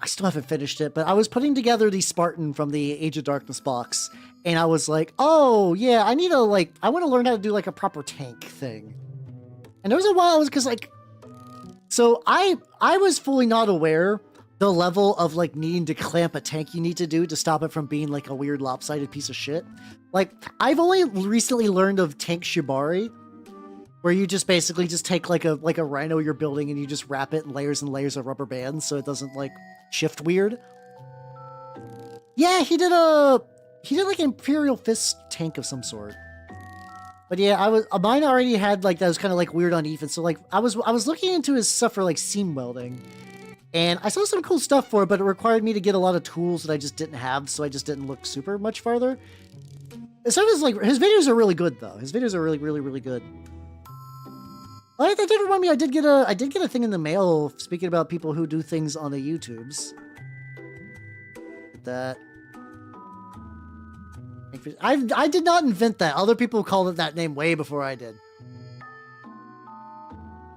still haven't finished it, but I was putting together the Spartan from the Age of Darkness box, and I was like, oh yeah, I want to learn how to do like a proper tank thing. And there was a while I was so I was fully not aware the level of like needing to clamp a tank you need to do to stop it from being like a weird lopsided piece of shit. Like I've only recently learned of tank shibari, where you just basically just take like a rhino you're building and you just wrap it in layers and layers of rubber bands so it doesn't like shift weird. Yeah, he did like an Imperial Fist tank of some sort. But yeah, mine already had like that was kind of like weird uneven. So like I was looking into his stuff for like seam welding. And I saw some cool stuff for it, but it required me to get a lot of tools that I just didn't have, so I just didn't look super much farther. As like, his videos are really good though. His videos are really, really, really good. Oh, that did remind me, I did get a thing in the mail speaking about people who do things on the YouTubes. That I did not invent that. Other people called it that name way before I did.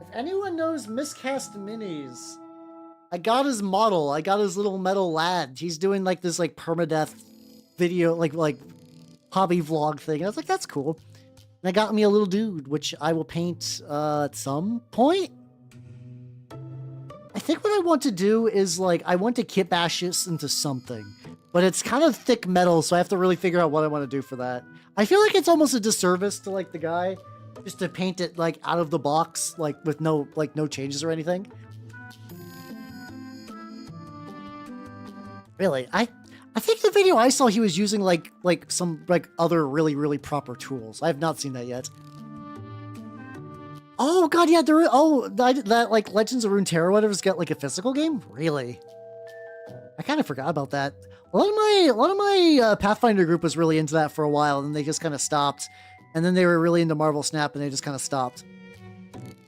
If anyone knows Miscast Minis, I got his model. I got his little metal lad. He's doing like this like permadeath video, like hobby vlog thing. I was like, that's cool. And I got me a little dude, which I will paint at some point. I think what I want to do is like, I want to kit bash this into something, but it's kind of thick metal, so I have to really figure out what I want to do for that. I feel like it's almost a disservice to like the guy just to paint it like out of the box, like with no changes or anything. Really, I think the video I saw, he was using like some other really, really proper tools. I have not seen that yet. Oh god, yeah, that like Legends of Runeterra or whatever's got like a physical game? Really? I kind of forgot about that. A lot of my Pathfinder group was really into that for a while, and they just kind of stopped. And then they were really into Marvel Snap, and they just kind of stopped.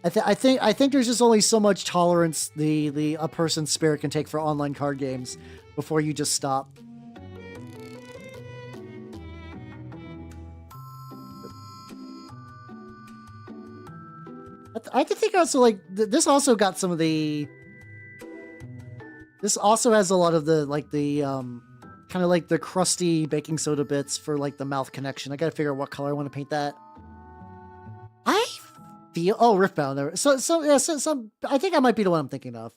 I think there's just only so much tolerance a person's spirit can take for online card games before you just stop. I could think also like this also got some of the. This also has a lot of the kind of like the crusty baking soda bits for like the mouth connection. I gotta figure out what color I want to paint that. I feel Riftbound there. So I think I might be the one I'm thinking of.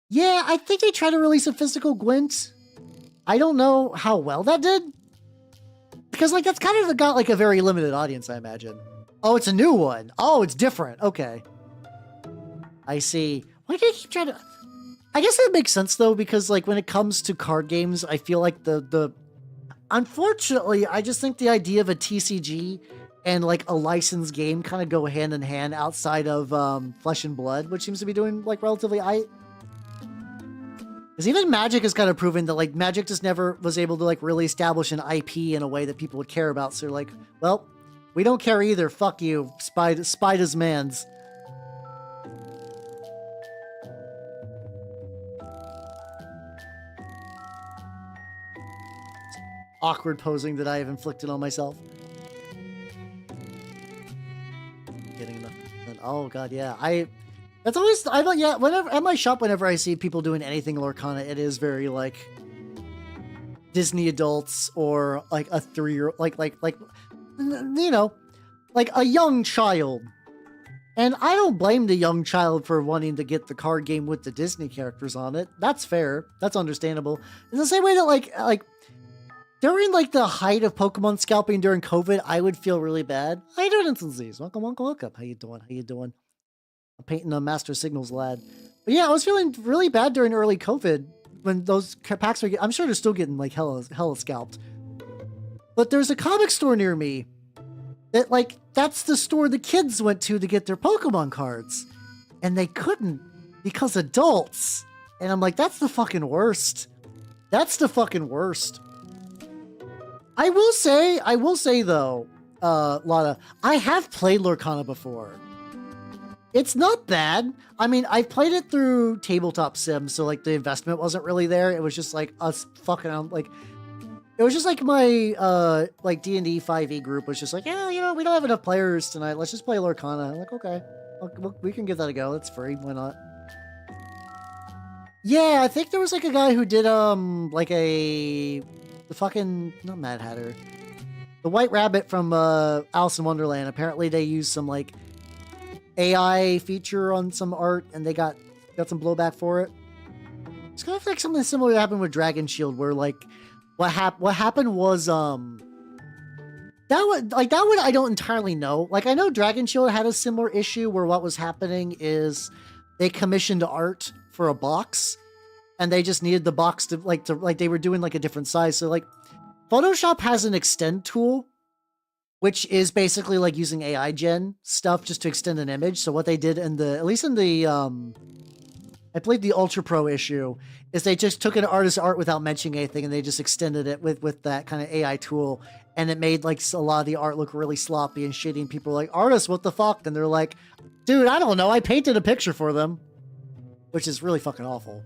Yeah, I think they tried to release a physical Gwent. I don't know how well that did. Because like that's kind of got like a very limited audience, I imagine. Oh, it's a new one. Oh, it's different. Okay. I see. Why do they keep trying to... I guess that makes sense though, because like when it comes to card games, I feel like unfortunately, I just think the idea of a TCG and like a licensed game kind of go hand in hand outside of Flesh and Blood, which seems to be doing like relatively because even Magic has kind of proven that like Magic just never was able to like really establish an IP in a way that people would care about. So they're like, well, we don't care either. Fuck you, Spider's mans. Awkward posing that I have inflicted on myself. Getting enough. Oh god, yeah. That's always yeah. Whenever at my shop, whenever I see people doing anything Lorcana, it is very like Disney adults or like a 3-year-old, like you know, like a young child. And I don't blame the young child for wanting to get the card game with the Disney characters on it. That's fair. That's understandable. In the same way that like. During like the height of Pokemon scalping during COVID, I would feel really bad. How you doing, Instances? Welcome. How you doing? How you doing? I'm painting a Master Signals lad. But yeah, I was feeling really bad during early COVID when those packs were. I'm sure they're still getting like hella scalped. But there's a comic store near me that like that's the store the kids went to get their Pokemon cards, and they couldn't because adults. And I'm like, that's the fucking worst. That's the fucking worst. I will say though, Lana, I have played Lorcana before. It's not bad. I mean, I played it through Tabletop Sim, so like the investment wasn't really there. It was just like us fucking around, like it was just like my like D&D 5e group was just like, yeah, you know, we don't have enough players tonight. Let's just play Lorcana. I'm like, okay, we can give that a go. It's free. Why not? Yeah, I think there was like a guy who did like the fucking, not Mad Hatter, the White Rabbit from Alice in Wonderland. Apparently they used some like AI feature on some art and they got some blowback for it. It's kind of like something similar happened with Dragon Shield, where like what happened was that one I don't entirely know. Like I know Dragon Shield had a similar issue where what was happening is they commissioned art for a box and they just needed the box to they were doing like a different size. So like Photoshop has an extend tool, which is basically like using AI gen stuff just to extend an image. So what they did at least in the I played the Ultra Pro issue, is they just took an artist's art without mentioning anything, and they just extended it with that kind of AI tool, and it made like a lot of the art look really sloppy and shitty, and people were like, artist, what the fuck? And they're like, dude, I don't know, I painted a picture for them. Which is really fucking awful.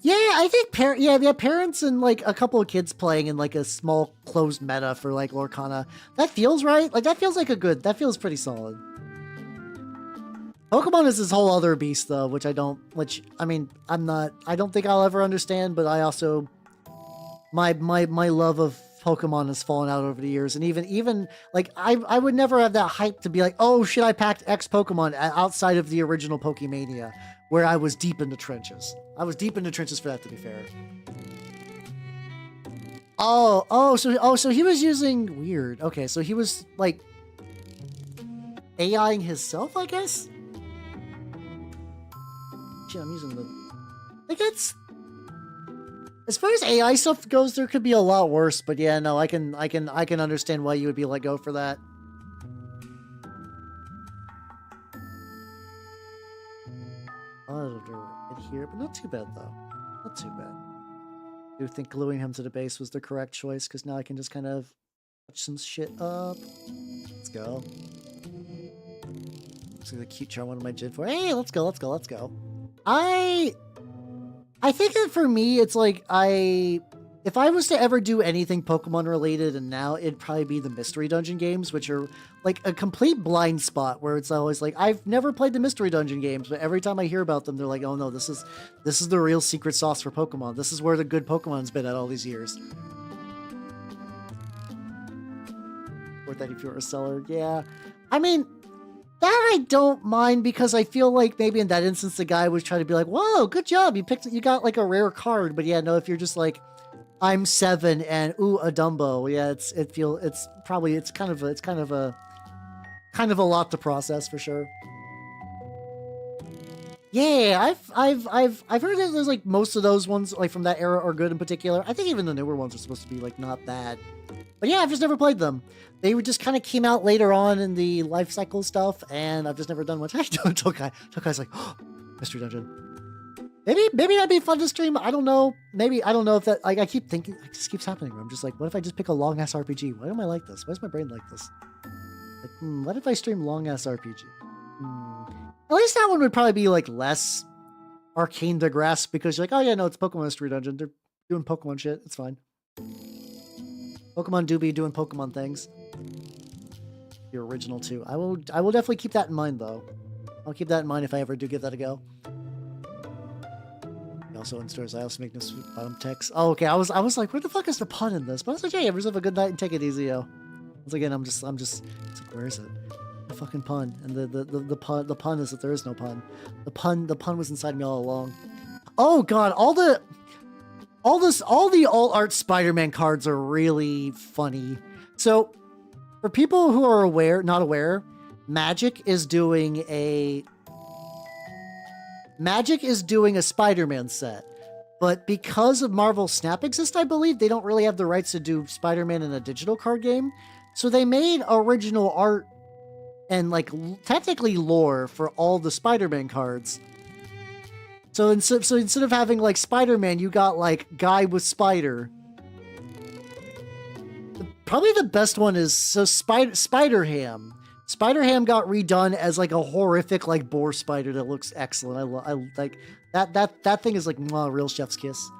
Yeah, I think parents and like a couple of kids playing in like a small closed meta for like Lorcana. That feels right. Like that feels pretty solid. Pokemon is this whole other beast though, I don't think I'll ever understand, but I also, my love of Pokemon has fallen out over the years. And even like, I would never have that hype to be like, oh shit, I packed X Pokemon outside of the original Pokemania, where I was deep in the trenches. I was deep in the trenches for that, to be fair. So he was using weird. Okay, so he was like AIing himself, I guess. Shit, I'm using the. Like it's. As far as AI stuff goes, there could be a lot worse. But yeah, no, I can understand why you would be let go for that. Here, but not too bad though. Not too bad. I do think gluing him to the base was the correct choice, because now I can just kind of touch some shit up. Let's go. Looks like a cute charm one of my Jid for. Hey, let's go. I think that for me, it's like if I was to ever do anything Pokemon related, and now it'd probably be the Mystery Dungeon games, which are like a complete blind spot where it's always like, I've never played the Mystery Dungeon games, but every time I hear about them, they're like, oh no, this is the real secret sauce for Pokemon. This is where the good Pokemon's been at all these years. Worth that if you're a seller. Yeah. I mean, that I don't mind, because I feel like maybe in that instance, the guy was trying to be like, whoa, good job. You got like a rare card. But yeah, no, if you're just like, I'm 7 and ooh, a Dumbo. Yeah, it's kind of a lot to process for sure. Yeah, I've heard that there's like most of those ones like from that era are good in particular. I think even the newer ones are supposed to be like not bad. But yeah, I've just never played them. They were just kind of came out later on in the life cycle stuff, and I've just never done much. Tokai's like, oh, Mystery Dungeon. Maybe that'd be fun to stream. I don't know. Maybe, I don't know if that, like, I keep thinking, it just keeps happening. I'm just like, what if I just pick a long-ass RPG? Why am I like this? Why is my brain like this? Like, what if I stream long-ass RPG? At least that one would probably be, like, less arcane to grasp, because you're like, oh yeah, no, it's Pokemon Mystery Dungeon. They're doing Pokemon shit. It's fine. Pokemon do be doing Pokemon things. The original, too. I will definitely keep that in mind, though. I'll keep that in mind if I ever do give that a go. Also in stores, I also make this bottom text. Oh, okay. I was like, where the fuck is the pun in this? But I was like, hey, everyone have a good night and take it easy, yo. Once again, I'm just, it's like, where is it? The fucking pun. And the pun is that there is no pun. The pun was inside me all along. Oh god, all the alt-art Spider-Man cards are really funny. So, for people who are not aware, Magic is doing a Spider-Man set, but because of Marvel Snap Exist, I believe, they don't really have the rights to do Spider-Man in a digital card game. So they made original art and like technically lore for all the Spider-Man cards. So instead of having like Spider-Man, you got like Guy with Spider. Probably the best one is Spider-Ham. Spider-Ham got redone as like a horrific like boar spider that looks excellent. I like that thing is like real chef's kiss.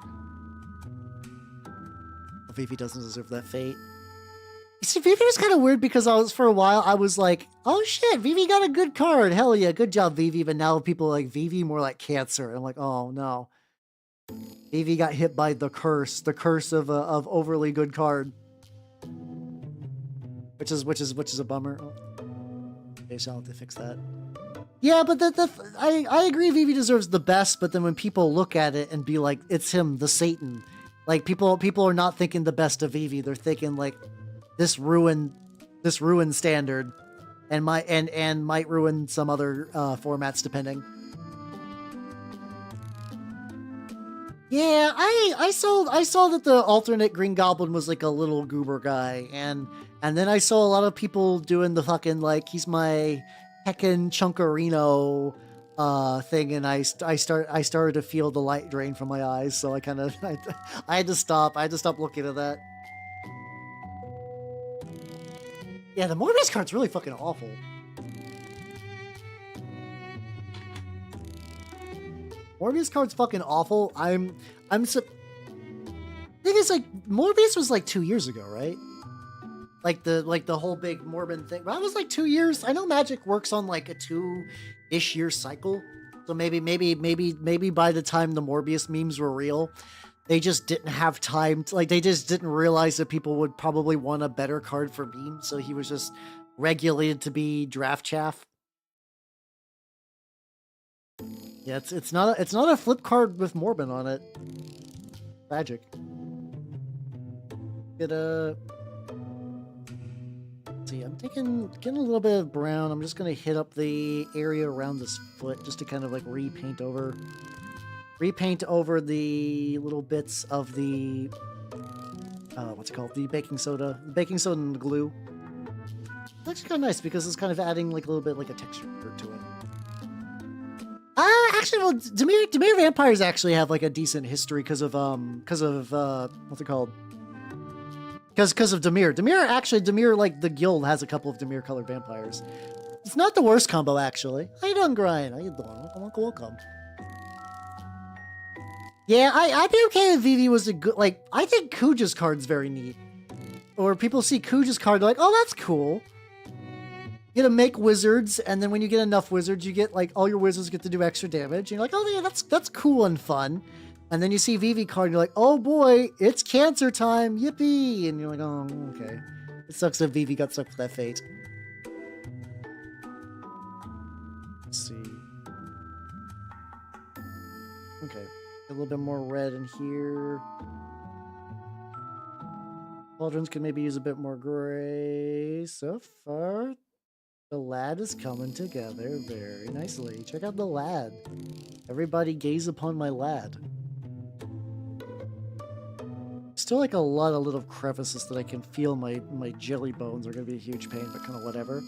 Vivi doesn't deserve that fate. See, Vivi was kind of weird because for a while I was like, oh shit, Vivi got a good card. Hell yeah, good job, Vivi. But now people are like Vivi more like cancer. And I'm like, oh no. Vivi got hit by the curse of overly good card. Which is a bummer. Oh. Okay, so I'll have to fix that. Yeah, but I agree Vivi deserves the best, but then when people look at it and be like, it's him, the Satan. Like people are not thinking the best of Vivi. They're thinking like this ruined standard and might ruin some other formats depending. Yeah, I saw that the alternate Green Goblin was like a little goober guy, and then I saw a lot of people doing the fucking like he's my heckin' Chunkarino thing, and I started to feel the light drain from my eyes, so I kind of I had to stop. I had to stop looking at that. Yeah, the Morbius card's really fucking awful. Morbius card's fucking awful. Thing is, like, Morbius was like 2 years ago, right? Like the whole big Morbin thing. That was like 2 years. I know Magic works on like a 2-ish year cycle. So maybe by the time the Morbius memes were real, they just didn't have time to, like, they just didn't realize that people would probably want a better card for memes. So he was just regulated to be draft chaff. Yeah, it's not a flip card with Morbin on it. Tragic. See, I'm getting a little bit of brown. I'm just gonna hit up the area around this foot just to kind of like repaint over the little bits of the what's it called? The baking soda and the glue. It's actually kind of nice because it's kind of adding like a little bit like a texture to it. Actually, well, Dimir vampires actually have like a decent history because of what's it called? Because of Dimir. Dimir, like, the guild has a couple of Dimir colored vampires. It's not the worst combo, actually. How you doing, Grind? How you doing? Welcome. Yeah, I'd be okay if Vivi was a good, like, I think Kuja's card's very neat. Or people see Kuja's card, they're like, oh, that's cool. You get to make wizards, and then when you get enough wizards, you get, like, all your wizards get to do extra damage. And you're like, oh, yeah, that's cool and fun. And then you see Vivi card, and you're like, oh boy, it's cancer time, yippee! And you're like, oh, okay. It sucks that Vivi got stuck with that fate. Let's see. Okay, a little bit more red in here. Cauldrons could maybe use a bit more gray. So far, the lad is coming together very nicely. Check out the lad. Everybody gaze upon my lad. Still like a lot of little crevices that I can feel my jelly bones are gonna be a huge pain, but kind of whatever.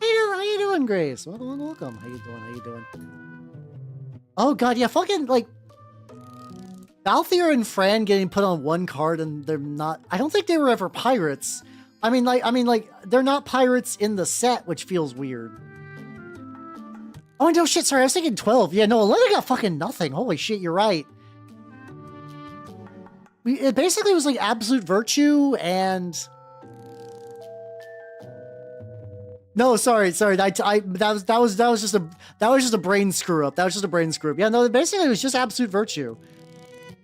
How you doing, Grace? Welcome. How you doing? Oh god, yeah, fucking like Balthier and Fran getting put on one card and they're not. I don't think they were ever pirates. I mean, they're not pirates in the set, which feels weird. Oh no, shit. Sorry, I was thinking 12. Yeah, no, 11 got fucking nothing. Holy shit, you're right. It basically was like Absolute Virtue and... No, sorry. That was just a brain screw up. Yeah, no, basically it was just Absolute Virtue.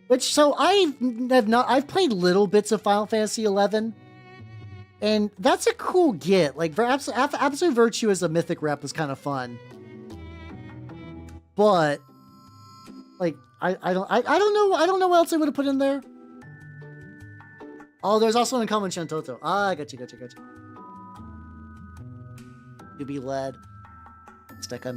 Which, so I've played little bits of Final Fantasy 11, and that's a cool get. Like, for Absolute Virtue as a mythic rep was kind of fun, but like I don't know what else I would have put in there. Oh, there's also an uncommon Shantoto. Ah, I got you. To be led. Last deck I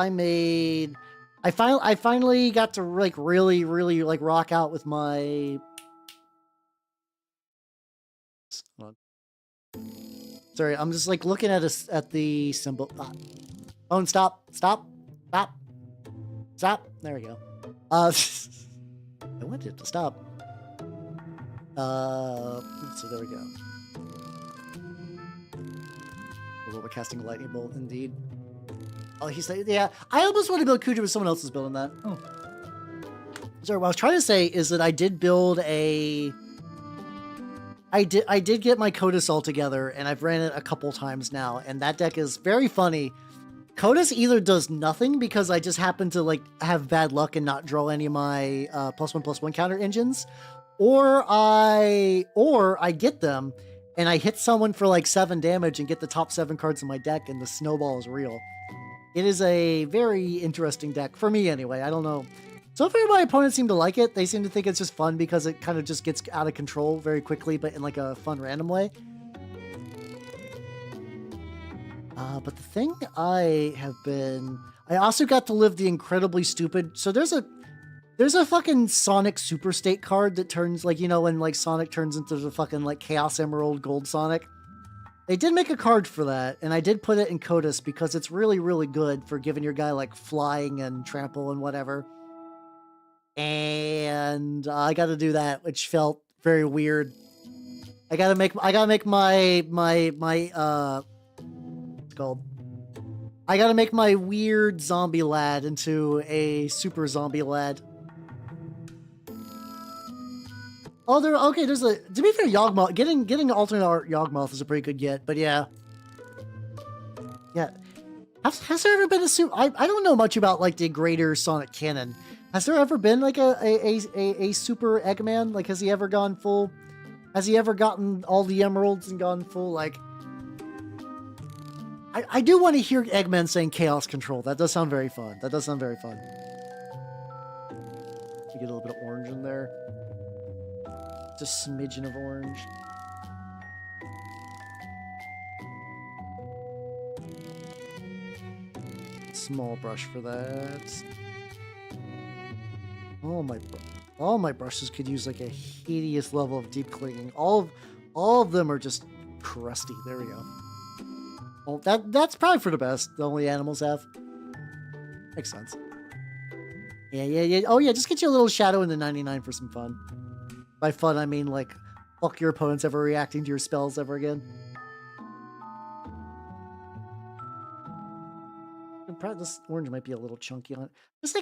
made. I finally got to like really like rock out with my. Sorry, I'm just like looking at the symbol. Oh, stop. There we go. I wanted it to stop. So there we go. A little bit casting a lightning bolt, indeed. Oh, he said, yeah. I almost want to build Kuja, but someone else is building that. Oh. Sorry, what I was trying to say is that I did build a. I did get my Codus all together, and I've ran it a couple times now, and that deck is very funny. Codus either does nothing because I just happen to like have bad luck and not draw any of my +1/+1 counter engines, or I get them and I hit someone for like 7 damage and get the top 7 cards in my deck, and the snowball is real. It is a very interesting deck for me anyway. I don't know. So far, my opponents seem to like it. They seem to think it's just fun because it kind of just gets out of control very quickly, but in like a fun random way. But the thing I also got to live the incredibly stupid. So there's a fucking Sonic Super State card that turns like, you know, when like Sonic turns into the fucking like Chaos Emerald Gold Sonic. They did make a card for that, and I did put it in Codus because it's really, really good for giving your guy like flying and trample and whatever. And I got to do that, which felt very weird. I gotta make my what's it called? I gotta make my weird zombie lad into a super zombie lad. Oh, okay. There's a, to be fair, Yawgmoth, getting alternate art Yawgmoth is a pretty good get, but yeah. Has there ever been a super? I don't know much about like the greater Sonic canon. Has there ever been like a super Eggman? Like, has he ever gone full? Has he ever gotten all the emeralds and gone full? Like, I do want to hear Eggman saying Chaos Control. That does sound very fun. You get a little bit of orange in there. Just a smidgen of orange. Small brush for that. All my brushes could use like a hideous level of deep cleaning. All of them are just crusty. There we go. Well, that's probably for the best. The only animals have. Makes sense. Yeah. Oh yeah, just get you a little shadow in the 99 for some fun. By fun, I mean like fuck your opponents ever reacting to your spells ever again. This orange might be a little chunky on it.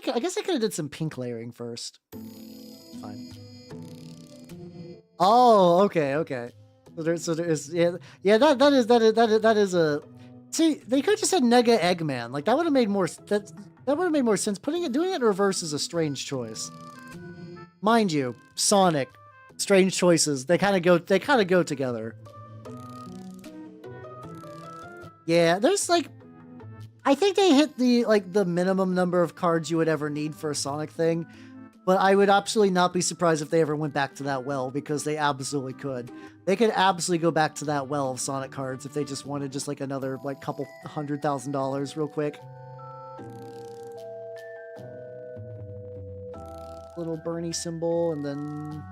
I guess I could have did some pink layering first. Fine. Oh, okay. So there is that is a. See, they could have just said Nega Eggman. Like that would have made more. That would have made more sense. Doing it in reverse is a strange choice. Mind you, Sonic, strange choices. They kind of go together. Yeah, there's like. I think they hit the minimum number of cards you would ever need for a Sonic thing, but I would absolutely not be surprised if they ever went back to that well, because they absolutely could. They could absolutely go back to that well of Sonic cards if they just wanted just like another like couple $100,000 real quick. Little Bernie symbol, and then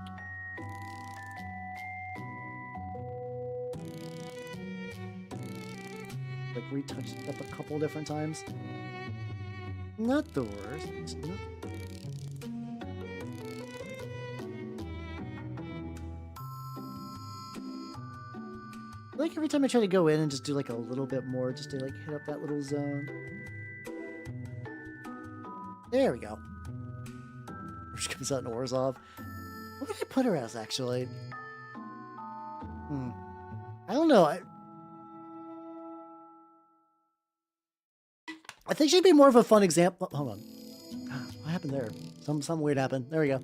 like retouched it up a couple different times. Not the worst. Like every time I try to go in and just do like a little bit more, just to like hit up that little zone. There we go. She comes out in Orzhov. What did I put her as, actually? I don't know. I think she'd be more of a fun example. Hold on. What happened there? Something weird happened. There we go.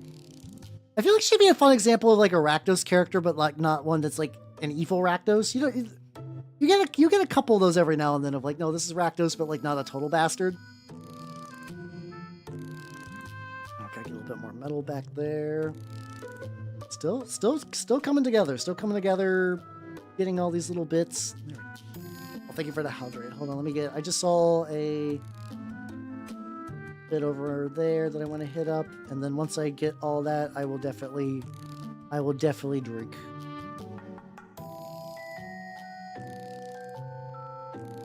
I feel like she'd be a fun example of like a Rakdos character, but like not one that's like an evil Rakdos. You know, you get a couple of those every now and then of like, no, this is Rakdos, but like not a total bastard. Okay, get a little bit more metal back there. Still coming together. Still coming together. Getting all these little bits. There we go. Well, thank you for the hydrate. Hold on, I just saw a bit over there that I want to hit up, and then once I get all that, I will definitely drink.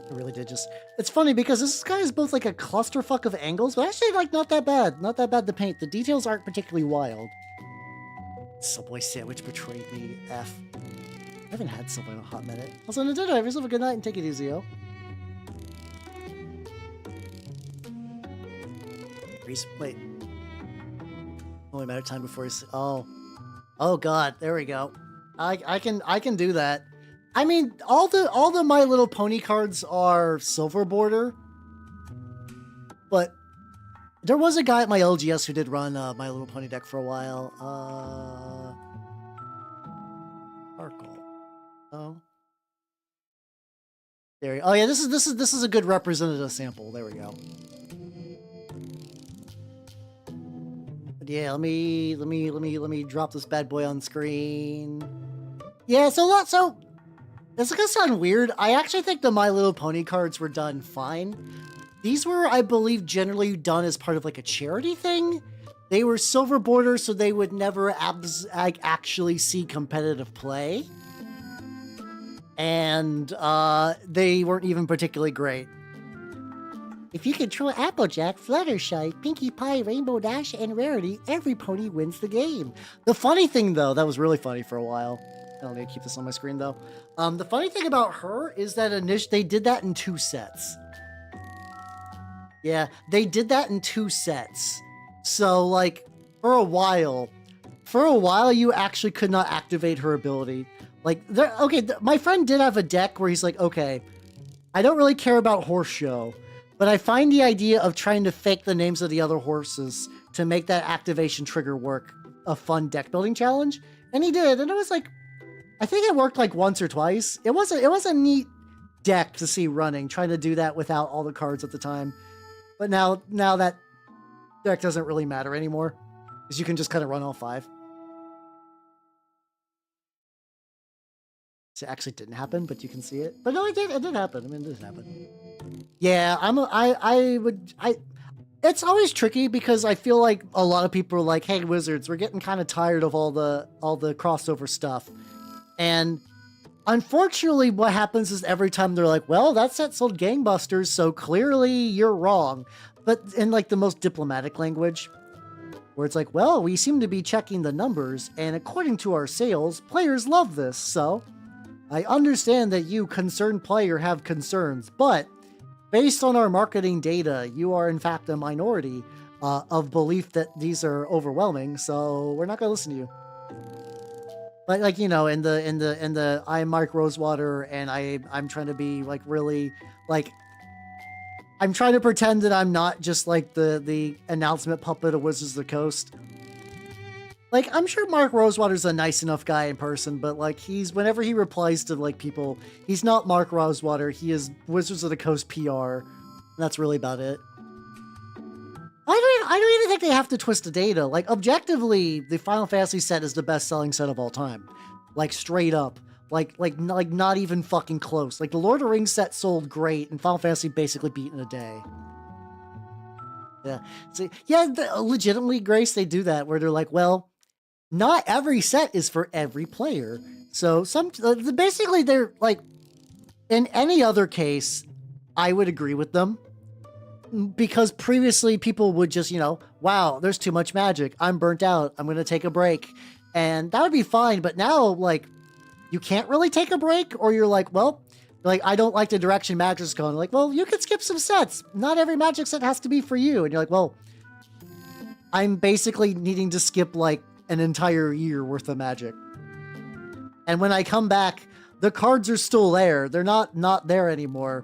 I really did just. It's funny because this guy is both like a clusterfuck of angles, but actually like not that bad. Not that bad to paint. The details aren't particularly wild. Subway sandwich betrayed me. F. I haven't had Subway in a hot minute. Also, Nintendo, have yourself a good night and take it easy, yo. Wait. Only matter of time before he's. Oh God, there we go. I can do that. I mean, all the My Little Pony cards are silver border, but there was a guy at my LGS who did run My Little Pony deck for a while. Sparkle. Oh. There. Oh yeah, this is a good representative sample. There we go. But yeah, let me drop this bad boy on screen. Yeah, so this is gonna sound weird. I actually think the My Little Pony cards were done fine. These were, I believe, generally done as part of like a charity thing. They were silver border, so they would never actually see competitive play. and they weren't even particularly great. If you control Applejack, Fluttershy, Pinkie Pie, Rainbow Dash, and Rarity, every pony wins the game. The funny thing, though, that was really funny for a while. I don't need to keep this on my screen, though. The funny thing about her is that they did that in 2 sets. Yeah, they did that in 2 sets. So, like, for a while, you actually could not activate her ability. Like, my friend did have a deck where he's like, okay, I don't really care about Horse Show, but I find the idea of trying to fake the names of the other horses to make that activation trigger work a fun deck building challenge. And he did, and it was like, I think it worked like once or twice. It was a neat deck to see running, trying to do that without all the cards at the time. But now that deck doesn't really matter anymore, because you can just kind of run all 5. So it actually didn't happen, but you can see it. But no, it did happen. I mean, it did happen. Yeah, it's always tricky because I feel like a lot of people are like, hey, Wizards, we're getting kind of tired of all the crossover stuff. And unfortunately, what happens is every time they're like, well, that set sold gangbusters, so clearly you're wrong. But in like the most diplomatic language, where it's like, well, we seem to be checking the numbers, and according to our sales, players love this, so I understand that you, concerned player, have concerns, but based on our marketing data, you are in fact a minority of belief that these are overwhelming, so we're not going to listen to you. But like, you know, in the I'm Mark Rosewater, and I'm trying to be like really like, I'm trying to pretend that I'm not just like the announcement puppet of Wizards of the Coast. Like, I'm sure Mark Rosewater's a nice enough guy in person, but like whenever he replies to like people, he's not Mark Rosewater. He is Wizards of the Coast PR. And that's really about it. I don't even think they have to twist the data. Like, objectively, the Final Fantasy set is the best-selling set of all time. Like, straight up. Like not even fucking close. Like, the Lord of the Rings set sold great, and Final Fantasy basically beat in a day. Yeah. So, yeah, legitimately, Grace, they do that, where they're like, well, not every set is for every player. So, basically, they're, like, in any other case, I would agree with them. Because previously people would just, you know, wow, there's too much magic. I'm burnt out. I'm going to take a break. And that would be fine. But now, like, you can't really take a break, or you're like, well, like, I don't like the direction magic's going. Like, well, you can skip some sets. Not every magic set has to be for you. And you're like, well, I'm basically needing to skip like an entire year worth of magic. And when I come back, the cards are still there. They're not there anymore.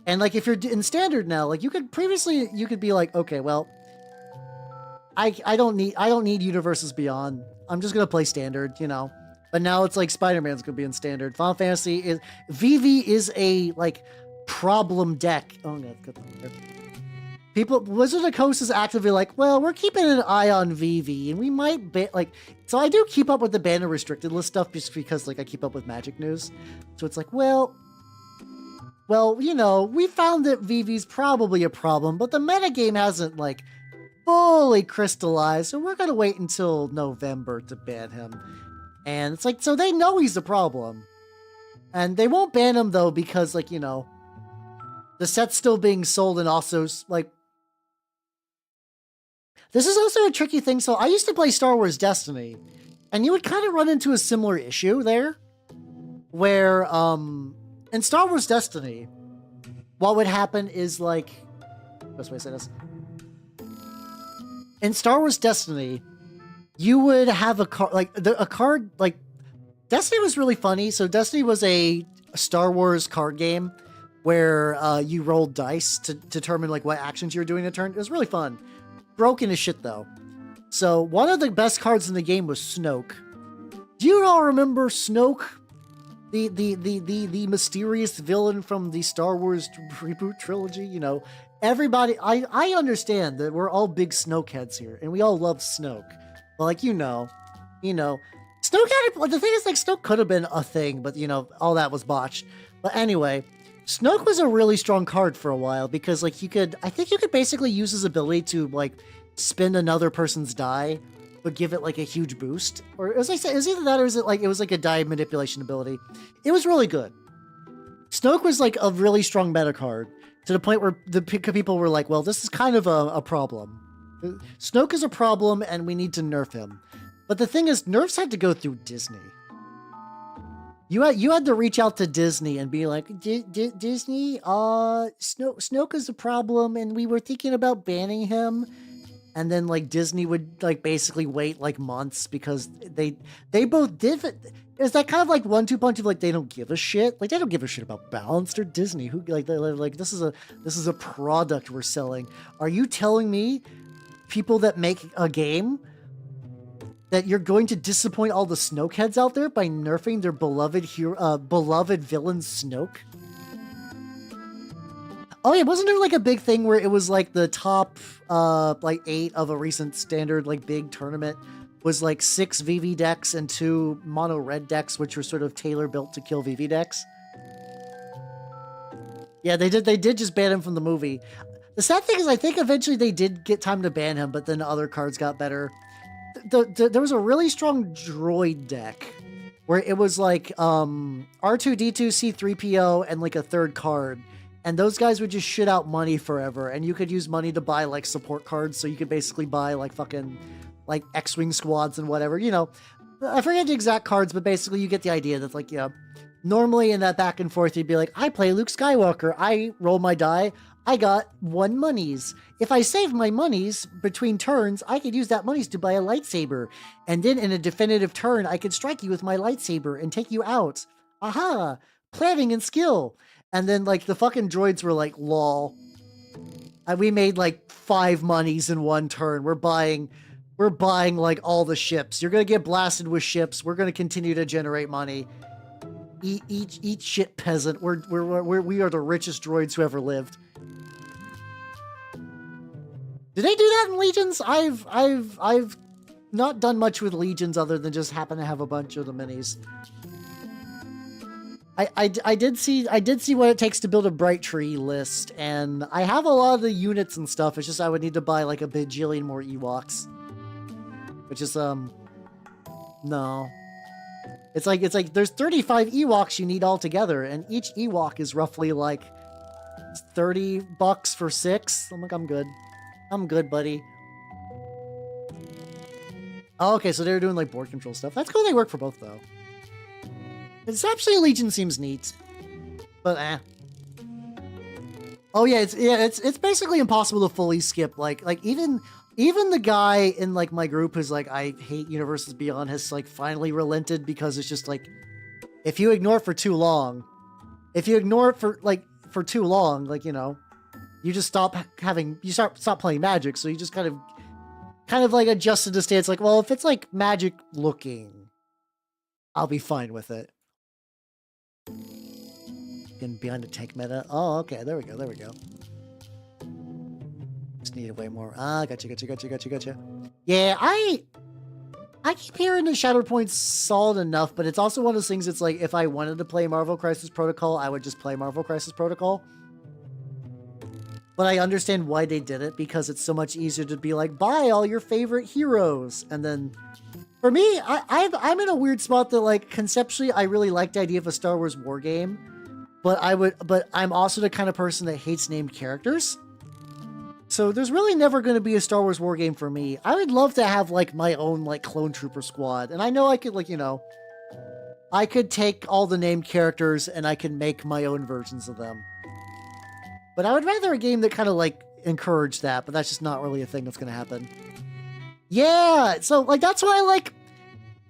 And like, if you're in standard now, like you could be like, okay, well, I don't need Universes Beyond. I'm just going to play standard, you know. But now it's like Spider-Man's going to be in standard. Final Fantasy is VV is a like problem deck. Oh no, good. Wizards of the Coast is actively like, well, we're keeping an eye on VV, and we might so I do keep up with the banned and restricted list stuff just because like I keep up with Magic news. So it's like, well, you know, we found that VV's probably a problem, but the metagame hasn't, like, fully crystallized, so we're going to wait until November to ban him. And it's like, so they know he's a problem. And they won't ban him, though, because, like, you know, the set's still being sold, and also, like... This is also a tricky thing. So I used to play Star Wars Destiny, and you would kind of run into a similar issue there, where, in Star Wars Destiny, what would happen is like, best way to say this. In Star Wars Destiny, you would have a card, like Destiny was really funny. So Destiny was a Star Wars card game where you rolled dice to determine like what actions you were doing in a turn. It was really fun. Broken as shit though. So one of the best cards in the game was Snoke. Do you all remember Snoke? The mysterious villain from the Star Wars reboot trilogy, you know, everybody, I understand that we're all big Snoke heads here, and we all love Snoke, but like, you know, Snoke the thing is, like, Snoke could have been a thing, but you know, all that was botched. But anyway, Snoke was a really strong card for a while, because like I think you could basically use his ability to like spin another person's die, but give it like a huge boost. Or as I said, it was either that or it was like a die manipulation ability. It was really good. Snoke was like a really strong meta card to the point where the people were like, well, this is kind of a problem. Snoke is a problem and we need to nerf him. But the thing is, nerfs had to go through Disney. You had to reach out to Disney and be like, Disney, Snoke is a problem and we were thinking about banning him. And then like Disney would like basically wait like months because they both did it. Is that kind of like 1-2 punch of like they don't give a shit? Like they don't give a shit about balance. They're Disney. Who like they're like this is a product we're selling. Are you telling me people that make a game that you're going to disappoint all the Snoke heads out there by nerfing their beloved villain Snoke? Oh yeah, wasn't there like a big thing where it was like the top like 8 of a recent standard like big tournament was like 6 VV decks and 2 mono red decks, which were sort of tailor built to kill VV decks? Yeah, they did just ban him from the movie. The sad thing is I think eventually they did get time to ban him, but then other cards got better. There was a really strong droid deck where it was like R2-D2, C3PO, and like a third card. And those guys would just shit out money forever. And you could use money to buy like support cards. So you could basically buy like fucking like X-Wing squads and whatever. You know, I forget the exact cards, but basically you get the idea that like, yeah, normally in that back and forth, you'd be like, I play Luke Skywalker. I roll my die. I got 1 monies. If I save my monies between turns, I could use that monies to buy a lightsaber. And then in a definitive turn, I could strike you with my lightsaber and take you out. Aha! Planning and skill. And then like the fucking droids were like, lol. And we made like 5 monies in 1 turn. We're buying like all the ships. You're gonna get blasted with ships. We're gonna continue to generate money. Eat shit, peasant. We are the richest droids who ever lived. Did they do that in Legions? I've not done much with Legions other than just happen to have a bunch of the minis. I did see what it takes to build a Bright Tree list, and I have a lot of the units and stuff. It's just I would need to buy like a bajillion more Ewoks, which is no. It's like there's 35 Ewoks you need altogether, and each Ewok is roughly like $30 for 6. I'm like, I'm good. I'm good, buddy. Oh, okay, so they're doing like board control stuff. That's cool. They work for both though. Conceptually, Legion seems neat, but oh yeah, it's basically impossible to fully skip. Like even the guy in like my group who's like, I hate Universes Beyond, has like finally relented because it's just like, if you ignore it for too long, like, you know, you just stop playing Magic. So you just kind of like adjusted the stance. Like, well, if it's like Magic looking, I'll be fine with it. And behind the tank meta. Oh, okay. There we go. Just needed way more. Gotcha. Yeah, I keep hearing the Shattered Point's solid enough, but it's also one of those things. It's like if I wanted to play Marvel Crisis Protocol, I would just play Marvel Crisis Protocol. But I understand why they did it, because it's so much easier to be like, buy all your favorite heroes. And then for me, I'm in a weird spot that like conceptually, I really like the idea of a Star Wars war game, but I'm also the kind of person that hates named characters. So there's really never going to be a Star Wars war game for me. I would love to have like my own like clone trooper squad. And I know I could like, you know, I could take all the named characters and I can make my own versions of them. But I would rather a game that kind of like encouraged that, but that's just not really a thing that's going to happen. Yeah, so like that's why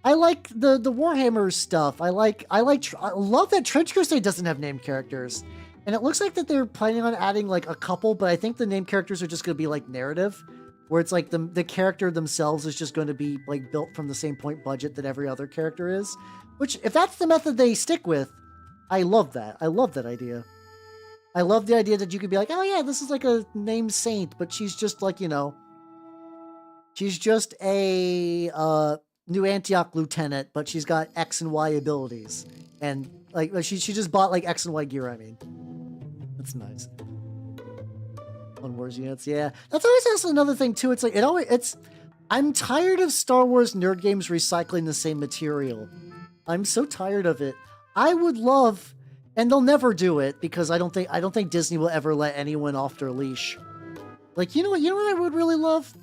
I like the Warhammer stuff. I love that Trench Crusade doesn't have named characters. And it looks like that they're planning on adding like a couple, but I think the named characters are just going to be like narrative, where it's like the character themselves is just going to be like built from the same point budget that every other character is. Which, if that's the method they stick with, I love that. I love that idea. I love the idea that you could be like, oh yeah, this is like a named saint, but she's just like, you know, she's just a New Antioch lieutenant, but she's got X and Y abilities. And like she just bought like X and Y gear, I mean. That's nice. On Wars units, yeah. That's always also another thing too. It's like it's I'm tired of Star Wars nerd games recycling the same material. I'm so tired of it. I would love, and they'll never do it because I don't think Disney will ever let anyone off their leash. Like, you know what I would really love?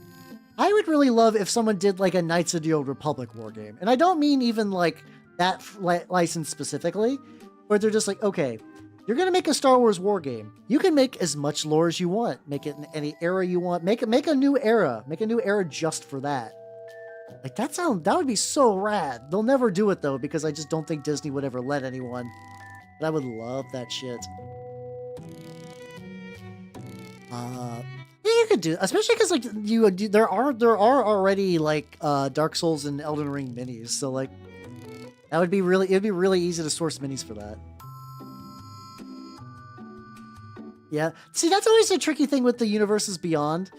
I would really love if someone did like a Knights of the Old Republic war game. And I don't mean even like that license specifically, but they're just like, okay, you're going to make a Star Wars war game. You can make as much lore as you want. Make it in any era you want. Make a new era. Make a new era just for that. Like that would be so rad. They'll never do it though, because I just don't think Disney would ever let anyone. But I would love that shit. Yeah, you could do, especially because like there are already like Dark Souls and Elden Ring minis, so like it'd be really easy to source minis for that. Yeah, see, that's always the tricky thing with the Universes Beyond,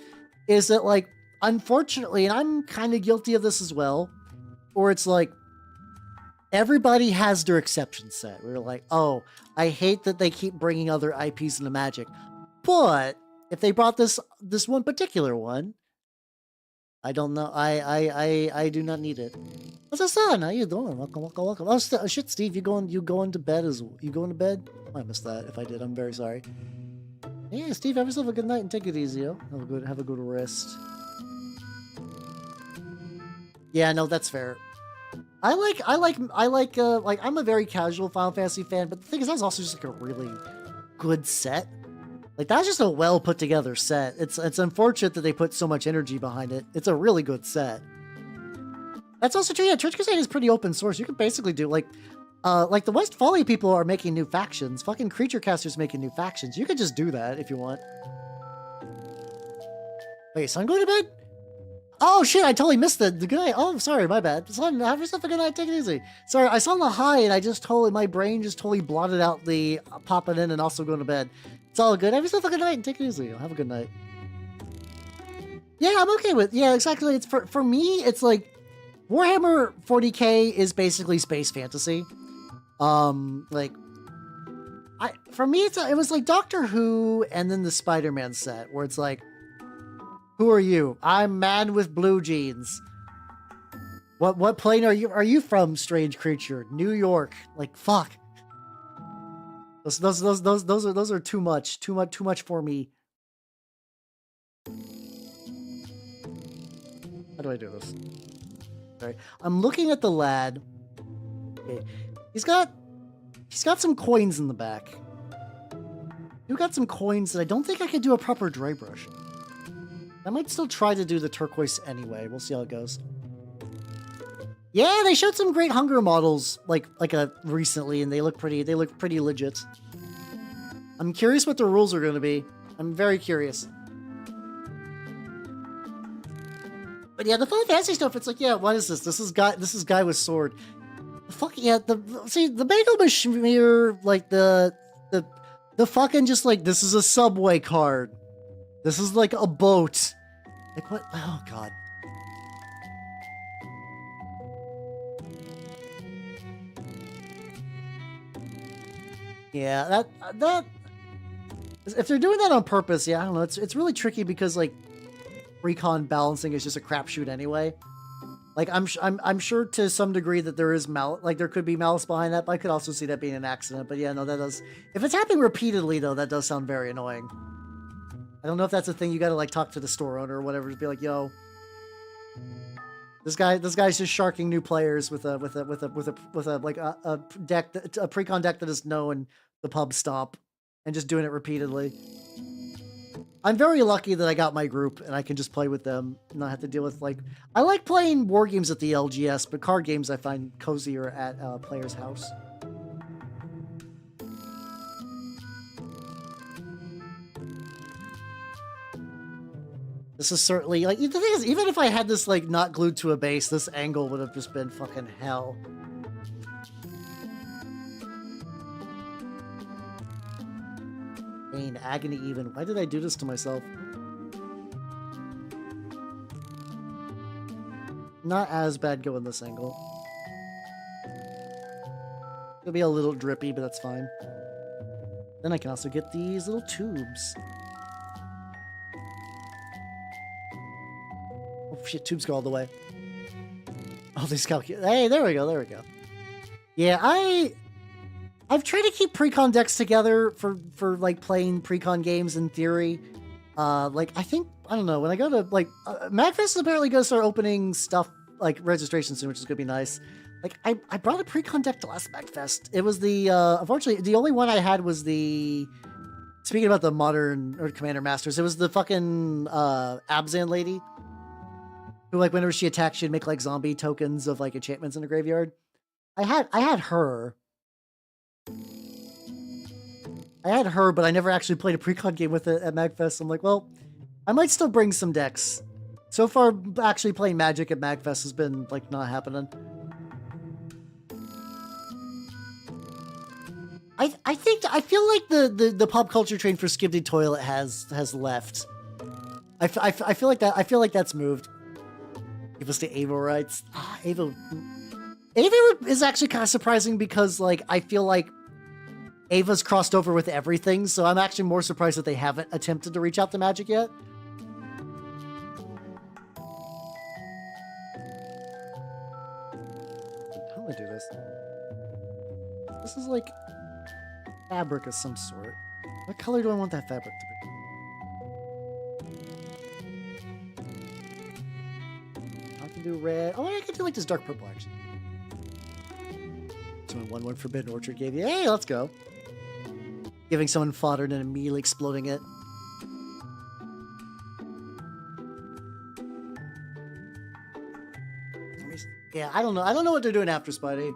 is that like unfortunately, and I'm kind of guilty of this as well, or it's like everybody has their exception set. We're like, oh, I hate that they keep bringing other IPs into Magic, but if they brought this one particular one, I don't know. I do not need it. What's up, son? How you doing? Welcome. Oh shit, Steve, you going to bed? You going to bed? I missed that. If I did, I'm very sorry. Yeah, Steve, have yourself a good night and take it easy, yo. Have a good rest. Yeah, no, that's fair. I like I'm a very casual Final Fantasy fan, but the thing is that's also just like a really good set. Like that's just a well put together set. It's unfortunate that they put so much energy behind it. It's a really good set. That's also true. Yeah, Church Crusade is pretty open source. You can basically do like the West Folly people are making new factions. Fucking Creature Casters making new factions. You could just do that if you want. Wait, son, go to bed? Oh shit, I totally missed the good night. Oh, sorry, my bad. Son, have yourself a good night. Take it easy. Sorry, I saw the high and my brain just totally blotted out the popping in and also going to bed. It's all good. Have yourself a good night and take it easy. Have a good night. Yeah, I'm okay with, yeah, exactly. It's for me, it's like Warhammer 40k is basically space fantasy. Like for me, it was like Doctor Who and then the Spider-Man set where it's like, who are you? I'm man with blue jeans. What plane are you from, strange creature? New York. Like fuck. Those are too much for me. How do I do this? Sorry. I'm looking at the lad. Okay. He's got some coins in the back. You got some coins that I don't think I could do a proper dry brush. I might still try to do the turquoise anyway. We'll see how it goes. Yeah, they showed some great hunger models recently, and they look pretty legit. I'm curious what the rules are going to be. I'm very curious. But yeah, the Final Fantasy stuff, it's like, yeah, what is this? This is guy with sword. Fuck yeah, the Bagel Bashir, like the fucking just like, this is a subway card. This is like a boat. Like what? Oh god. Yeah, that if they're doing that on purpose, yeah, I don't know. It's really tricky because like recon balancing is just a crapshoot anyway. Like I'm sure to some degree that there is there could be malice behind that, but I could also see that being an accident. But yeah, no, that does. If it's happening repeatedly though, that does sound very annoying. I don't know if that's a thing you got to like talk to the store owner or whatever to be like, yo, this guy's just sharking new players with a deck, a precon deck that is known the pub stop, and just doing it repeatedly. I'm very lucky that I got my group and I can just play with them and not have to deal with like, I like playing war games at the LGS, but card games I find cozier at a player's house. This is certainly, like, the thing is, even if I had this, like, not glued to a base, this angle would have just been fucking hell. Pain, agony even. Why did I do this to myself? Not as bad going this angle. It'll be a little drippy, but that's fine. Then I can also get these little tubes. Oh shit, tubes go all the way. Oh, these calculators. Hey, there we go. There we go. Yeah, I've tried to keep pre-con decks together for like playing pre-con games in theory. Like I think I don't know when I go to like MagFest is apparently going to start opening stuff like registration soon, which is going to be nice. Like I brought a pre-con deck to last MagFest. It was the unfortunately the only one I had was the. Speaking about the modern or Commander Masters, it was the fucking Abzan lady who, like, whenever she attacked, she'd make like zombie tokens of like enchantments in the graveyard. I had her. But I never actually played a pre-con game with it at MagFest. I'm like, well, I might still bring some decks. So far, actually playing Magic at MagFest has been like not happening. I feel like the pop culture train for Skibidi Toilet has left. I feel like that. I feel like that's moved. Give us the Avo rights. Avo is actually kind of surprising because like I feel like Ava's crossed over with everything, so I'm actually more surprised that they haven't attempted to reach out to Magic yet. How do I do this? This is like fabric of some sort. What color do I want that fabric to be? I can do red. Oh, I can do like this dark purple actually. Someone won Forbidden Orchard gave you. Hey, let's go. Giving someone fodder and then immediately exploding it. Yeah, I don't know. I don't know what they're doing after Spidey.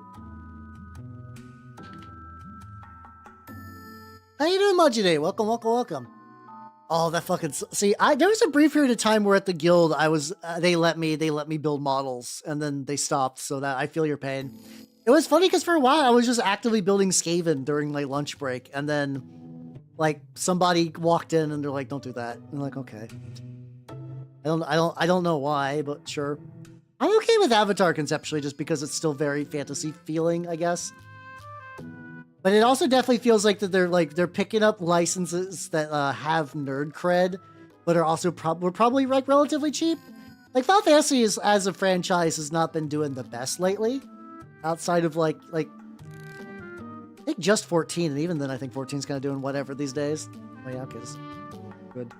How you doing, Majide? Welcome, welcome, welcome. Oh, that fucking see. There was a brief period of time where at the guild I was. They let me build models, and then they stopped. So that I feel your pain. It was funny because for a while I was just actively building Skaven during like lunch break, and then like somebody walked in and they're like, "Don't do that." I'm like, "Okay." I don't know why, but sure. I'm okay with Avatar conceptually, just because it's still very fantasy feeling, I guess. But it also definitely feels like that they're picking up licenses that have nerd cred, but are also were probably like relatively cheap. Like Final Fantasy is, as a franchise, has not been doing the best lately. Outside of like I think just 14, and even then I think 14's kind of doing whatever these days. Oh yeah, okay, good.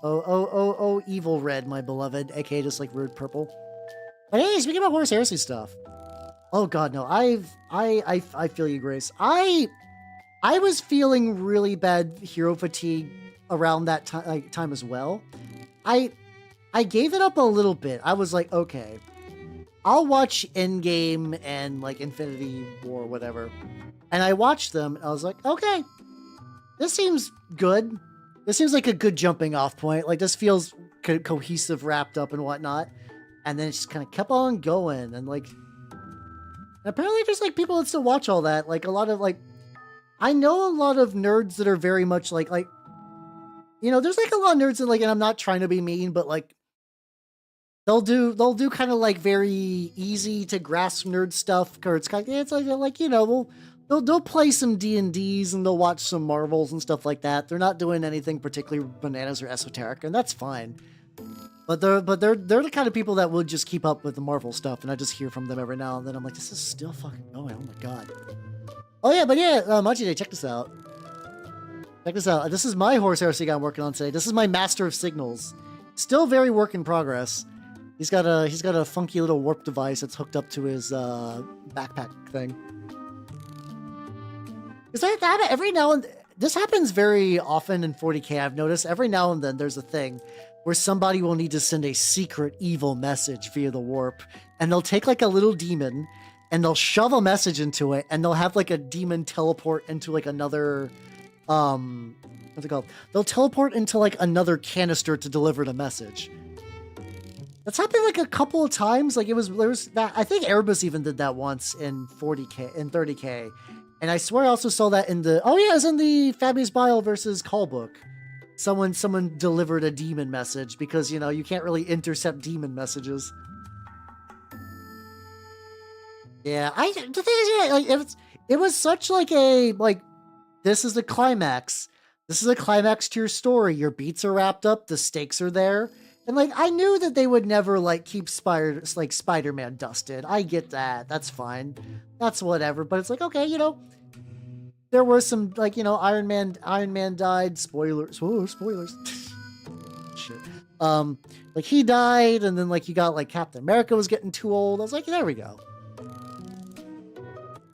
Oh, evil red, my beloved, aka just like rude purple. But hey, speaking about Horus Heresy stuff. Oh god, no, I feel you, Grace. I was feeling really bad hero fatigue around that time as well. I gave it up a little bit. I was like, okay, I'll watch Endgame and like Infinity War, whatever. And I watched them, and I was like, okay, this seems good. This seems like a good jumping off point. Like this feels cohesive, wrapped up, and whatnot. And then it just kind of kept on going, and like. Apparently there's like people that still watch all that. Like a lot of like, I know a lot of nerds that are very much like, you know, there's like a lot of nerds that like, and I'm not trying to be mean, but like, they'll do kind of like very easy to grasp nerd stuff. Or it's kind of, it's like, you know, they'll play some D&Ds and they'll watch some Marvels and stuff like that. They're not doing anything particularly bananas or esoteric, and that's fine. But they're the kind of people that will just keep up with the Marvel stuff, and I just hear from them every now and then. I'm like, this is still fucking going. Oh my god. Oh yeah, but yeah, Majide, check this out. Check this out. This is my Horus Heresy guy I'm working on today. This is my Master of Signals. Still very work in progress. He's got a funky little warp device that's hooked up to his backpack thing. Is that every now and this happens very often in 40k. I've noticed every now and then there's a thing where somebody will need to send a secret evil message via the warp, and they'll take like a little demon and they'll shove a message into it, and they'll have like a demon teleport into like another what's it called? They'll teleport into like another canister to deliver the message. That's happened like a couple of times. Like there was that, I think Erebus even did that once in 40k, in 30k. And I swear I also saw that in the, oh yeah, it was in the Fabius Bile versus Call book. Someone delivered a demon message because, you know, you can't really intercept demon messages. Yeah, the thing is, yeah, like it was such like a this is the climax. This is a climax to your story. Your beats are wrapped up. The stakes are there, And like, I knew that they would never like keep Spider-Man dusted. I get that. That's fine. That's whatever. But it's like, okay, you know, there were some like, you know, Iron Man died. Spoilers. Oh, spoilers. Shit. Like he died, and then like you got like Captain America was getting too old. I was like, there we go.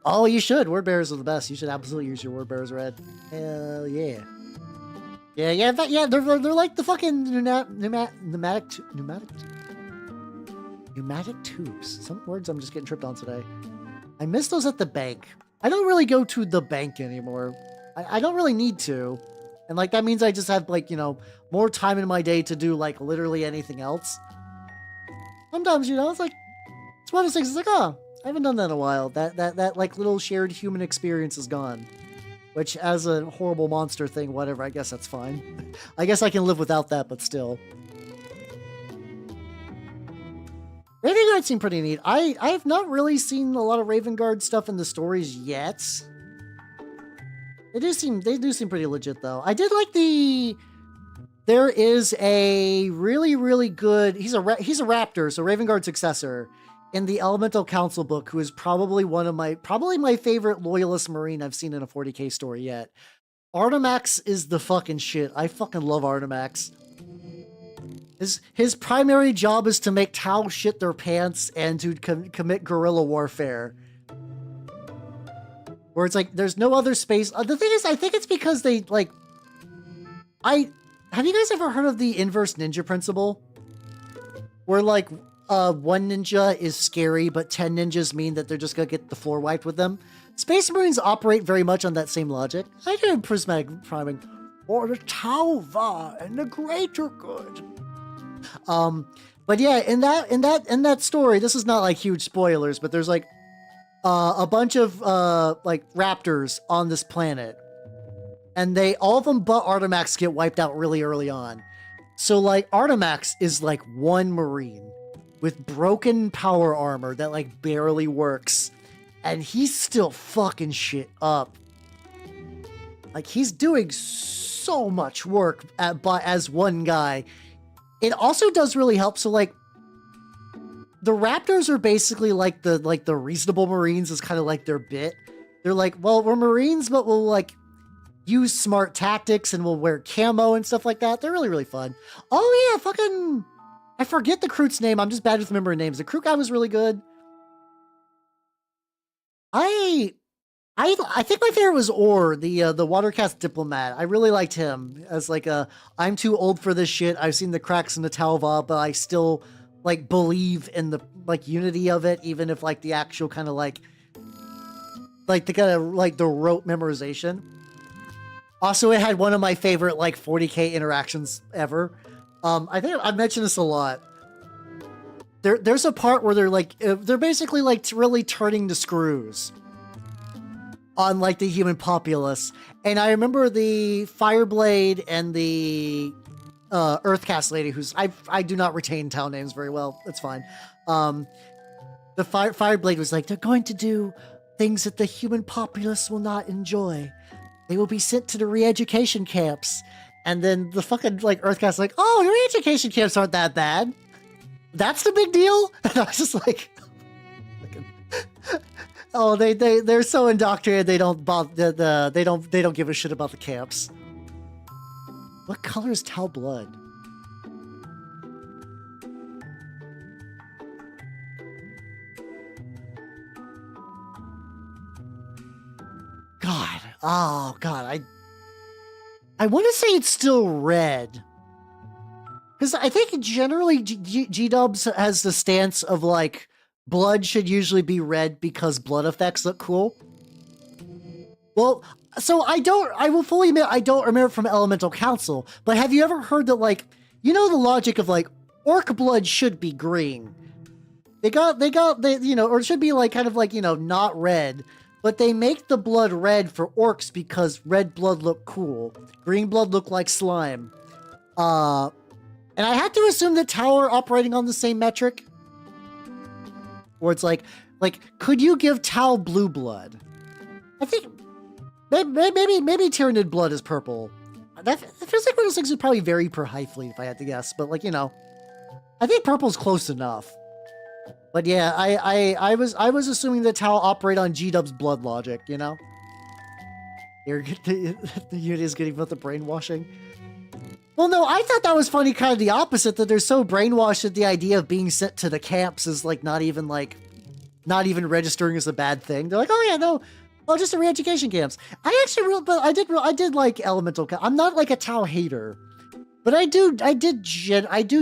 Oh, you should. Word bearers are the best. You should absolutely use your word bearers red. Hell yeah. Yeah, they're like the fucking pneumatic tubes. Some words I'm just getting tripped on today. I miss those at the bank. I don't really go to the bank anymore. I don't really need to. And like that means I just have like, you know, more time in my day to do like literally anything else. Sometimes, you know, it's like it's one of those things. It's like, oh, I haven't done that in a while. That like little shared human experience is gone. Which, as a horrible monster thing, whatever, I guess that's fine. I guess I can live without that, but still. Raven Guard seemed pretty neat. I have not really seen a lot of Raven Guard stuff in the stories yet. They do seem pretty legit, though. I did like there is a really good... He's a raptor, so Raven Guard successor. In the Elemental Council book, who is probably probably my favorite loyalist Marine I've seen in a 40k story yet. Artimax is the fucking shit. I fucking love Artimax. His primary job is to make Tau shit their pants and to commit guerrilla warfare. Where it's like, there's no other space. The thing is, I think it's because they, like... Have you guys ever heard of the inverse ninja principle? Where, like... one ninja is scary, but 10 ninjas mean that they're just gonna get the floor wiped with them. Space Marines operate very much on that same logic. I do prismatic priming for the Tauva and the greater good. But yeah, in that story, this is not like huge spoilers, but there's like a bunch of like raptors on this planet, and all of them but Artimax get wiped out really early on. So like Artimax is like one Marine with broken power armor that like barely works, and he's still fucking shit up. Like he's doing so much work as one guy. It also does really help. So like the Raptors are basically like the reasonable Marines is kind of like their bit. They're like, well, we're Marines, but we'll like use smart tactics and we'll wear camo and stuff like that. They're really fun. Oh yeah, fucking. I forget the Kroot's name. I'm just bad with remembering names. The Kroot guy was really good. I think my favorite was Orr, the Watercast diplomat. I really liked him as like I'm too old for this shit. I've seen the cracks in the Talva, but I still like believe in the like unity of it, even if like the actual kind of like the kind of like the rote memorization. Also, it had one of my favorite like 40k interactions ever. I think I've mentioned this a lot. There's a part where they're basically like really turning the screws on like the human populace, and I remember the Fireblade and the Earthcast lady, who's I do not retain town names very well. That's fine. The Fireblade was like, they're going to do things that the human populace will not enjoy. They will be sent to the re-education camps. And then the fucking, like, Earthcast's like, oh, the re-education camps aren't that bad. That's the big deal? And I was just like, oh, they're so indoctrinated they don't they don't give a shit about the camps. What color is Tau blood? God. Oh, God. I want to say it's still red. Because I think generally G-Dubs has the stance of like, blood should usually be red because blood effects look cool. Well, so I will fully admit I don't remember from Elemental Council, but have you ever heard that like, you know the logic of like, orc blood should be green. They you know, or it should be like kind of like, you know, not red. But they make the blood red for orcs because red blood look cool. Green blood look like slime. And I had to assume that Tau are operating on the same metric. Or it's like, could you give Tau blue blood? I think maybe Tyranid blood is purple. That feels like one of those things would probably vary per high fleet if I had to guess. But like, you know, I think purple's close enough. But yeah, I was assuming that Tau operate on G-Dub's blood logic, you know? The unit is getting about the brainwashing. Well, no, I thought that was funny, kind of the opposite, that they're so brainwashed that the idea of being sent to the camps is not even registering as a bad thing. They're like, oh yeah, no, oh, just the re-education camps. I did like elemental. I'm not like a Tau hater, but I do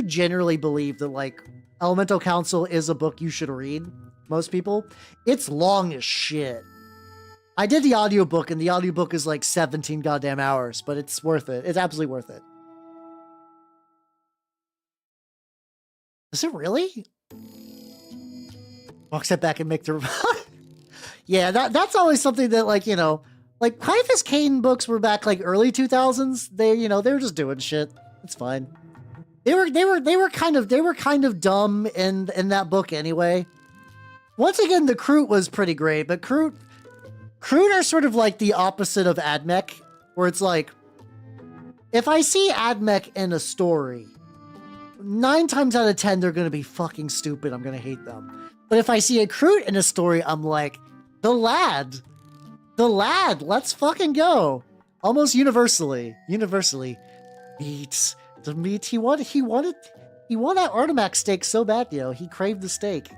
generally believe that like Elemental Council is a book you should read. Most people, it's long as shit. I did the audiobook, and the audiobook is like 17 goddamn hours, but it's worth it. It's absolutely worth it. Is it really? Walk step back and make the... Yeah, that's always something that, like, you know, like Caiaphas Cain books were back like early 2000s. They were just doing shit. It's fine. They were kind of dumb in that book anyway. Once again, the Kroot was pretty great, but Kroot are sort of like the opposite of Admech, where it's like, if I see Admech in a story, 9 times out of 10 they're gonna be fucking stupid. I'm gonna hate them. But if I see a Kroot in a story, I'm like, the lad, let's fucking go. Almost universally, meat. The meat he wanted that Artimac steak so bad, yo. He craved the steak.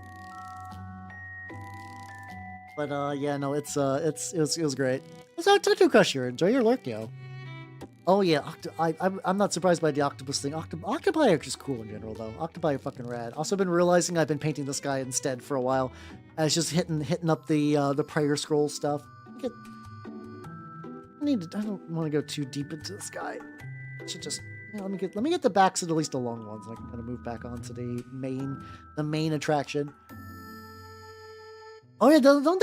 But yeah, no, it was great. So Tattoo Crusher, enjoy your lurk, yo. Oh yeah, I'm not surprised by the octopus thing. Octopi are just cool in general, though. Octopi are fucking rad. Also been realizing I've been painting this guy instead for a while. I was just hitting up the prayer scroll stuff. I don't want to go too deep into this guy. I should just, you know, let me get the backs of at least the long ones, and I can kind of move back onto the main attraction. Oh yeah, don't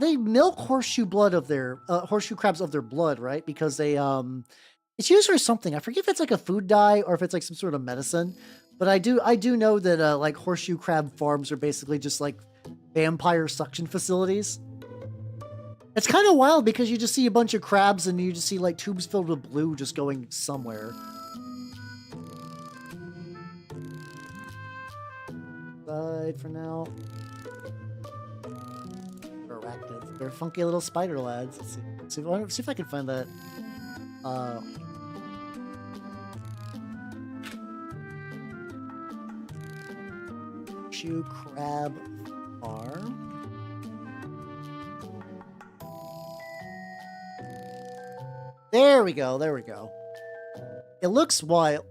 they milk horseshoe blood of their horseshoe crabs of their blood, right? Because they it's used for something. I forget if it's like a food dye or if it's like some sort of medicine. But I do know that like horseshoe crab farms are basically just like vampire suction facilities. It's kind of wild because you just see a bunch of crabs and you just see like tubes filled with blue just going somewhere. Side for now. Arachnids. They're funky little spider lads. Let's see if I can find that. Shoe crab farm. There we go. It looks wild.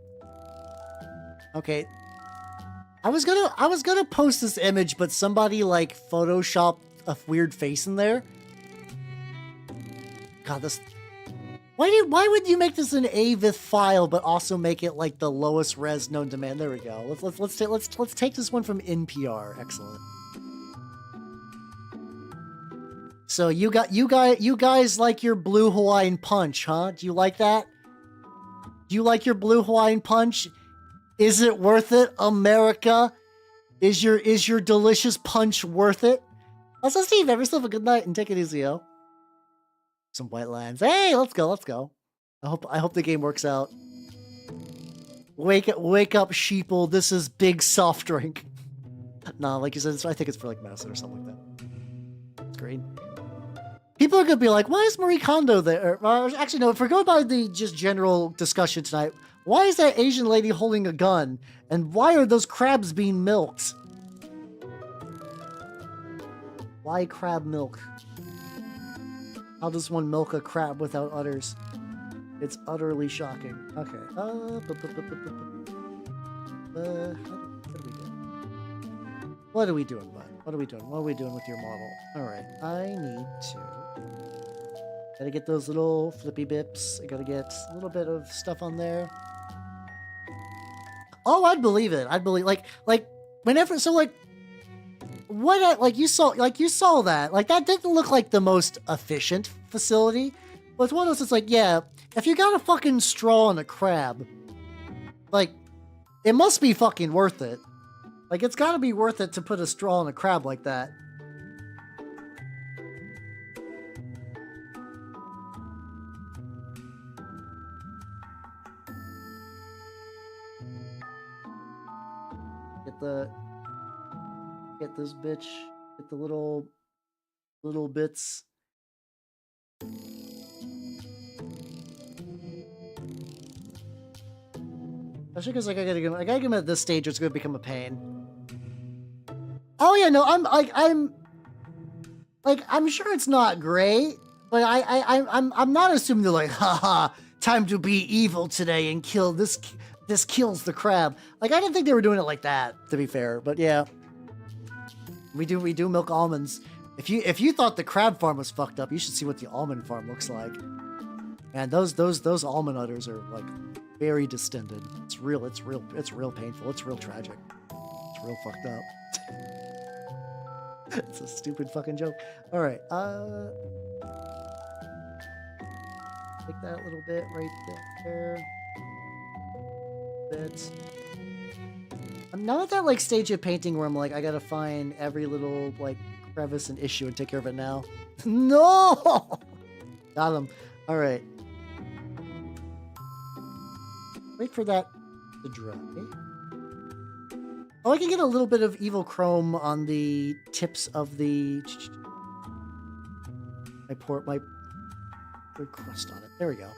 Okay. I was gonna post this image, but somebody like photoshopped a weird face in there. God, this. Why would you make this an AVIF file, but also make it like the lowest res known to man? There we go. Let's take this one from NPR. Excellent. So you guys like your blue Hawaiian punch, huh? Do you like that? Do you like your blue Hawaiian punch? Is it worth it, America? Is your delicious punch worth it? Also, Steve, have yourself a good night and take it easy, yo. Some white lines. Hey, let's go. I hope the game works out. Wake up, sheeple. This is big soft drink. Nah, like you said, I think it's for like medicine or something like that. It's green. People are gonna be like, why is Marie Kondo there? Actually, no, if we're going by the just general discussion tonight, why is that Asian lady holding a gun? And why are those crabs being milked? Why crab milk? How does one milk a crab without udders? It's utterly shocking. Okay. What are we doing, bud? What are we doing with your model? Alright, I need to... Gotta get those little flippy bips. I gotta get a little bit of stuff on there. Oh, I'd believe it. I'd believe, like, whenever, so, like, what, like, you saw that. Like, that didn't look like the most efficient facility. But it's one of those, it's like, yeah, if you got a fucking straw and a crab, like, it must be fucking worth it. Like, it's gotta be worth it to put a straw in a crab like that. Get this bitch. Get the little bits. Especially because like I gotta give him at this stage, it's gonna become a pain. Oh yeah, no, I'm sure it's not great, but I'm not assuming they're like, haha, time to be evil today and kill this kills the crab. Like I didn't think they were doing it like that, to be fair, but yeah. We do milk almonds. If you thought the crab farm was fucked up, you should see what the almond farm looks like. Man, those almond udders are like very distended. It's real painful. It's real tragic. It's real fucked up. It's a stupid fucking joke. All right, take that little bit right there. Bits. I'm not at that like stage of painting where I'm like, I gotta find every little like crevice and issue and take care of it now. No! Got him. All right. Wait for that to dry. Oh, I can get a little bit of evil chrome on the tips of the my crust on it. There we go.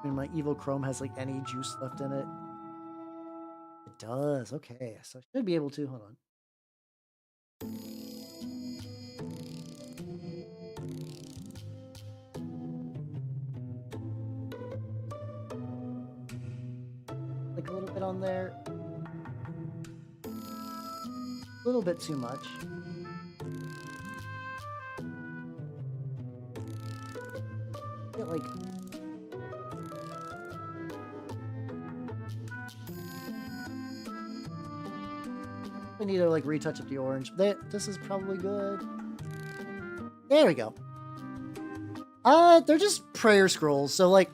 And my evil chrome has like any juice left in it. It does. Okay, so I should be able to. Hold on. Like a little bit on there. A little bit too much. Get like I need to like retouch up the orange. This is probably good. There we go. They're just prayer scrolls. So like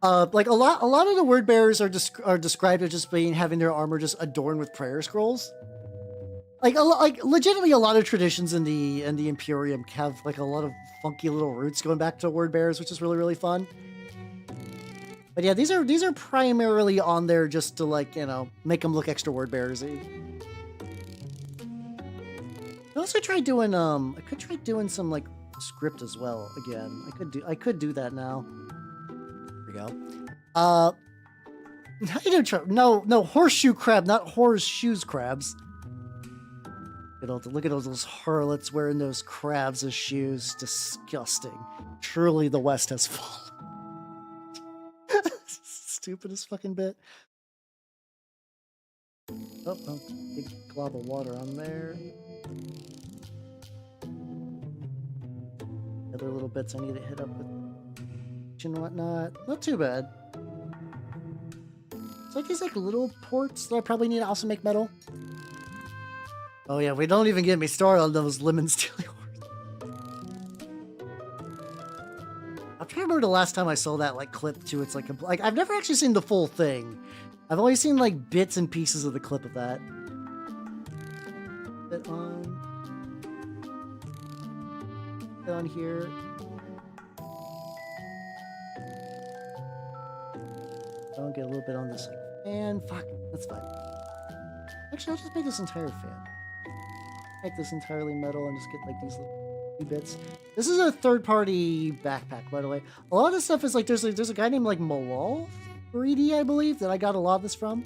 a lot of the word bearers are described as just having their armor just adorned with prayer scrolls. Like legitimately a lot of traditions in the Imperium have like a lot of funky little roots going back to word bearers, which is really, really fun. But yeah, these are primarily on there just to like, you know, make them look extra word bearsy. I also tried doing I could try doing some like script as well again. I could do that now. There we go. How you doing? No horseshoe crab, not horseshoes crabs. Look at all those harlots wearing those crabs as shoes. Disgusting. Truly the West has fallen. Stupidest fucking bit. Oh, big glob of water on there. Other little bits I need to hit up with and whatnot. Not too bad. It's like these like little ports that I probably need to also make metal. Oh yeah, we don't even get me started on those lemon steely horses. I'm trying to remember the last time I saw that like clip to its like I've never actually seen the full thing. I've only seen like bits and pieces of the clip of that. Bit on here. I'll get a little bit on this like fan. Fuck, that's fine. Actually, I'll just make this entire fan. Make this entirely metal and just get like these little bits. This is a third-party backpack, by the way. A lot of this stuff is like there's a guy named like Malal 3D, I believe, that I got a lot of this from.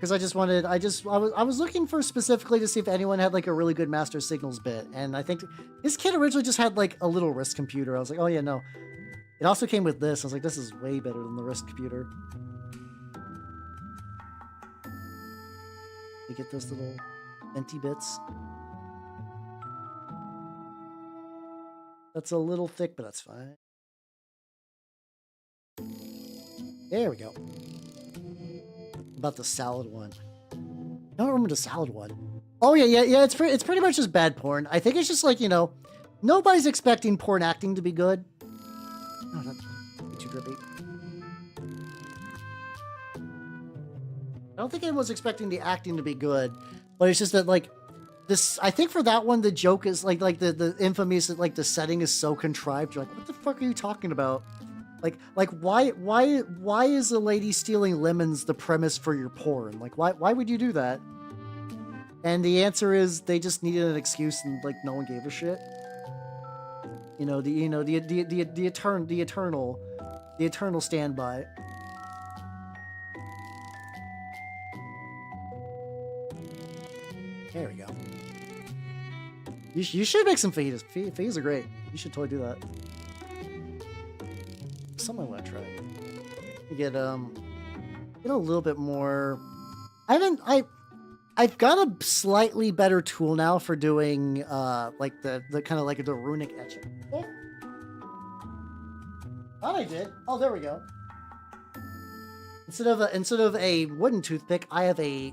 Because I was looking for specifically to see if anyone had like a really good Master Signals bit, and I think this kid originally just had like a little wrist computer. I was like, oh yeah, no. It also came with this. I was like, this is way better than the wrist computer. You get those little venti bits. That's a little thick, but that's fine. There we go. About the salad one. I don't remember the salad one. Oh yeah. It's pretty much just bad porn. I think it's just like, you know, nobody's expecting porn acting to be good. Oh, that's too drippy. I don't think anyone's expecting the acting to be good, but it's just that like this. I think for that one, the joke is like the infamy is that like the setting is so contrived. You're like, what the fuck are you talking about? Like why is a lady stealing lemons the premise for your porn? Like why would you do that? And the answer is they just needed an excuse and like no one gave a shit. The eternal standby. There we go. You should make some fajitas. Fajitas are great. You should totally do that. Something I want to try. Get a little bit more. I've got a slightly better tool now for doing like the kind of like the runic etching. Oh. Thought I did. Oh, there we go. Instead of a wooden toothpick, I have a.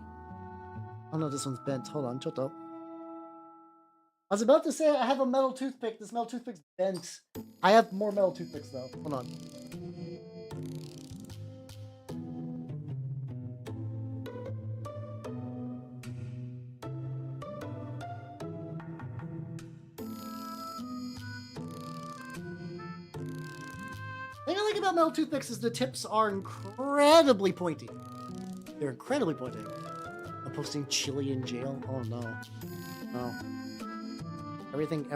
Oh no, this one's bent. Hold on, Choto. I was about to say I have a metal toothpick. This metal toothpick's bent. I have more metal toothpicks though. Hold on. The thing I like about metal toothpicks is the tips are incredibly pointy. They're incredibly pointy. I'm posting chili in jail. Oh no. No. Everything,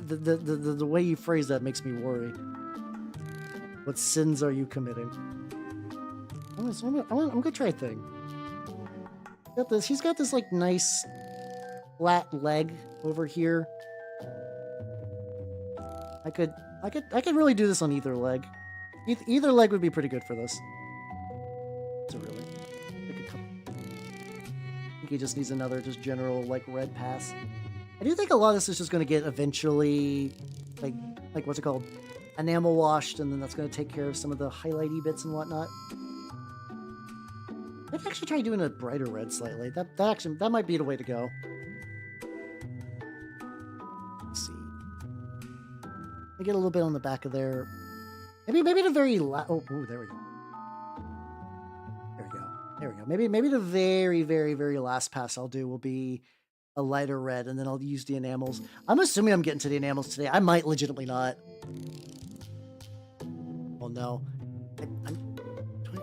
the way you phrase that makes me worry. What sins are you committing? I'm gonna try a thing. He's got this like nice flat leg over here. I could really do this on either leg. Either leg would be pretty good for this. So really, I think he just needs another just general like red pass. I do think a lot of this is just going to get eventually, like what's it called, enamel washed, and then that's going to take care of some of the highlighty bits and whatnot. I'd actually try doing a brighter red slightly. That might be the way to go. Let's see. I get a little bit on the back of there. Maybe the very oh, there we go. There we go. Maybe the very, very, very last pass I'll do will be a lighter red, and then I'll use the enamels. I'm assuming I'm getting to the enamels today. I might legitimately not. Well, no. Do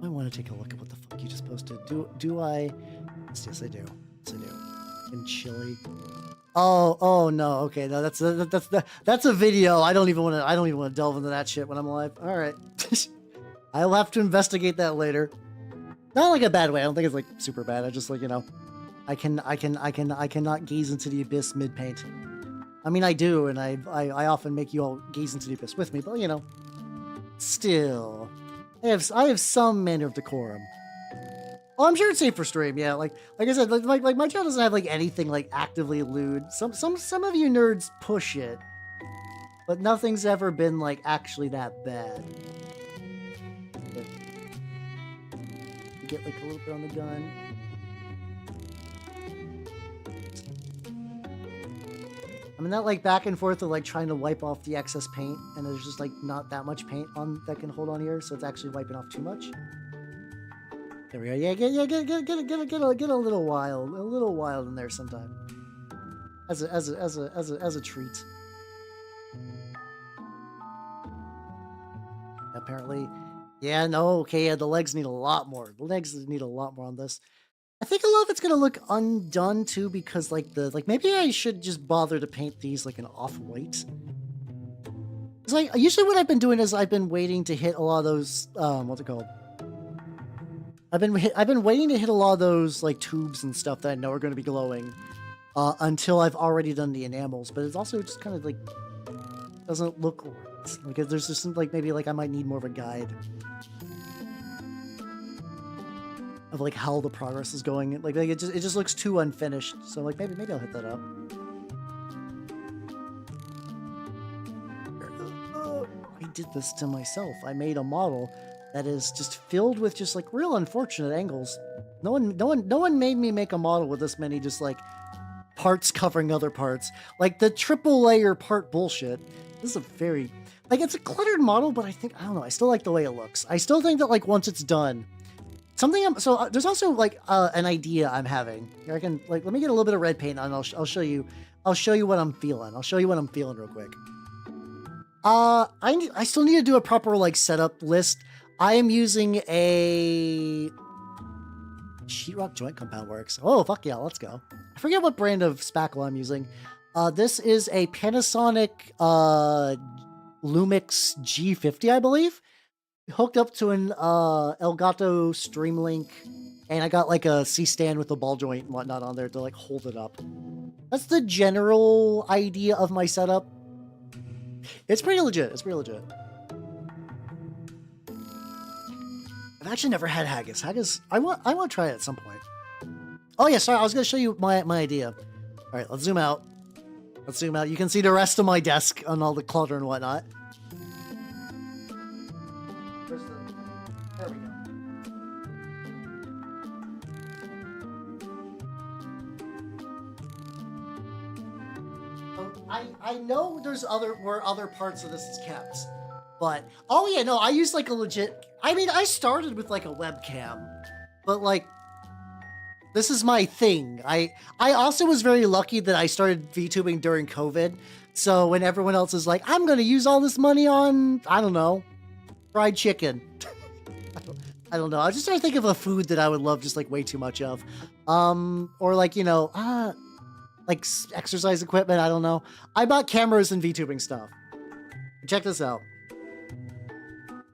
I want to take a look at what the fuck you just posted? Do I? Yes, I do. Yes, I do. And chili. Oh no. Okay, no, that's a video. I don't even want to delve into that shit when I'm live. All right. I'll have to investigate that later. Not like a bad way. I don't think it's like super bad. I just like, I cannot gaze into the abyss mid-paint. I mean, I do, and I often make you all gaze into the abyss with me, but still, I have some manner of decorum. Oh, I'm sure it's safe for stream. Yeah, like I said, like my channel doesn't have like anything like actively lewd. Some of you nerds push it, but nothing's ever been like actually that bad. You get like a little bit on the gun. I mean, that like back and forth of like trying to wipe off the excess paint, and there's just like not that much paint on that can hold on here, so it's actually wiping off too much. There we go. Yeah, get a little wild in there sometime. As a treat. Apparently, yeah. No. Okay. Yeah, the legs need a lot more. The legs need a lot more on this. I think a lot of it's gonna look undone too, because maybe I should just bother to paint these like an off-white. It's like usually what I've been doing is I've been waiting to hit a lot of those what's it called? I've been waiting to hit a lot of those like tubes and stuff that I know are going to be glowing until I've already done the enamels. But it's also just kind of like doesn't look right. Like there's just like maybe like I might need more of a guide of like how the progress is going. Like it just looks too unfinished. So like maybe I'll hit that up. I did this to myself. I made a model that is just filled with just like real unfortunate angles. No one made me make a model with this many just like parts covering other parts. Like the triple layer part bullshit. This is a very like it's a cluttered model, but I don't know. I still like the way it looks. I still think that like once it's done, there's also like an idea I'm having. Here I can like let me get a little bit of red paint on. I'll show you what I'm feeling. I'll show you what I'm feeling real quick. I still need to do a proper like setup list. I am using a sheetrock joint compound works. Oh fuck yeah, let's go. I forget what brand of spackle I'm using. This is a Panasonic Lumix G50, I believe. Hooked up to an Elgato Streamlink, and I got like a C-stand with a ball joint and whatnot on there to like hold it up. That's the general idea of my setup. It's pretty legit. It's pretty legit. I've actually never had haggis. Haggis, I want to try it at some point. Oh yeah, sorry, I was gonna show you my idea. All right, let's zoom out. Let's zoom out. You can see the rest of my desk and all the clutter and whatnot. There we go. I know there's where other parts of this is kept, but oh yeah, no, I use like a legit. I mean, I started with like a webcam, but like this is my thing. I also was very lucky that I started VTubing during COVID, so when everyone else is like, I'm gonna use all this money on, I don't know, fried chicken. I don't know. I was just trying to think of a food that I would love just like way too much of, or like like exercise equipment. I don't know. I bought cameras and VTubing stuff. Check this out.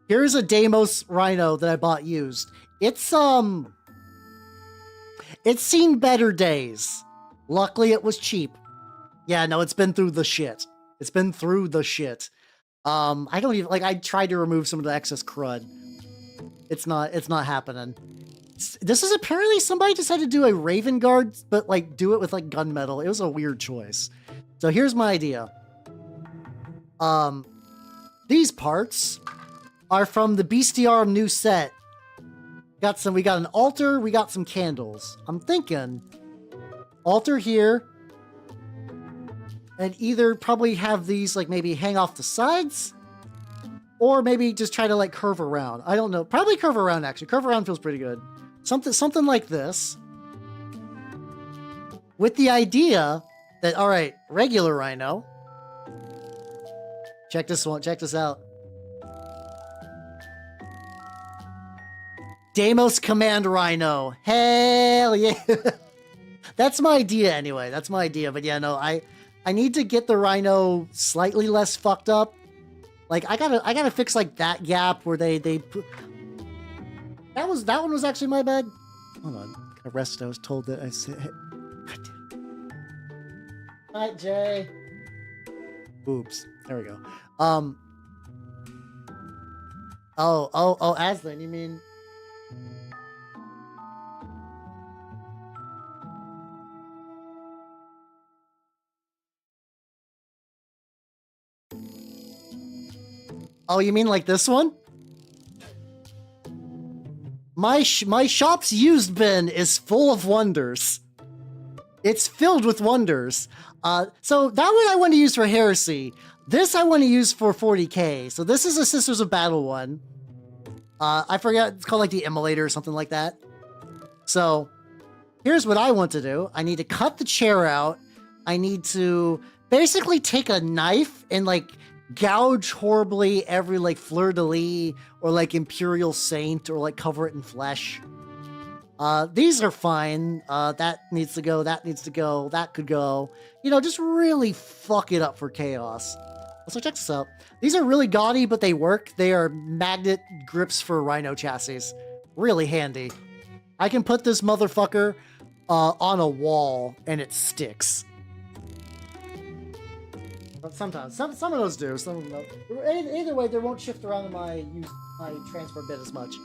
Here's a Deimos Rhino that I bought used. It's seen better days. Luckily, it was cheap. Yeah, no, it's been through the shit. It's been through the shit. I don't even like. I tried to remove some of the excess crud. It's not happening. This is apparently somebody decided to do a Raven Guard, but like do it with like gunmetal. It was a weird choice. So here's my idea. These parts are from the Bestiarum new set. We got an altar, we got some candles. I'm thinking altar here, and either probably have these like maybe hang off the sides, or maybe just try to like curve around. I don't know. Probably curve around actually. Curve around feels pretty good. Something like this. With the idea that, all right, regular Rhino. Check this out. Deimos Command Rhino. Hell yeah. That's my idea anyway. That's my idea. But yeah, no, I need to get the Rhino slightly less fucked up. Like I gotta fix like that gap where they put. That one was actually my bad. Hold on. I rested. I was told that I said. Hi, Jay. Oops. There we go. Oh, Aslan, you mean? Oh, you mean like this one? My shop's used bin is full of wonders. It's filled with wonders. So that one I want to use for Heresy. This I want to use for 40k. So this is a Sisters of Battle one. I forget, it's called like the Immolator or something like that. So here's what I want to do. I need to cut the chair out. I need to basically take a knife and like gouge horribly every like fleur-de-lis or like Imperial Saint or like cover it in flesh. These are fine. That needs to go, that needs to go, that could go. You know, just really fuck it up for chaos. So check this out. These are really gaudy, but they work. They are magnet grips for Rhino chassis. Really handy. I can put this motherfucker on a wall and it sticks. But sometimes. Some of those do. Some of them don't. Either way, they won't shift around in my transfer bit as much.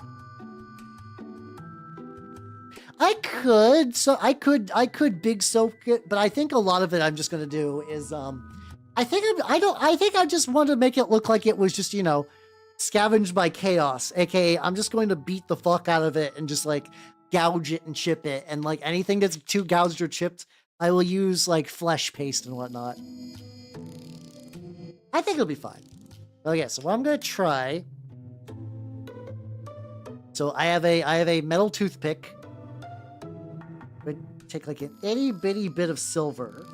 I could big soak it, but I think a lot of it I'm just gonna do is I think I just want to make it look like it was just, you know, scavenged by chaos, aka I'm just going to beat the fuck out of it and just like gouge it and chip it, and like anything that's too gouged or chipped, I will use like flesh paste and whatnot. I think it'll be fine. Okay, so what I'm gonna try. So I have a metal toothpick. Take like an itty bitty bit of silver.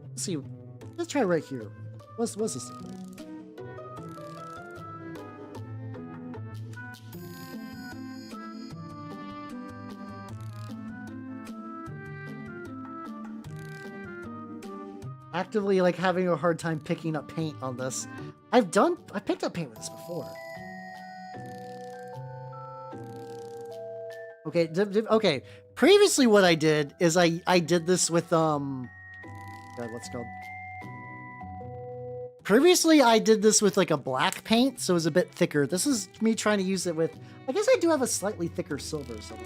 Let's see. let's try right here. What's this? Actively like having a hard time picking up paint on this. I picked up paint with this before. Okay, okay. Previously what I did is I did this with God, what's it called? Previously I did this with like a black paint, so it was a bit thicker. This is me trying to use it with, I guess I do have a slightly thicker silver, so.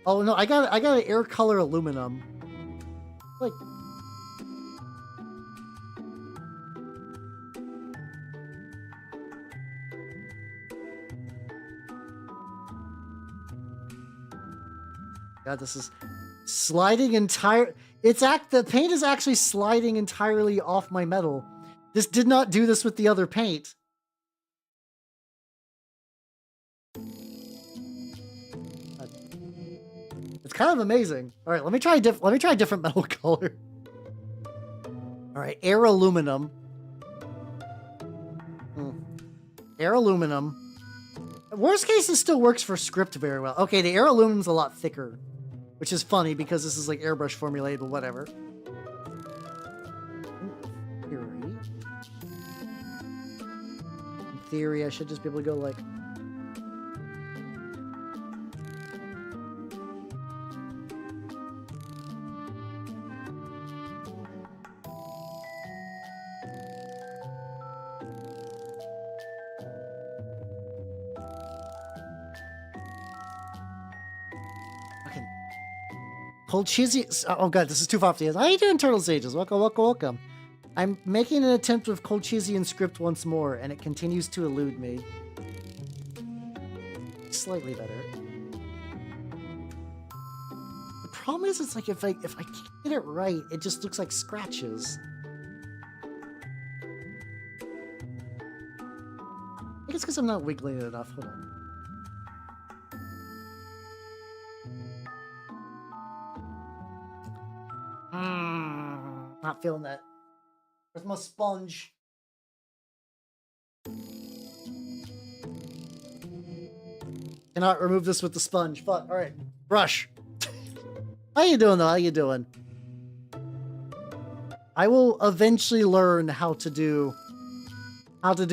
Oh no, I got an air color aluminum. Like, God, this is sliding the paint is actually sliding entirely off my metal. This did not do this with the other paint. It's kind of amazing. All right, let me try a different metal color. All right, air aluminum. Air aluminum. Worst case, it still works for script very well. Okay, the air aluminum's a lot thicker, which is funny because this is like airbrush formulated, but whatever. In theory, I should just be able to go like. Cold cheesy. Oh god, this is too far off the edge. How you doing, Turtle Sages? Welcome, welcome, welcome. I'm making an attempt with Cold Cheesy and script once more, and it continues to elude me. Slightly better. The problem is, it's like if I can't get it right, it just looks like scratches. I guess because I'm not wiggling it enough. Hold on. Not feeling that. Where's my sponge? Cannot remove this with the sponge. Fuck. All right. Brush. How you doing, though? How you doing? I will eventually learn how to do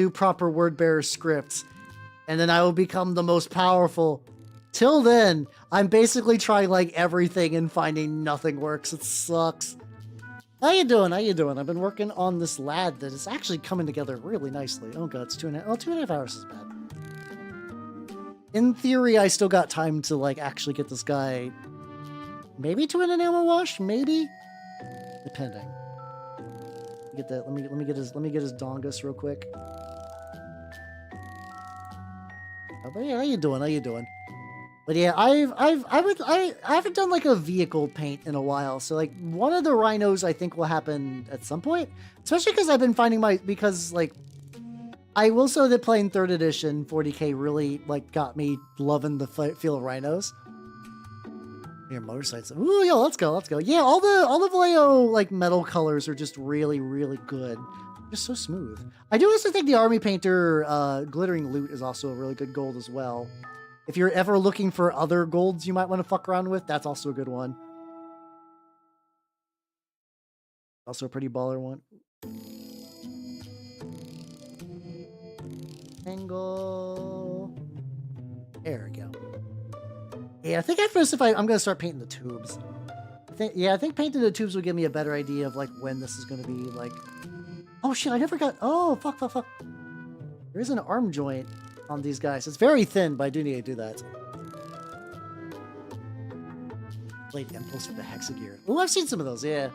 proper word bearer scripts, and then I will become the most powerful. Till then, I'm basically trying like everything and finding nothing works. It sucks. How you doing? How you doing? I've been working on this lad that is actually coming together really nicely. Oh god, it's 2.5 hours is bad. In theory, I still got time to like actually get this guy maybe to an enamel wash, maybe? Depending. Get that. Let me get his dongus real quick. Oh, but yeah, how you doing? How you doing? But yeah, I haven't done like a vehicle paint in a while, so like one of the rhinos I think will happen at some point, especially because I've been finding because like I will say that playing 3rd edition 40k really like got me loving the feel of rhinos. Your motorcycles. Ooh, yo, let's go. Yeah, all the Vallejo like metal colors are just really good. Just so smooth. I do also think the army painter glittering loot is also a really good gold as well. If you're ever looking for other golds you might want to fuck around with, that's also a good one. Also a pretty baller one. Angle. There we go. Yeah, I think after this, I'm going to start painting the tubes. I think painting the tubes will give me a better idea of like when this is going to be like. Oh shit! I never got. Oh fuck! There is an arm joint on these guys. It's very thin, but I do need to do that. Blade impulse for the hexagear. Oh, I've seen some of those. Yeah.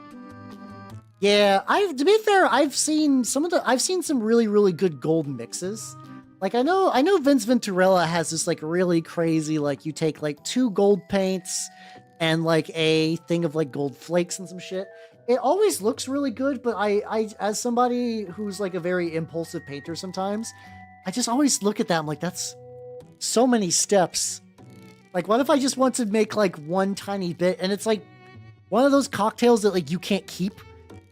To be fair, I've seen some really good gold mixes. Like I know Vince Venturella has this like really crazy like you take like 2 gold paints and like a thing of like gold flakes and some shit. It always looks really good, but I as somebody who's like a very impulsive painter sometimes, I just always look at that. I'm like, that's so many steps. Like, what if I just want to make like one tiny bit and it's like one of those cocktails that like you can't keep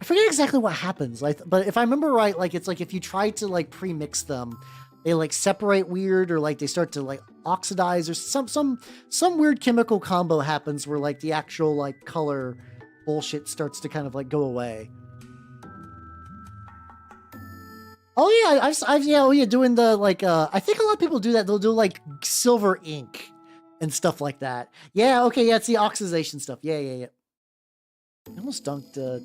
I forget exactly what happens, like, but if I remember right, like it's like if you try to like pre-mix them, they like separate weird, or like they start to like oxidize, or some weird chemical combo happens where like the actual like color bullshit starts to kind of like go away. Oh yeah, I've yeah, oh yeah, doing the like I think a lot of people do that. They'll do like silver ink and stuff like that. Yeah, okay, yeah, it's the oxidation stuff. Yeah. I almost dunked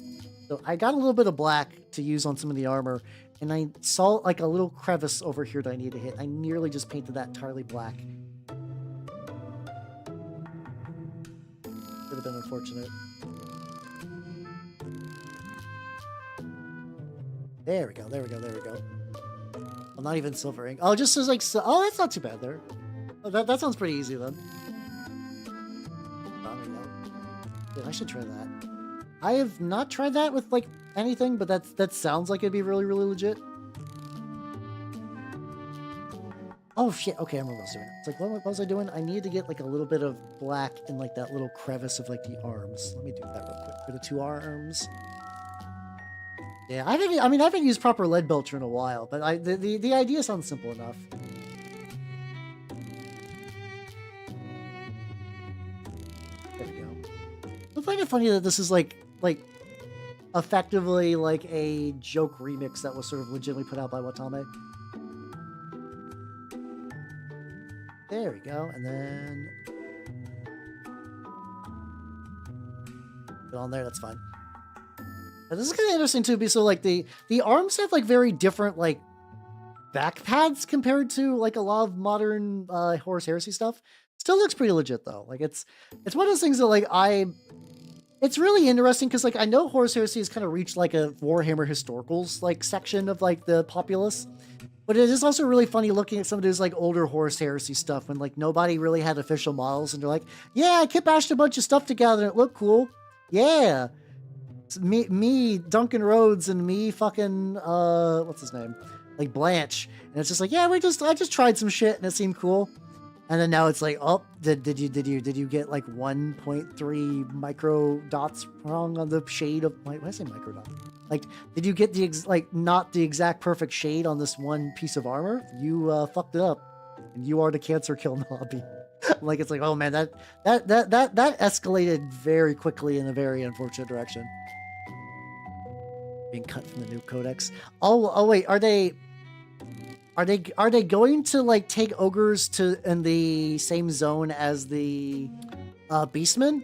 so I got a little bit of black to use on some of the armor, and I saw like a little crevice over here that I need to hit. I nearly just painted that entirely black. Could have been unfortunate. There we go. Well, not even silver ink. Oh, just as like, oh, that's not too bad there. Oh, that sounds pretty easy then. Oh, there we go. Dude, I should try that. I have not tried that with like anything, but that sounds like it'd be really, really legit. Oh shit, okay, I remember what I was doing. It's like, what was I doing? I needed to get like a little bit of black in like that little crevice of like the arms. Let me do that real quick for the 2 arms. Yeah, I haven't used proper lead belcher in a while, but the idea sounds simple enough. There we go. I find it funny that this is like effectively like a joke remix that was sort of legitimately put out by Watame. There we go, and then put on there. That's fine. But this is kind of interesting too, because so like the arms have like very different like back pads compared to like a lot of modern Horus Heresy stuff. Still looks pretty legit though. Like it's one of those things that like it's really interesting because like I know Horus Heresy has kind of reached like a Warhammer historicals like section of like the populace, but it is also really funny looking at some of those like older Horus Heresy stuff when like nobody really had official models, and they're like, yeah, I kit-bashed a bunch of stuff together and it looked cool. Yeah. It's me, Duncan Rhodes, and me fucking what's his name? Like Blanche. And it's just like, yeah, I just tried some shit and it seemed cool. And then now it's like, oh, did you get like 1.3 micro dots wrong on the shade of why did I say micro dots? Like, did you get the not the exact perfect shade on this one piece of armor? You fucked it up, and you are the cancer kill Nobby. Like it's like, oh man, that escalated very quickly in a very unfortunate direction. Being cut from the new codex. Oh wait, are they going to like take ogres to in the same zone as the beastmen?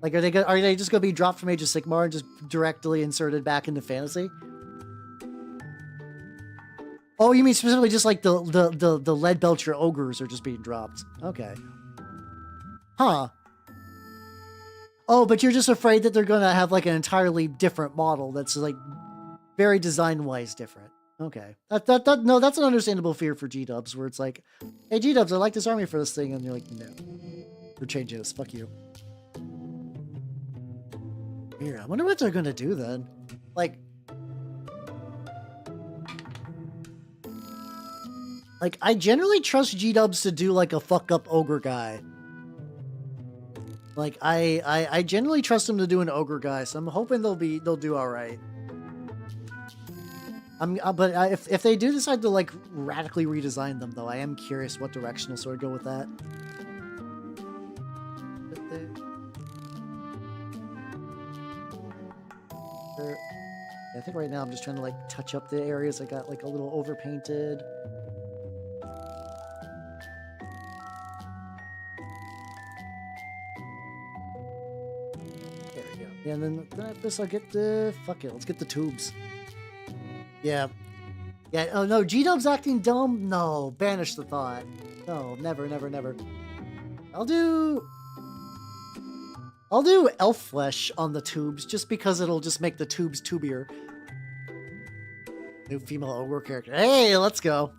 Like are they just gonna be dropped from Age of Sigmar and just directly inserted back into fantasy? Oh, you mean specifically just like the lead belcher ogres are just being dropped? Okay. Huh. Oh, but you're just afraid that they're gonna have like an entirely different model that's like very design-wise different. Okay. No, that's an understandable fear for G-dubs, where it's like, hey G-dubs, I like this army for this thing, and you're like, no. We're changing this, fuck you. Here, I wonder what they're gonna do then. Like I generally trust G-dubs to do like a fuck up ogre guy. Like I generally trust them to do an ogre guy, so I'm hoping they'll do all right. But if they do decide to like radically redesign them, though, I am curious what direction they'll sort of go with that. I think right now I'm just trying to like touch up the areas I got like a little overpainted. There we go. Yeah, and then this I'll get the fuck it. Let's get the tubes. Yeah. Yeah. Oh no, G-dub's acting dumb. No, banish the thought. No, never. I'll do elf flesh on the tubes just because it'll just make the tubes tubier. New female ogre character. Hey, let's go.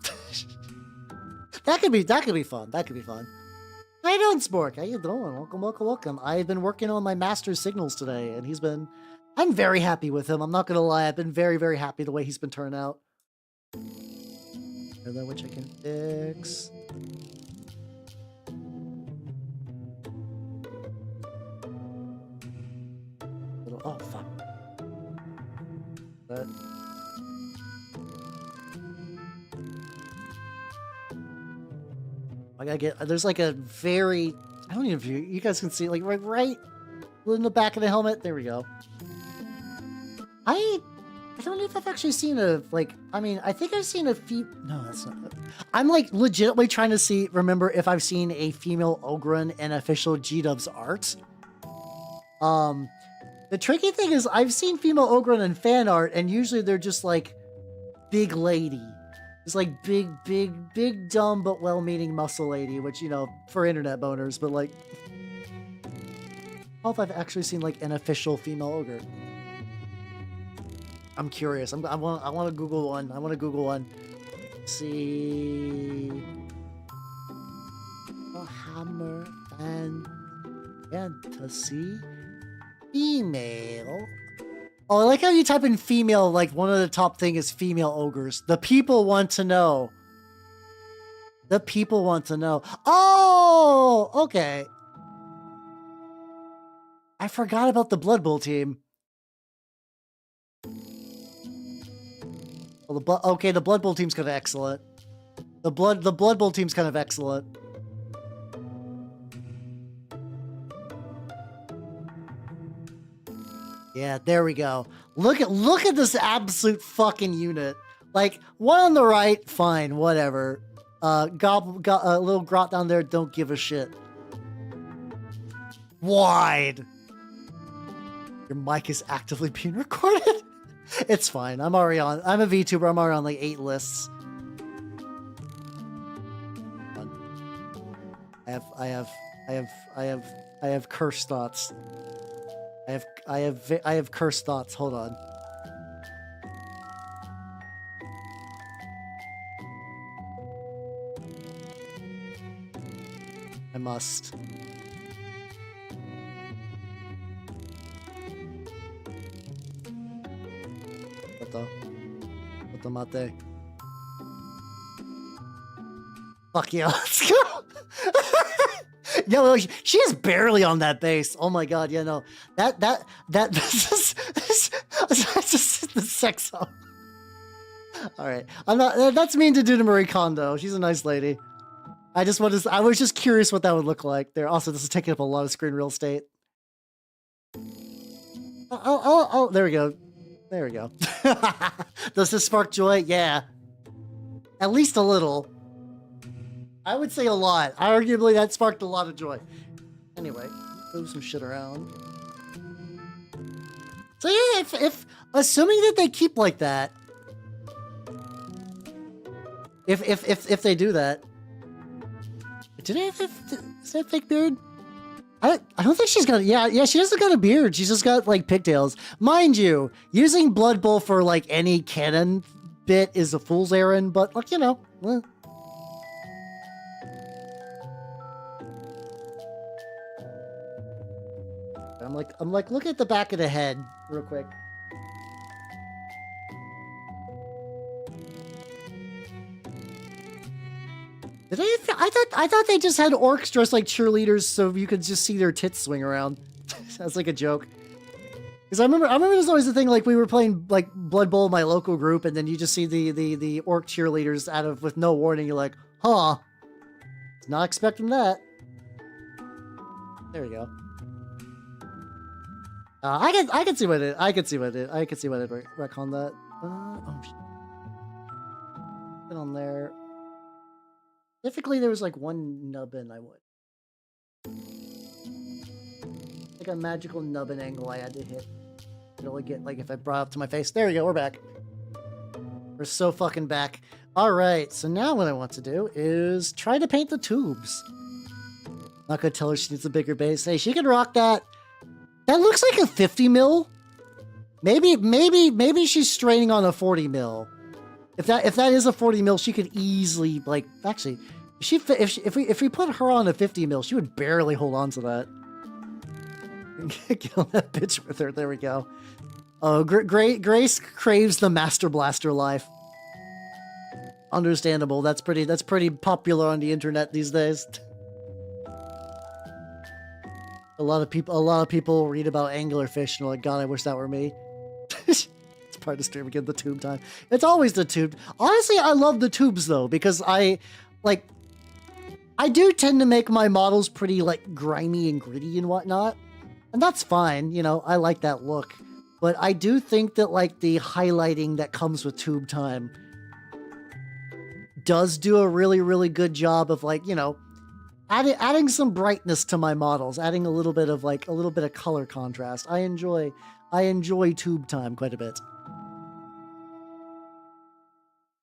That could be fun. How you doing, Spork? How you doing? Welcome. I've been working on my master signals today, and I'm very happy with him. I'm not gonna lie. I've been very, very happy the way he's been turning out. Which I can fix. Oh, fuck. But I gotta get. There's like a very. I don't even know if you guys can see like right in the back of the helmet. There we go. I don't know if I've actually seen a like. I mean, I think I've seen a few. No, that's not. I'm like legitimately trying to remember if I've seen a female Ogryn in official G-Dub's art. The tricky thing is I've seen female Ogryn in fan art, and usually they're just like big lady. It's like big, dumb but well-meaning muscle lady, which, you know, for internet boners, but like, I don't know if I've actually seen like an official female ogre. I'm curious. I want to Google one. I want to Google one. Let's see. Warhammer fantasy female. Oh, I like how you type in female, like one of the top thing is female ogres. The people want to know. The people want to know. Oh, okay. I forgot about the Blood Bowl team. Well, okay, the Blood Bowl team's kind of excellent. The Blood Bowl team's kind of excellent. Yeah, there we go. Look at this absolute fucking unit. Like, one on the right, fine, whatever. Got a little grot down there, don't give a shit. Wide. Your mic is actively being recorded. It's fine. I'm already on. I'm a VTuber. I'm already on like 8 lists. I have cursed thoughts. I have cursed thoughts. Hold on. I must. What the mate? Fuck yeah, let's go. Yo, she is barely on that base. Oh my god, yeah, no. This is the sex up. Alright. I'm not that's mean to do to Marie Kondo. She's a nice lady. I was just curious what that would look like. There also, this is taking up a lot of screen real estate. Oh, there we go. There we go. Does this spark joy? Yeah. At least a little. I would say a lot. Arguably, that sparked a lot of joy. Anyway, move some shit around. So yeah, if assuming that they keep like that, if they do that, do they have is that a fake beard? I don't think she's got. Yeah, she doesn't got a beard. She's just got like pigtails. Mind you, using Blood Bowl for like any canon bit is a fool's errand. But like, you know. I'm like, look at the back of the head real quick. I thought they just had orcs dressed like cheerleaders so you could just see their tits swing around. That's like a joke. Because I remember there's always the thing like we were playing like Blood Bowl in my local group, and then you just see the orc cheerleaders with no warning. You're like, huh? Not expecting that. There we go. I can see what it. I can see what it. I can see what it retcon that. Oh shit. Get on there. Typically, there was like one nubbin I would. Like a magical nubbin angle I had to hit. To really get like if I brought it up to my face. There we go. We're back. We're so fucking back. All right. So now what I want to do is try to paint the tubes. Not gonna tell her she needs a bigger base. Hey, she can rock that. That looks like a 50 mil. Maybe she's straining on a 40 mil. If that is a 40 mil, she could easily like actually, if we put her on a 50 mil, she would barely hold on to that. Kill that bitch with her. There we go. Oh, Grace craves the Master Blaster life. Understandable. That's pretty popular on the internet these days. A lot of people read about anglerfish and are like, God, I wish that were me. It's part of the stream again, the tube time. It's always the tube. Honestly, I love the tubes though, because I do tend to make my models pretty like grimy and gritty and whatnot. And that's fine, you know, I like that look. But I do think that like the highlighting that comes with tube time does do a really, really good job of like, you know, adding some brightness to my models, adding a little bit of color contrast. I enjoy tube time quite a bit.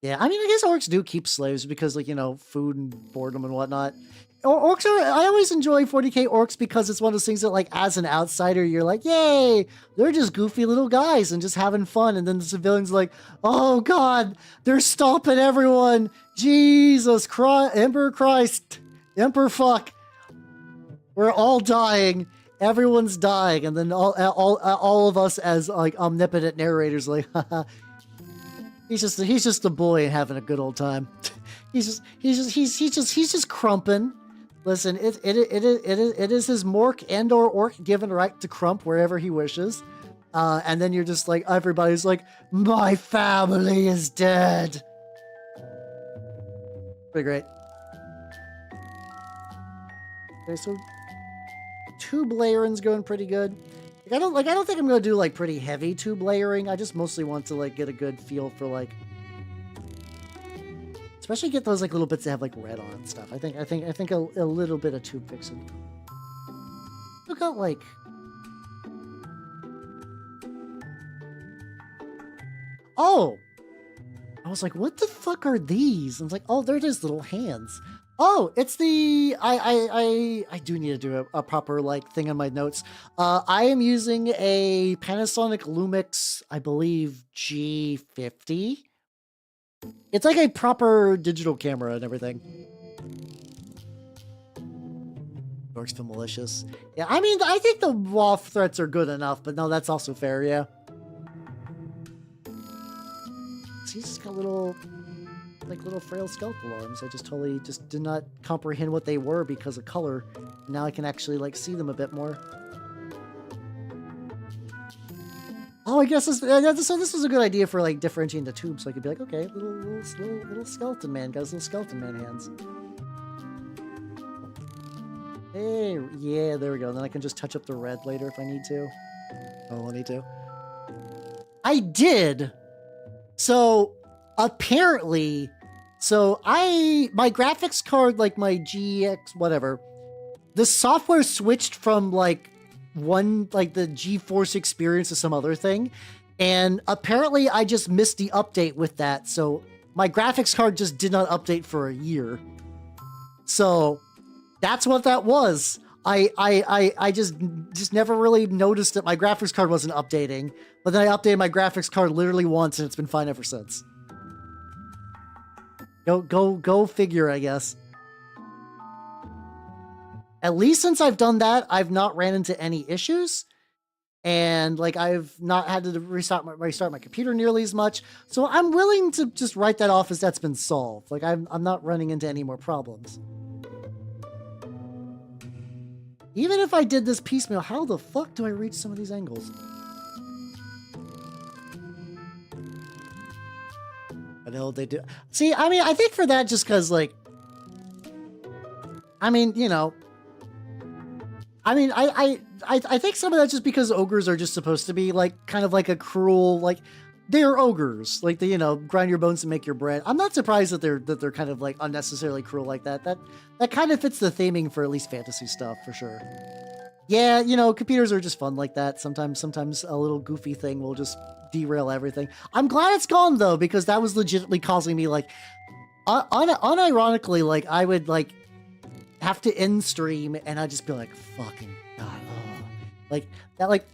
Yeah, I mean, I guess orcs do keep slaves because, like, you know, food and boredom and whatnot. Orcs are, I always enjoy 40k orcs because it's one of those things that, like, as an outsider, you're like, yay, they're just goofy little guys and just having fun. And then the civilians are like, oh God, they're stopping everyone. Jesus Christ, Emperor Christ, Emperor fuck. We're all dying. Everyone's dying. And then all of us as, like, omnipotent narrators, like, haha. He's just a boy having a good old time. he's just crumping. Listen, it is his mork and or orc given right to crump wherever he wishes. And then you're just like, everybody's like, my family is dead. Pretty great. Okay, so tube layering's going pretty good. I don't think I'm gonna do like pretty heavy tube layering. I just mostly want to like get a good feel for like, especially get those like little bits that have like red on and stuff. I think a little bit of tube fixing. Look out, like, oh, I was like, what the fuck are these? I was like, oh, they're just little hands. Oh, it's the, I do need to do a proper, like, thing on my notes. I am using a Panasonic Lumix, I believe, G50. It's like a proper digital camera and everything. Orcs feel malicious. Yeah, I mean, I think the WAF threats are good enough, but no, that's also fair, yeah. So he's just got little frail skeletal arms. I just totally did not comprehend what they were because of color. Now I can actually like see them a bit more. Oh, I guess so this was a good idea for like differentiating the tubes. So I could be like, okay, little skeleton man, guys, little skeleton man hands. Hey, yeah, there we go. And then I can just touch up the red later if I need to. Oh, I need to. I did. So apparently, my graphics card, like my GX, whatever, the software switched from like the GeForce Experience to some other thing. And apparently I just missed the update with that. So my graphics card just did not update for a year. So that's what that was. I just never really noticed that my graphics card wasn't updating, but then I updated my graphics card literally once and it's been fine ever since. Go figure, I guess. At least since I've done that, I've not ran into any issues. And like I've not had to restart my computer nearly as much. So I'm willing to just write that off as that's been solved. Like I'm not running into any more problems. Even if I did this piecemeal, how the fuck do I reach some of these angles? I know they do. See, I mean, I think for that, just because, like, I mean, you know, I mean, I think some of that just because ogres are just supposed to be like kind of like a cruel, like they're ogres, like they, you know, grind your bones to make your bread. I'm not surprised that they're kind of like unnecessarily cruel like that. That kind of fits the theming for at least fantasy stuff for sure. Yeah, you know, computers are just fun like that. Sometimes a little goofy thing will just derail everything. I'm glad it's gone though, because that was legitimately causing me like, unironically, like I would like have to end stream and I'd just be like, fucking God, oh. Like that, like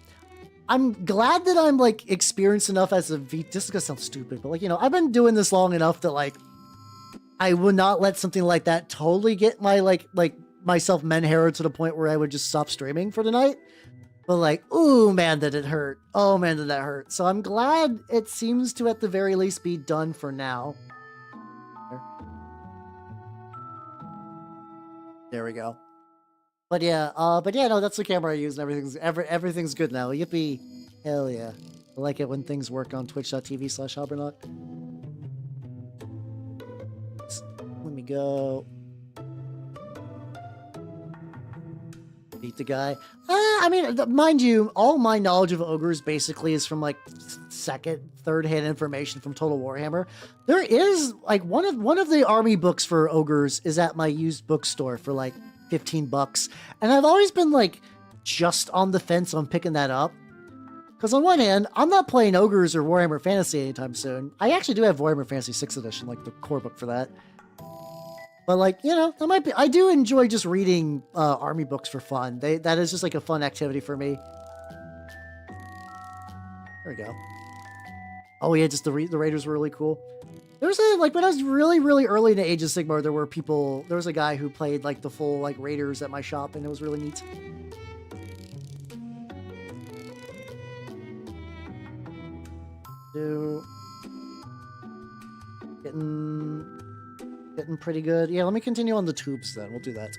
I'm glad that I'm like experienced enough as a this is gonna sound stupid, but like, you know, I've been doing this long enough that like I would not let something like that totally get my like myself menhair to the point where I would just stop streaming for the night. But like, ooh man, did it hurt. Oh man, did that hurt. So I'm glad it seems to at the very least be done for now. There we go. But yeah, no, that's the camera I use and everything's good now. Yippee. Hell yeah. I like it when things work on twitch.tv/Halbernaut. Let me go. Beat the guy. I mean, mind you, all my knowledge of ogres basically is from like second, third-hand information from Total Warhammer. There is like one of the army books for ogres is at my used bookstore for like $15, and I've always been like just on the fence on picking that up. Because on one hand, I'm not playing ogres or Warhammer Fantasy anytime soon. I actually do have Warhammer Fantasy 6th edition, like the core book for that. But like, you know, that might be. I do enjoy just reading army books for fun. That is just like a fun activity for me. There we go. Oh yeah, just the raiders were really cool. There was a like when I was really early in the Age of Sigmar, there were people. There was a guy who played like the full like raiders at my shop, and it was really neat. Getting pretty good. Yeah, let me continue on the tubes then. We'll do that.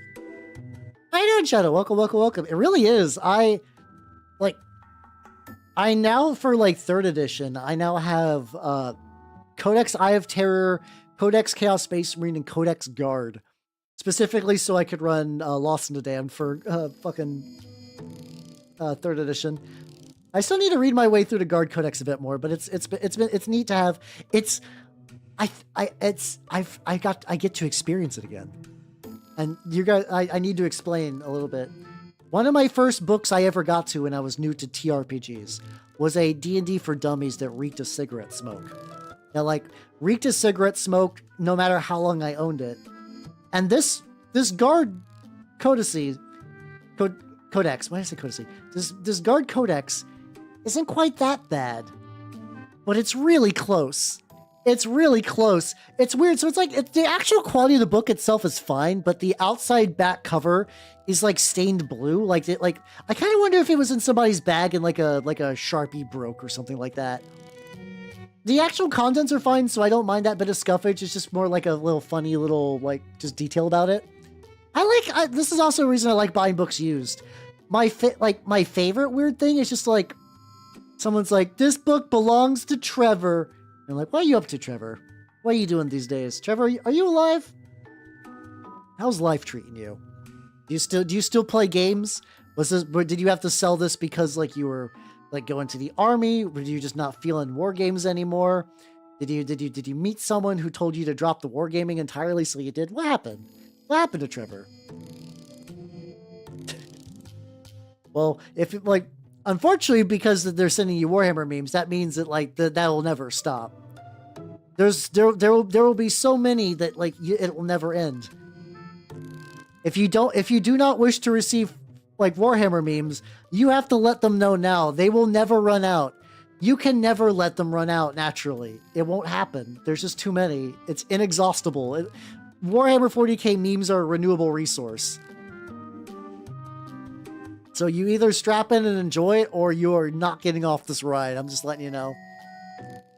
How you doing, Shadow? Welcome. It really is. I now, for like 3rd edition, I now have Codex Eye of Terror, Codex Chaos Space Marine, and Codex Guard. Specifically so I could run Lost in the Damned for fucking 3rd edition. I still need to read my way through the Guard Codex a bit more, but it's neat to have. I get to experience it again. And you guys, I need to explain a little bit. One of my first books I ever got to when I was new to TRPGs was a D&D for dummies that reeked of cigarette smoke. Now, like, reeked of cigarette smoke no matter how long I owned it. And this Guard Codex, why did I say Codex? This Guard Codex isn't quite that bad, but it's really close. It's really close. It's weird. So it's like the actual quality of the book itself is fine, but the outside back cover is like stained blue. Like I kind of wonder if it was in somebody's bag and like a Sharpie broke or something like that. The actual contents are fine, so I don't mind that bit of scuffage. It's just more like a little funny little like just detail about it. This is also a reason I like buying books used. My favorite weird thing is just like someone's like, this book belongs to Trevor. And I'm like, what are you up to, Trevor? What are you doing these days? Trevor, are you alive? How's life treating you? Do you still play games? Did you have to sell this because like you were like going to the army? Were you just not feeling war games anymore? Did you meet someone who told you to drop the wargaming entirely so you did? What happened? What happened to Trevor? Well, if like unfortunately, because they're sending you Warhammer memes, that means that like that will never stop. There will be so many that like it will never end. If you do not wish to receive like Warhammer memes, you have to let them know now. They will never run out. You can never let them run out naturally. It won't happen. There's just too many. It's inexhaustible. Warhammer 40k memes are a renewable resource. So you either strap in and enjoy it, or you're not getting off this ride. I'm just letting you know.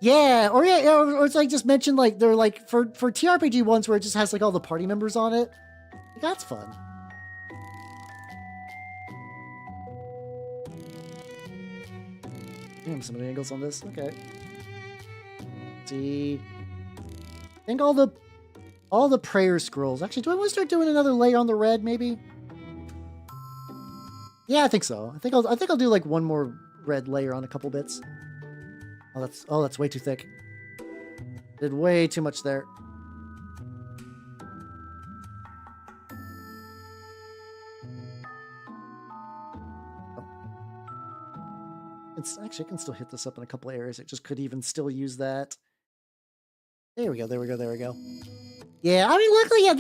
Yeah, or it's like just mentioned like they're like for TRPG ones where it just has like all the party members on it. Like, that's fun. Damn, some of the angles on this. Okay. Let's see. I think all the prayer scrolls. Actually, do I want to start doing another layer on the red? Maybe. Yeah, I think so. I think I'll do like one more red layer on a couple bits. Oh, that's way too thick. Did way too much there. Oh. It's actually I can still hit this up in a couple areas. It just could even still use that. There we go. Yeah, I mean, luckily, yeah,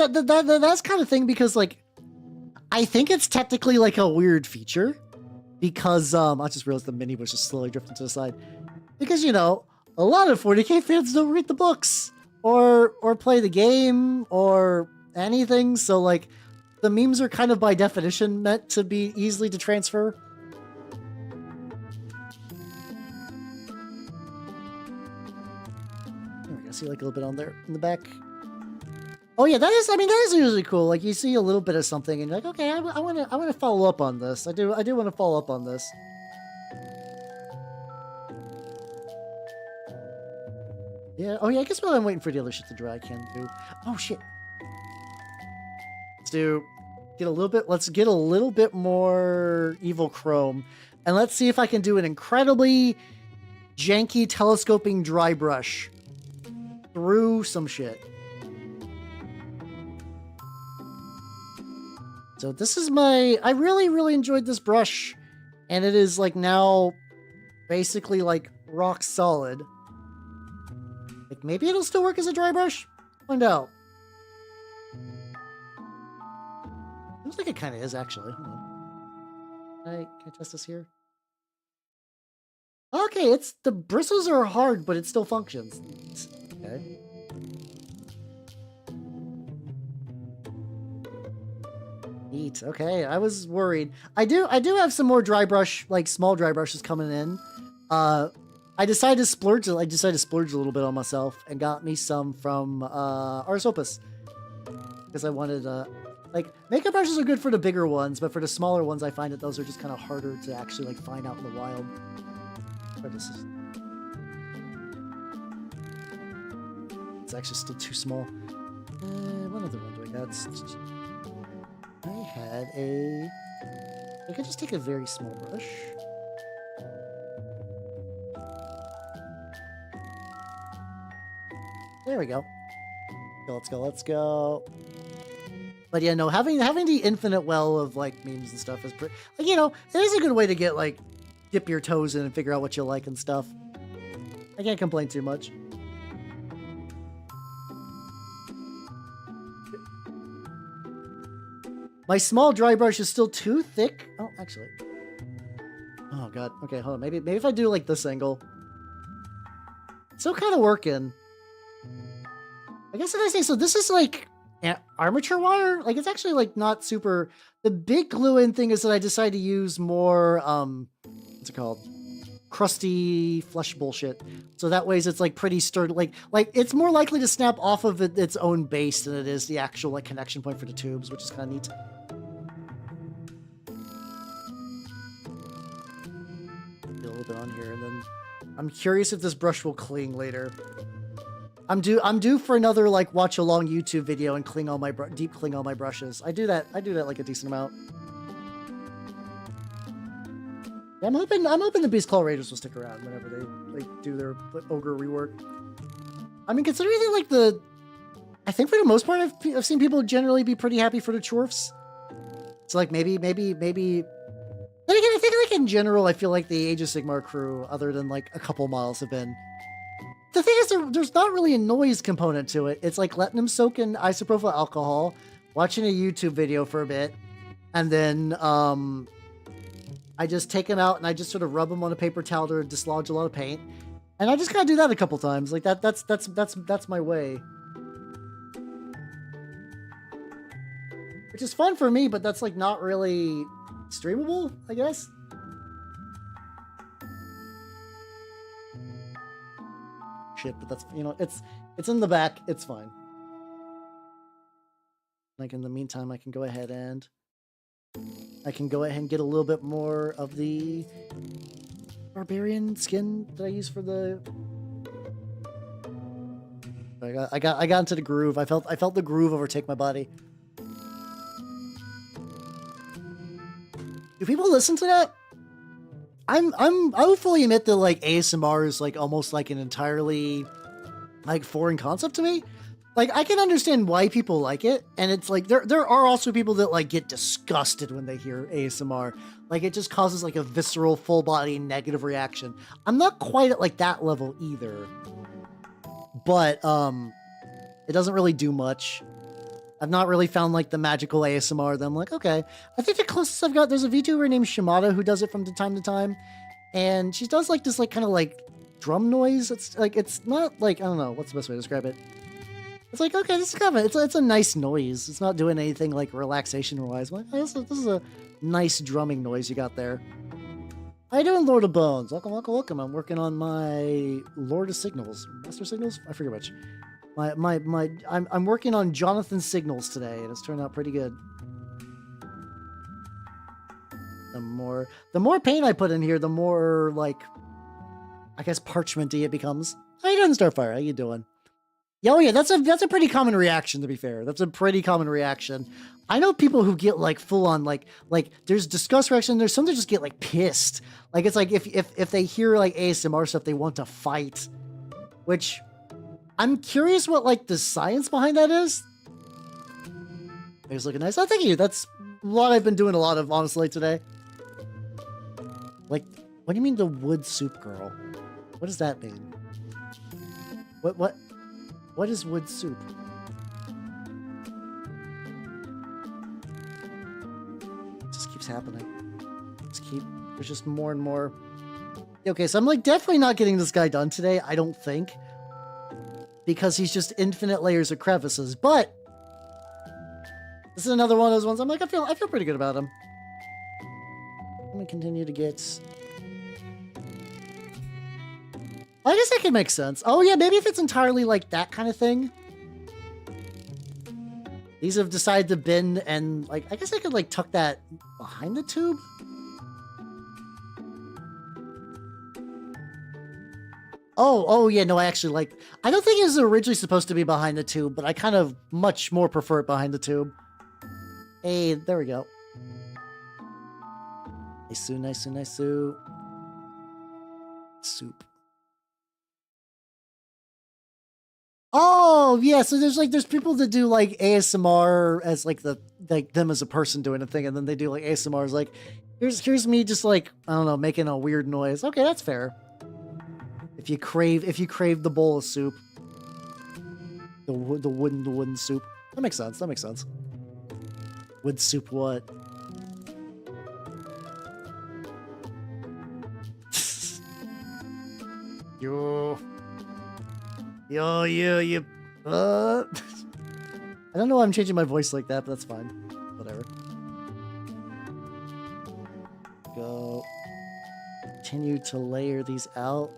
that's kind of thing because like. I think it's technically like a weird feature because I just realized the mini was just slowly drifting to the side because, you know, a lot of 40k fans don't read the books or play the game or anything. So like the memes are kind of by definition meant to be easily to transfer. There we go. See like a little bit on there in the back. Oh yeah, that is usually cool. Like you see a little bit of something and you're like, okay, I want to follow up on this. I do want to follow up on this. Yeah. Oh yeah. I guess while I'm waiting for the other shit to dry, I can do. Oh shit. Let's get a little bit more evil chrome, and let's see if I can do an incredibly janky telescoping dry brush through some shit. So this is I really enjoyed this brush, and it is like now basically like rock solid. Like maybe it'll still work as a dry brush? Find out. Looks like it kind of is actually. Hold on. Can I test this here? Okay, the bristles are hard, but it still functions. Okay. Neat. Okay, I was worried. I do have some more dry brush, like small dry brushes coming in. I decided to splurge a little bit on myself and got me some from Ars Opus because I wanted like makeup brushes are good for the bigger ones, but for the smaller ones, I find that those are just kind of harder to actually like find out in the wild. It's actually still too small. What other one do I got? I could just take a very small brush. There we go. Let's go. But yeah, no, having the infinite well of like memes and stuff is pretty, like, you know, it is a good way to get like dip your toes in and figure out what you like and stuff. I can't complain too much. My small dry brush is still too thick. Oh, actually. Oh god. Okay, hold on. Maybe if I do like this angle. It's still kind of working. I guess what I say, so this is like armature wire. Like it's actually like not super. The big glue-in thing is that I decided to use more what's it called? Crusty flush bullshit. So that way it's like pretty sturdy. Like it's more likely to snap off of its own base than it is the actual like connection point for the tubes, which is kind of neat. Get a little bit on here, and then I'm curious if this brush will cling later. I'm due for another like watch along YouTube video and deep cling all my brushes. I do that like a decent amount. Yeah, I'm hoping the Beast Claw Raiders will stick around whenever they like do their ogre rework. I mean, considering I think for the most part I've seen people generally be pretty happy for the Chorfs. So like maybe. Then again, I think like in general I feel like the Age of Sigmar crew, other than like a couple models, have been. The thing is, there's not really a noise component to it. It's like letting them soak in isopropyl alcohol, watching a YouTube video for a bit, and then I just take them out and I just sort of rub them on a paper towel to dislodge a lot of paint, and I just kind of do that a couple times. Like that's my way, which is fun for me, but that's like not really streamable, I guess. Shit, but that's, you know, it's in the back, it's fine. Like in the meantime, I can go ahead and get a little bit more of the barbarian skin that I use for the. I got into the groove. I felt the groove overtake my body. Do people listen to that? I will fully admit that like ASMR is like almost like an entirely like foreign concept to me. Like I can understand why people like it, and it's like there are also people that like get disgusted when they hear ASMR. Like it just causes like a visceral, full body negative reaction. I'm not quite at like that level either, but it doesn't really do much. I've not really found like the magical ASMR that I'm like, okay. I think the closest I've got, there's a VTuber named Shimada who does it from time to time, and she does like this like kind of like drum noise. It's like, it's not like, I don't know, what's the best way to describe it? It's like, okay, this is kind of it's a nice noise. It's not doing anything like relaxation wise. Like, oh, this is a nice drumming noise you got there. How you doing, Lord of Bones? Welcome. I'm working on my Lord of Signals, Master Signals. I forget which. I'm working on Jonathan Signals today, and it's turned out pretty good. The more paint I put in here, the more like, I guess, parchmenty it becomes. How you doing, Starfire? How you doing? Yeah, oh yeah, that's a pretty common reaction, to be fair. That's a pretty common reaction. I know people who get like full on like there's disgust reaction, there's some that just get like pissed. Like it's like if they hear like ASMR stuff, they want to fight. Which I'm curious what like the science behind that is. It's looking nice. Oh, thank you. That's what I've been doing a lot of, honestly, today. Like, what do you mean the wood soup girl? What does that mean? What is wood soup? It just keeps happening. There's just more and more. Okay, so I'm like definitely not getting this guy done today, I don't think. Because he's just infinite layers of crevices, but this is another one of those ones I'm like, I feel pretty good about him. I'm gonna continue to get. I guess that can make sense. Oh yeah, maybe if it's entirely like that kind of thing. These have decided to bend and like, I guess I could like tuck that behind the tube. Oh yeah, no, I actually like, I don't think it was originally supposed to be behind the tube, but I kind of much more prefer it behind the tube. Hey, there we go. Nice soup. Oh yeah, so there's people that do like ASMR as like them as a person doing a thing, and then they do like ASMR as like, here's me just like, I don't know, making a weird noise. Okay, that's fair. If you crave the bowl of soup, the wooden soup, that makes sense. Wood soup, what? You. I don't know why I'm changing my voice like that, but that's fine. Whatever. Go. Continue to layer these out.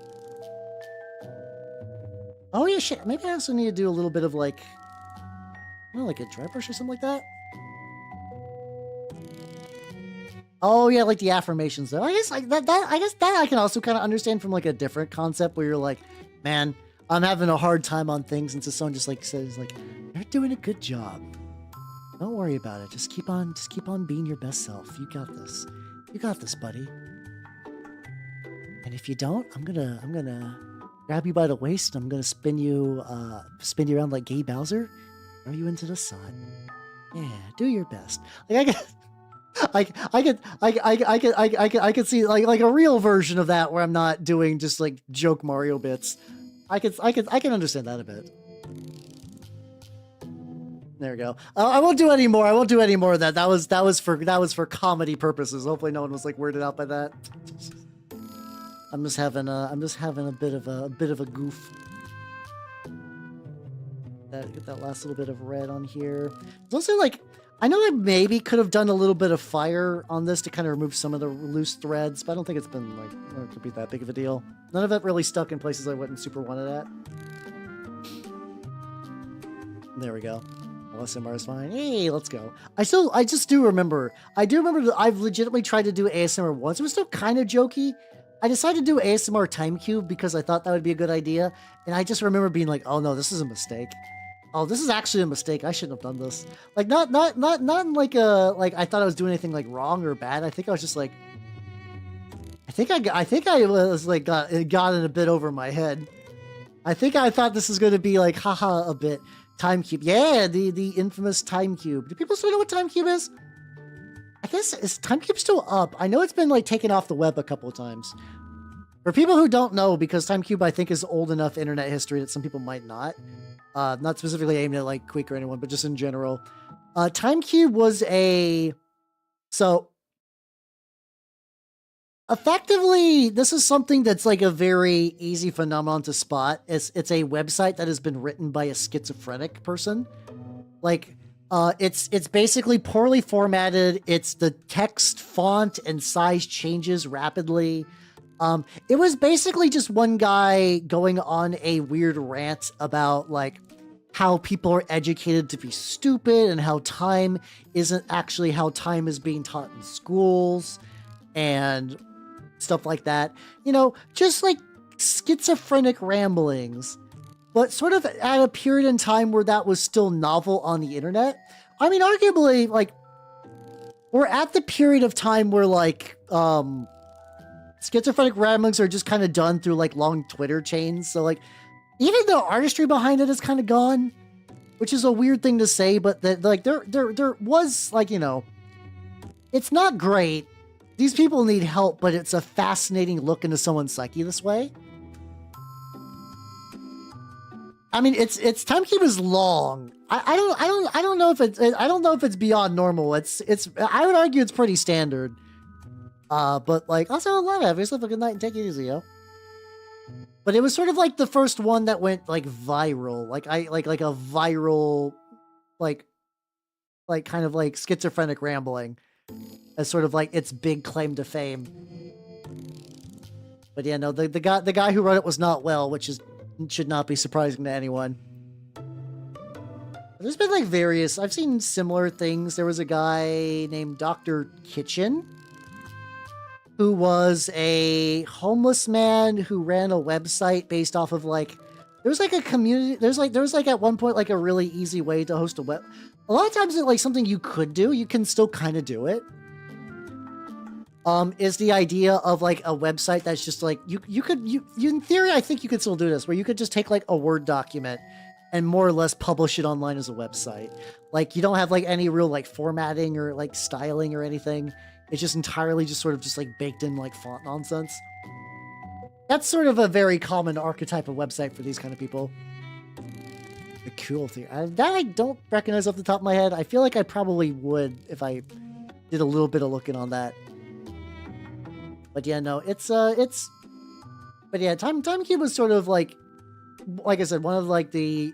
Oh yeah, shit. Maybe I also need to do a little bit of like, I don't know, like a dry brush or something like that. Oh yeah, like the affirmations though. I guess like that I can also kind of understand from like a different concept where you're like, man, I'm having a hard time on things, and so someone just like says like, you're doing a good job. Don't worry about it. Just keep on being your best self. You got this. You got this, buddy. And if you don't, I'm gonna grab you by the waist. I'm gonna spin you around like Gay Bowser, throw you into the sun. Yeah, do your best. Like I could see like a real version of that where I'm not doing just like joke Mario bits. I can understand that a bit. There we go. I won't do any more. I won't do any more of that. That was for comedy purposes. Hopefully no one was like weirded out by that. I'm just having a bit of a goof. Get that last little bit of red on here. It's also like, I know I maybe could have done a little bit of fire on this to kind of remove some of the loose threads, but I don't think it's been like, it could be that big of a deal. None of it really stuck in places I wouldn't super want it at. There we go. LSMR is fine. Hey, let's go. I just do remember. I do remember that I've legitimately tried to do ASMR once. It was still kind of jokey. I decided to do ASMR time cube because I thought that would be a good idea. And I just remember being like, oh no, this is a mistake. Oh, this is actually a mistake. I shouldn't have done this. Like, not in like a, like I thought I was doing anything like wrong or bad. I think I was just like, I think I was like, got in a bit over my head. I thought this was going to be like, haha, a bit. Time cube. Yeah, the infamous time cube. Do people still know what time cube is? I guess, is time cube still up? I know it's been like taken off the web a couple of times. For people who don't know, because time cube I think is old enough internet history that some people might not. Not specifically aimed at like Quake or anyone, but just in general. Time cube was so effectively, this is something that's like a very easy phenomenon to spot. It's a website that has been written by a schizophrenic person. Like, it's basically poorly formatted. It's the text, font, and size changes rapidly. It was basically just one guy going on a weird rant about like how people are educated to be stupid and how time isn't actually how time is being taught in schools and stuff like that. You know, just like schizophrenic ramblings, but sort of at a period in time where that was still novel on the internet. I mean, arguably, like, we're at the period of time where, like, schizophrenic ramblings are just kind of done through, like, long Twitter chains. So, like, even the artistry behind it is kind of gone, which is a weird thing to say, but that, like, there was, like, you know, it's not great. These people need help, but it's a fascinating look into someone's psyche this way. I mean, it's Timekeep is long. I don't know if it's beyond normal. It's I would argue it's pretty standard. But like also a lot of it. Have a good night and take it easy, yo. But it was sort of like the first one that went like viral. Like a viral like kind of like schizophrenic rambling as sort of like its big claim to fame. But yeah, no, the guy who wrote it was not well, which should not be surprising to anyone. There's been like various, I've seen similar things. There was a guy named Dr. Kitchen who was a homeless man who ran a website based off of like, there was like a community, there was like at one point like a really easy way to host a web. A lot of times it's like something you could do, you can still kind of do it. Is the idea of like a website that's just like, you in theory, I think you could still do this, where you could just take like a Word document and more or less publish it online as a website. Like you don't have like any real like formatting or like styling or anything. It's just entirely just sort of just like baked in like font nonsense. That's sort of a very common archetype of website for these kind of people. The cool thing. That I don't recognize off the top of my head. I feel like I probably would if I did a little bit of looking on that. But yeah, no, but yeah, Timekeep was sort of like I said, one of like I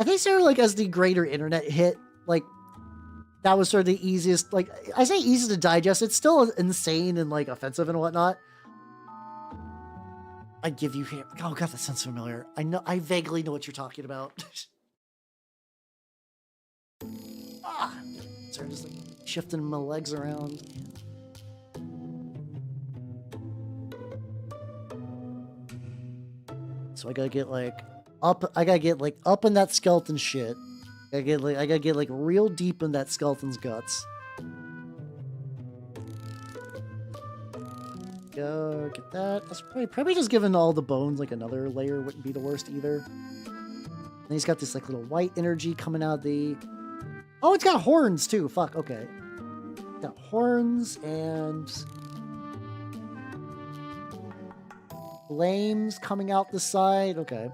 think sort of like as the greater internet hit, like that was sort of the easiest, like I say easy to digest. It's still insane and like offensive and whatnot. I give you here. Oh god, that sounds familiar. I vaguely know what you're talking about. Sorry, just like shifting my legs around. So I gotta get like up. I gotta get like up in that skeleton shit. I gotta get like real deep in that skeleton's guts. Go get that. That's probably just giving all the bones like another layer wouldn't be the worst either. And he's got this like little white energy coming out of the. Oh, it's got horns too. Fuck. Okay. Got horns and flames coming out the side. Okay.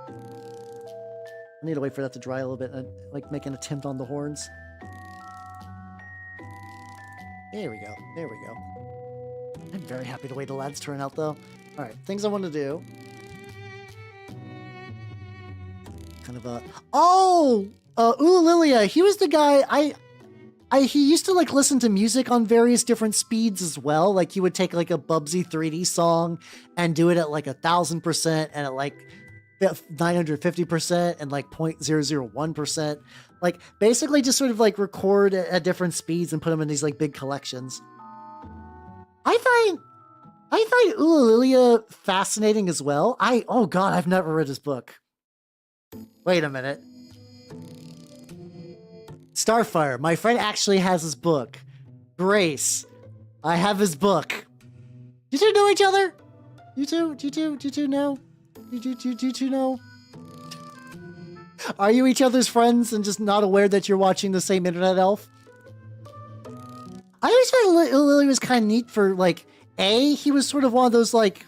I need to wait for that to dry a little bit and like make an attempt on the horns. There we go. There we go. I'm very happy the way the lad's turn out though. Alright, things I want to do. Kind of a... Oh! Ulalilia, he was the guy he used to like listen to music on various different speeds as well. Like he would take like a Bubsy 3D song and do it at like 1000% and at like 950% and like 0.001%. Like basically just sort of like record at different speeds and put them in these like big collections. I find Ulalilia fascinating as well. Oh god, I've never read his book. Wait a minute. Starfire, my friend actually has his book. Grace, I have his book. You two know each other? You two know? You two know? Are you each other's friends and just not aware that you're watching the same internet elf? I always thought Lily was kind of neat for like, he was sort of one of those like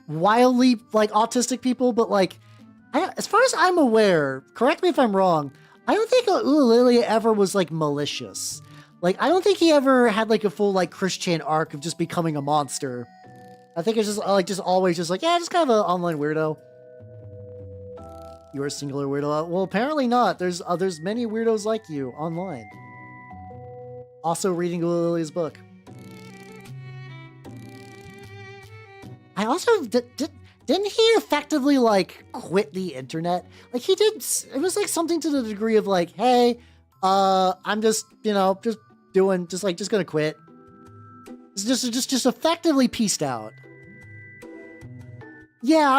wildly like autistic people, but like, as far as I'm aware, correct me if I'm wrong, I don't think Ulalilia ever was like malicious. Like, I don't think he ever had like a full like Christian arc of just becoming a monster. I think it's just like always just like, yeah, just kind of an online weirdo. You're a singular weirdo. Well, apparently not. There's many weirdos like you online. Also reading Ulalia's book. I also didn't he effectively like quit the internet? Like he did. It was like something to the degree of like, hey, I'm just gonna quit. It's just effectively pieced out. Yeah,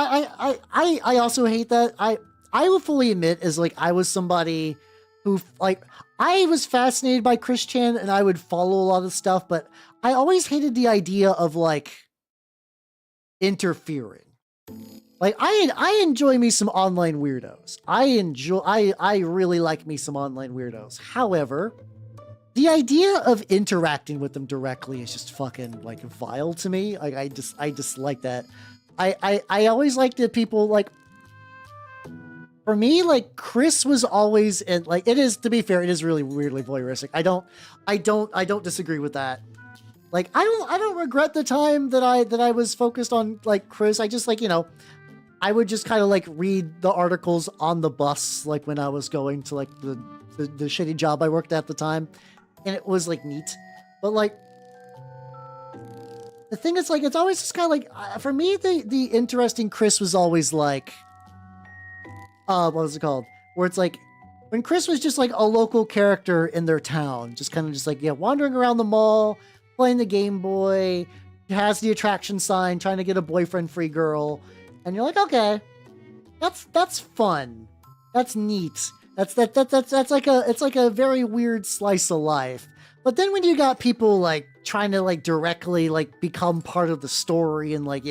I also hate that. I will fully admit is like I was somebody who like I was fascinated by Chris Chan and I would follow a lot of stuff, but I always hated the idea of like interfering. Like I enjoy me some online weirdos. I really like me some online weirdos. However, the idea of interacting with them directly is just fucking like vile to me. Like I just like that. I always like that people like for me, like Chris was always in like it is to be fair, it is really weirdly voyeuristic. I don't disagree with that. Like I don't regret the time that I was focused on like Chris. I just like, you know, I would just kind of like read the articles on the bus like when I was going to like the shitty job I worked at the time. And it was like neat. But like the thing is like it's always just kind of like for me the interesting Chris was always like what was it called? Where it's like when Chris was just like a local character in their town, just kind of just like, yeah, wandering around the mall, playing the Game Boy, has the attraction sign, trying to get a boyfriend-free girl, and you're like, okay, that's fun, that's neat, that's like a very weird slice of life. But then when you got people like trying to like directly like become part of the story and like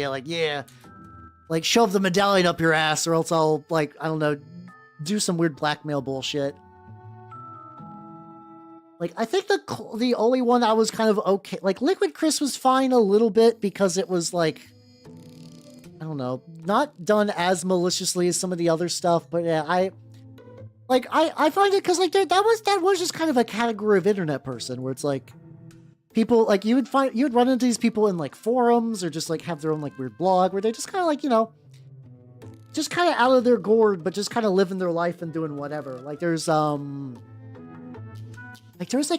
like shove the medallion up your ass or else I'll like, I don't know, do some weird blackmail bullshit. Like, I think the only one I was kind of okay, like Liquid Chris was fine a little bit because it was like, I don't know, not done as maliciously as some of the other stuff, but yeah, I find it because like that was just kind of a category of internet person where it's like, people like you would run into these people in like forums or just like have their own like weird blog where they're just kind of like, you know, just kind of out of their gourd, but just kind of living their life and doing whatever. Like there's like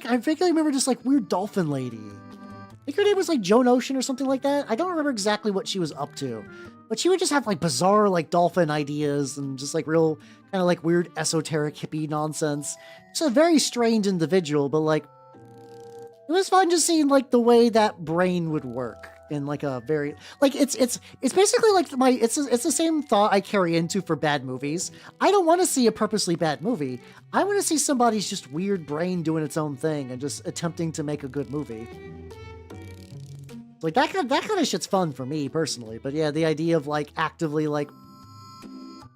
I vaguely remember just like weird dolphin lady. I think her name was like Joan Ocean or something like that. I don't remember exactly what she was up to, but she would just have like bizarre like dolphin ideas and just like real kind of like weird esoteric hippie nonsense. She's a very strange individual, but like it was fun just seeing like the way that brain would work in like a very like it's basically like it's the same thought I carry into for bad movies. I don't want to see a purposely bad movie. I want to see somebody's just weird brain doing its own thing and just attempting to make a good movie. Like that kind of shit's fun for me personally. But yeah, the idea of like actively like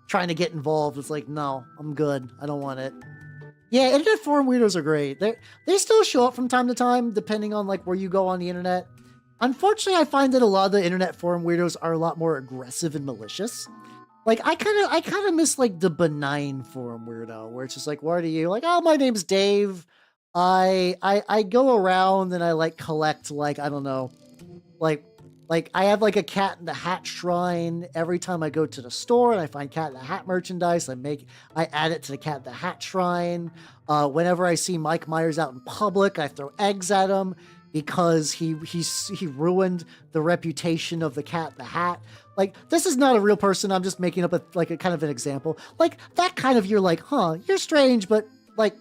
trying to get involved, it's like, no, I'm good. I don't want it. Yeah, internet forum weirdos are great. They still show up from time to time, depending on like where you go on the internet. Unfortunately, I find that a lot of the internet forum weirdos are a lot more aggressive and malicious. Like I kind of miss like the benign forum weirdo, where it's just like, what are you? Like, oh, my name's Dave. I go around and I like collect like, I don't know, like I have like a Cat in the Hat shrine every time I go to the store and I find Cat in the Hat merchandise. I add it to the Cat in the Hat shrine. Whenever I see Mike Myers out in public, I throw eggs at him because he ruined the reputation of the Cat in the Hat. Like, this is not a real person. I'm just making up a kind of an example. Like that kind of, you're like, huh, you're strange, but like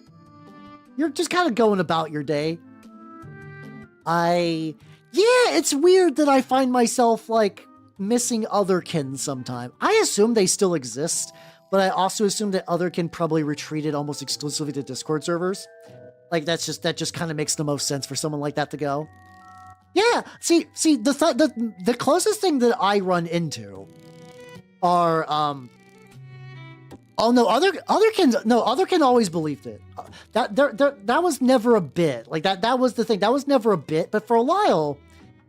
you're just kind of going about your day. Yeah, it's weird that I find myself, like, missing Otherkin sometime. I assume they still exist, but I also assume that Otherkin probably retreated almost exclusively to Discord servers. Like, that just kind of makes the most sense for someone like that to go. Yeah, see, the closest thing that I run into are, oh no, Otherkin always believed it. That was never a bit. Like that was the thing. That was never a bit. But for a while,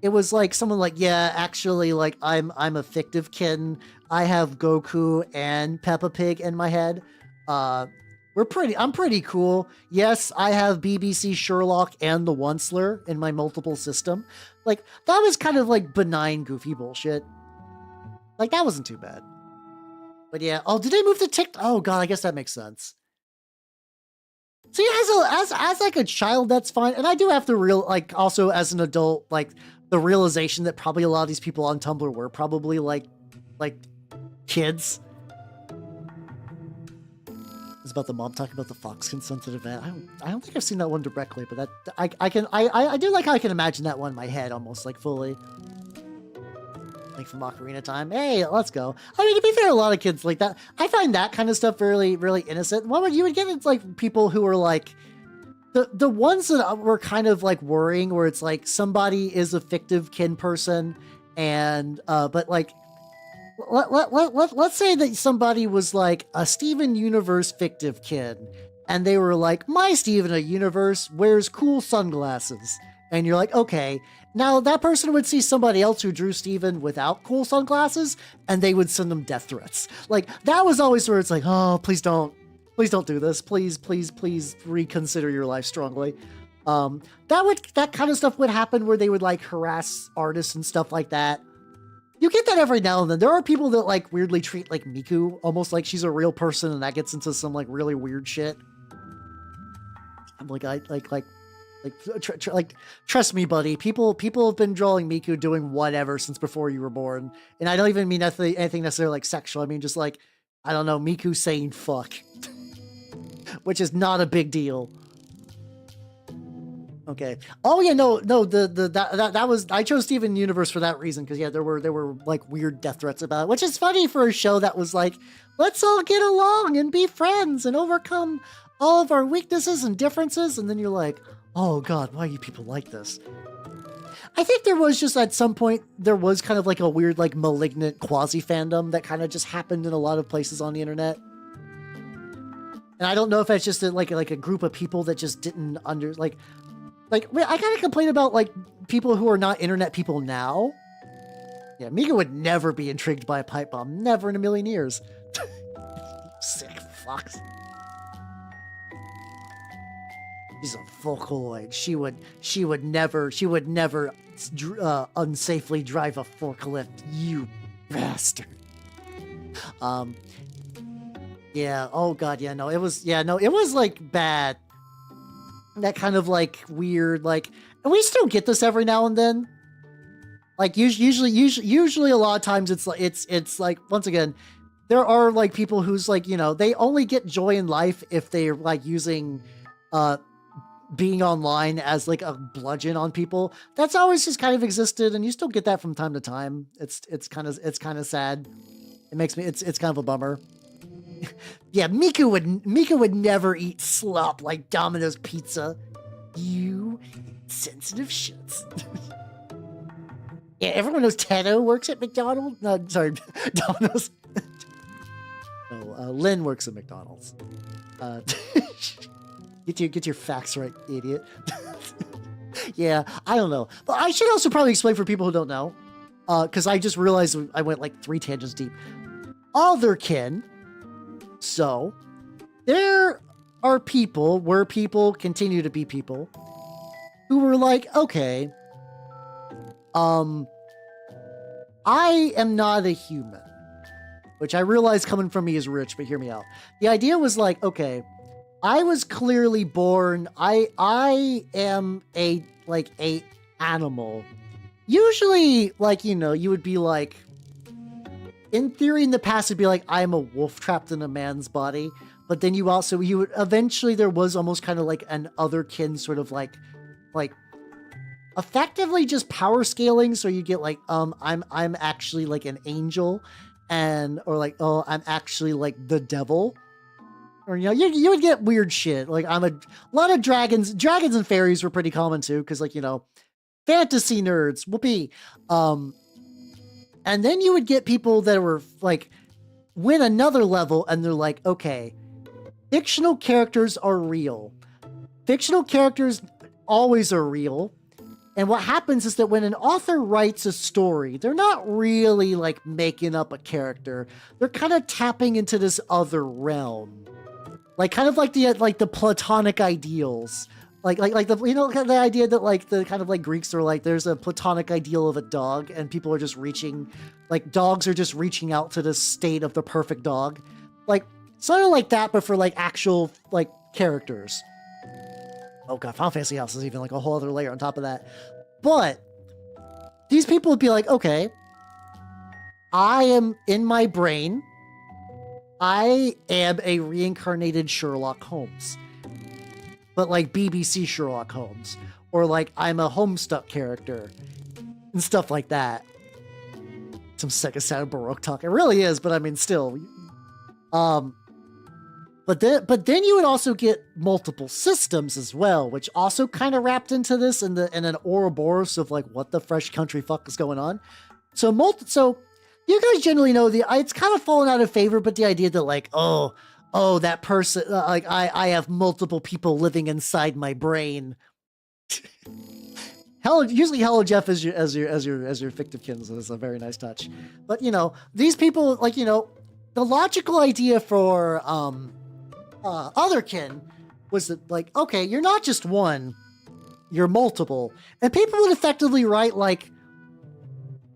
it was like someone like, yeah, actually, like I'm a fictive kin. I have Goku and Peppa Pig in my head. I'm pretty cool. Yes, I have BBC Sherlock and the Onceler in my multiple system. Like that was kind of like benign, goofy bullshit. Like that wasn't too bad. But yeah, oh, did they move to TikTok? Oh god, I guess that makes sense. See, as like a child, that's fine, and I do have to also as an adult, like the realization that probably a lot of these people on Tumblr were probably like kids. It's about the mom talking about the Fox consented event. I don't think I've seen that one directly, but that I do like how I can imagine that one in my head almost like fully. something from Ocarina Time. Hey, let's go. I mean, to be fair, a lot of kids like that. I find that kind of stuff really, really innocent. What would you would get? It's like people who are like the ones that were kind of like worrying, where it's like somebody is a fictive kin person, and but like let's say that somebody was like a Steven Universe fictive kin, and they were like, my Steven Universe wears cool sunglasses. And you're like, okay, now that person would see somebody else who drew Steven without cool sunglasses, and they would send them death threats. Like, that was always where it's like, oh, please don't do this. Please reconsider your life strongly. That kind of stuff would happen where they would like harass artists and stuff like that. You get that every now and then. There are people that like weirdly treat like Miku almost like she's a real person, and that gets into some like really weird shit. I'm like, trust me, buddy. People have been drawing Miku doing whatever since before you were born, and I don't even mean anything necessarily like sexual. I mean just like, I don't know, Miku saying fuck, which is not a big deal. Okay. Oh yeah, no. That was, I chose Steven Universe for that reason, because yeah, there were like weird death threats about it, which is funny for a show that was like, let's all get along and be friends and overcome all of our weaknesses and differences, and then you're like, oh god, why are you people like this? I think there was just at some point, there was kind of like a weird like malignant quasi-fandom that kind of just happened in a lot of places on the internet. And I don't know if that's just like a group of people that just didn't like I kind of complain about like people who are not internet people now. Yeah, Mika would never be intrigued by a pipe bomb. Never in a million years. Sick fucks. She's a Vocaloid. She would never unsafely drive a forklift. You bastard. Yeah. Oh god. Yeah. No. It was. Yeah. No. It was like bad. That kind of like weird. Like, and we still get this every now and then. Like usually a lot of times it's like once again, there are like people who's like, you know, they only get joy in life if they're like using being online as like a bludgeon on people. That's always just kind of existed, and you still get that from time to time. It's kind of sad. It makes me it's kind of a bummer. Yeah, Mika would never eat slop like Domino's pizza. You sensitive shits. Yeah, everyone knows Tato works at McDonald's. No, sorry, Domino's. No, Lynn works at McDonald's. Get your facts right, idiot. Yeah, I don't know. But I should also probably explain for people who don't know, because I just realized I went like 3 tangents deep. Other kin. So, there are people, where people continue to be people, who were like, okay, I am not a human. Which I realize coming from me is rich, but hear me out. The idea was like, okay, I was clearly born, I am a animal. Usually, like, you know, you would be like, in theory, in the past, it'd be like, I'm a wolf trapped in a man's body. But then you would eventually, there was almost kind of like an otherkin sort of like effectively just power scaling. So you get like, I'm actually like an angel, or like, oh, I'm actually like the devil. Or, you know, you would get weird shit. Like, a lot of dragons and fairies were pretty common too. Cause like, you know, fantasy nerds, whoopee. And then you would get people that were like, win another level, and they're like, okay, fictional characters are real. Fictional characters always are real. And what happens is that when an author writes a story, they're not really like making up a character. They're kind of tapping into this other realm. Like kind of like the platonic ideals. Like the, you know, the idea that like the kind of like Greeks are like, there's a platonic ideal of a dog, and people are just reaching, like dogs are just reaching out to the state of the perfect dog. Like sort of like that, but for like actual like characters. Oh god, Final Fantasy House is even like a whole other layer on top of that. But these people would be like, okay, I am in my brain, I am a reincarnated Sherlock Holmes. But like BBC Sherlock Holmes, or like I'm a Homestuck character and stuff like that. some second sound Baroque talk. It really is, but I mean, still. But then you would also get multiple systems as well, which also kind of wrapped into this in an Ouroboros of like what the fresh country fuck is going on. So you guys generally know it's kind of fallen out of favor, but the idea that like oh that person like I have multiple people living inside my brain. Usually Hello Jeff as your fictive kin is a very nice touch, but these people like the logical idea for otherkin was that like, okay, you're not just one, you're multiple, and people would effectively write like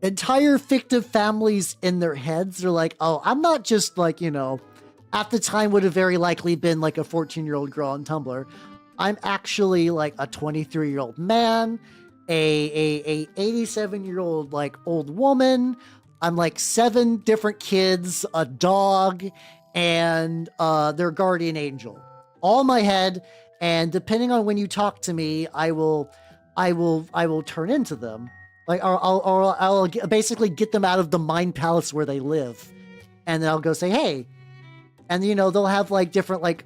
entire fictive families in their heads. They're like, oh, I'm not just like at the time would have very likely been like a 14-year-old girl on Tumblr. I'm actually like a 23-year-old man, a 87-year-old like old woman. I'm like 7 different kids, a dog, and their guardian angel, all in my head. And depending on when you talk to me, I will turn into them. Like, I'll basically get them out of the mind palace where they live, and then I'll go say, hey, and they'll have like different like,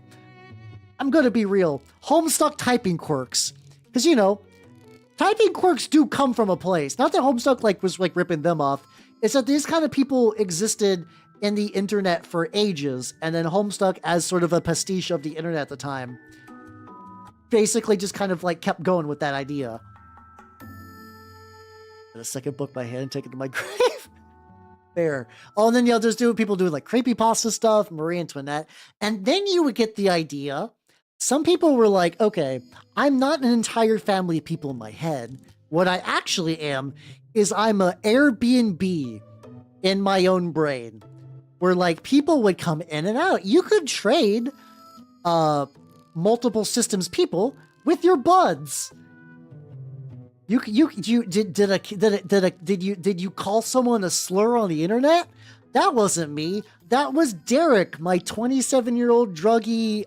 I'm gonna be real, Homestuck typing quirks, because typing quirks do come from a place. Not that Homestuck like was like ripping them off. It's that these kind of people existed in the internet for ages, and then Homestuck, as sort of a pastiche of the internet at the time, basically just kind of like kept going with that idea. And a second book by hand and take it to my grave. Fair. Oh, and then there's people doing like creepypasta stuff, Marie Antoinette, and then you would get the idea. Some people were like, okay, I'm not an entire family of people in my head. What I actually am is I'm a Airbnb in my own brain, where like people would come in and out. You could trade multiple systems people with your buds. Did you call someone a slur on the internet? That wasn't me. That was Derek, my 27-year-old druggy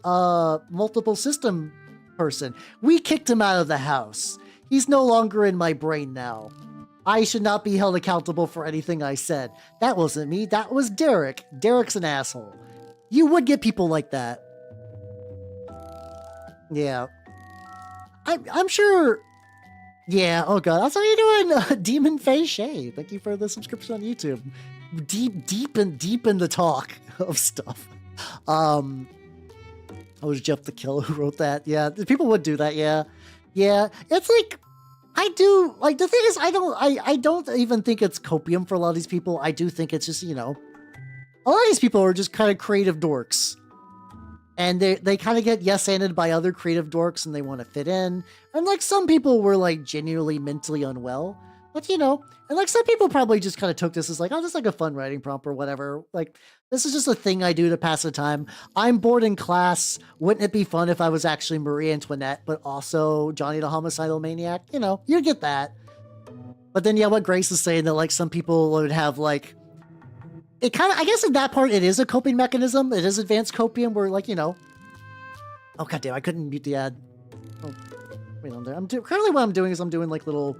multiple system person. We kicked him out of the house. He's no longer in my brain now. I should not be held accountable for anything I said. That wasn't me. That was Derek. Derek's an asshole. You would get people like that. Yeah. I'm sure. Yeah. Oh god. That's how you doing, Demon Face Shay. Thank you for the subscription on YouTube. Deep in the talk of stuff. Oh, was Jeff the Killer who wrote that? Yeah. People would do that. Yeah. Yeah. It's like, I do, like, the thing is, I don't even think it's copium for a lot of these people. I do think it's just, a lot of these people are just kind of creative dorks. And they kind of get yes-anded by other creative dorks, and they want to fit in. And, like, some people were, like, genuinely mentally unwell. But, and, like, some people probably just kind of took this as, like, oh, this is, like, a fun writing prompt or whatever. Like, this is just a thing I do to pass the time. I'm bored in class. Wouldn't it be fun if I was actually Marie Antoinette, but also Johnny the Homicidal Maniac? You get that. But then, yeah, what Grace is saying, that, like, some people would have, like, it kind of, I guess in that part, it is a coping mechanism. It is advanced copium where, like, oh, goddamn, I couldn't mute the ad. Oh, wait on there. Currently what I'm doing is I'm doing, like, little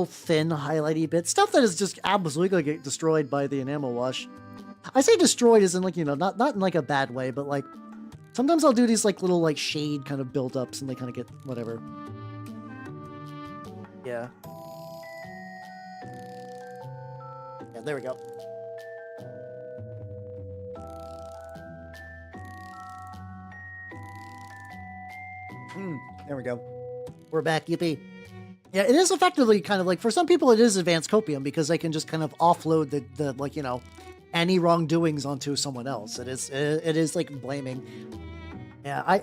thin highlighty bits. Stuff that is just absolutely going to get destroyed by the enamel wash. I say destroyed as in, like, not in, like, a bad way, but, like, sometimes I'll do these, like, little, like, shade kind of build-ups and they kind of get whatever. Yeah. Yeah, there we go. There we go. We're back, yippee. Yeah, it is effectively kind of like, for some people it is advanced copium because they can just kind of offload the like, any wrongdoings onto someone else. It is like blaming. Yeah,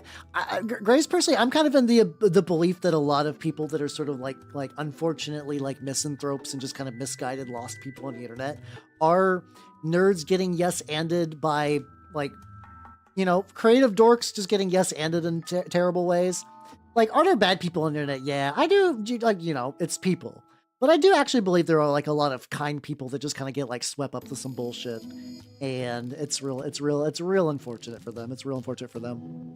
Grace, personally, I'm kind of in the belief that a lot of people that are sort of like unfortunately like misanthropes and just kind of misguided lost people on the internet are nerds getting yes-anded by like, creative dorks just getting yes-anded in terrible ways. Like, are there bad people on the internet? Yeah, I do, like, it's people. But I do actually believe there are, like, a lot of kind people that just kind of get, like, swept up to some bullshit. And it's real unfortunate for them. It's real unfortunate for them.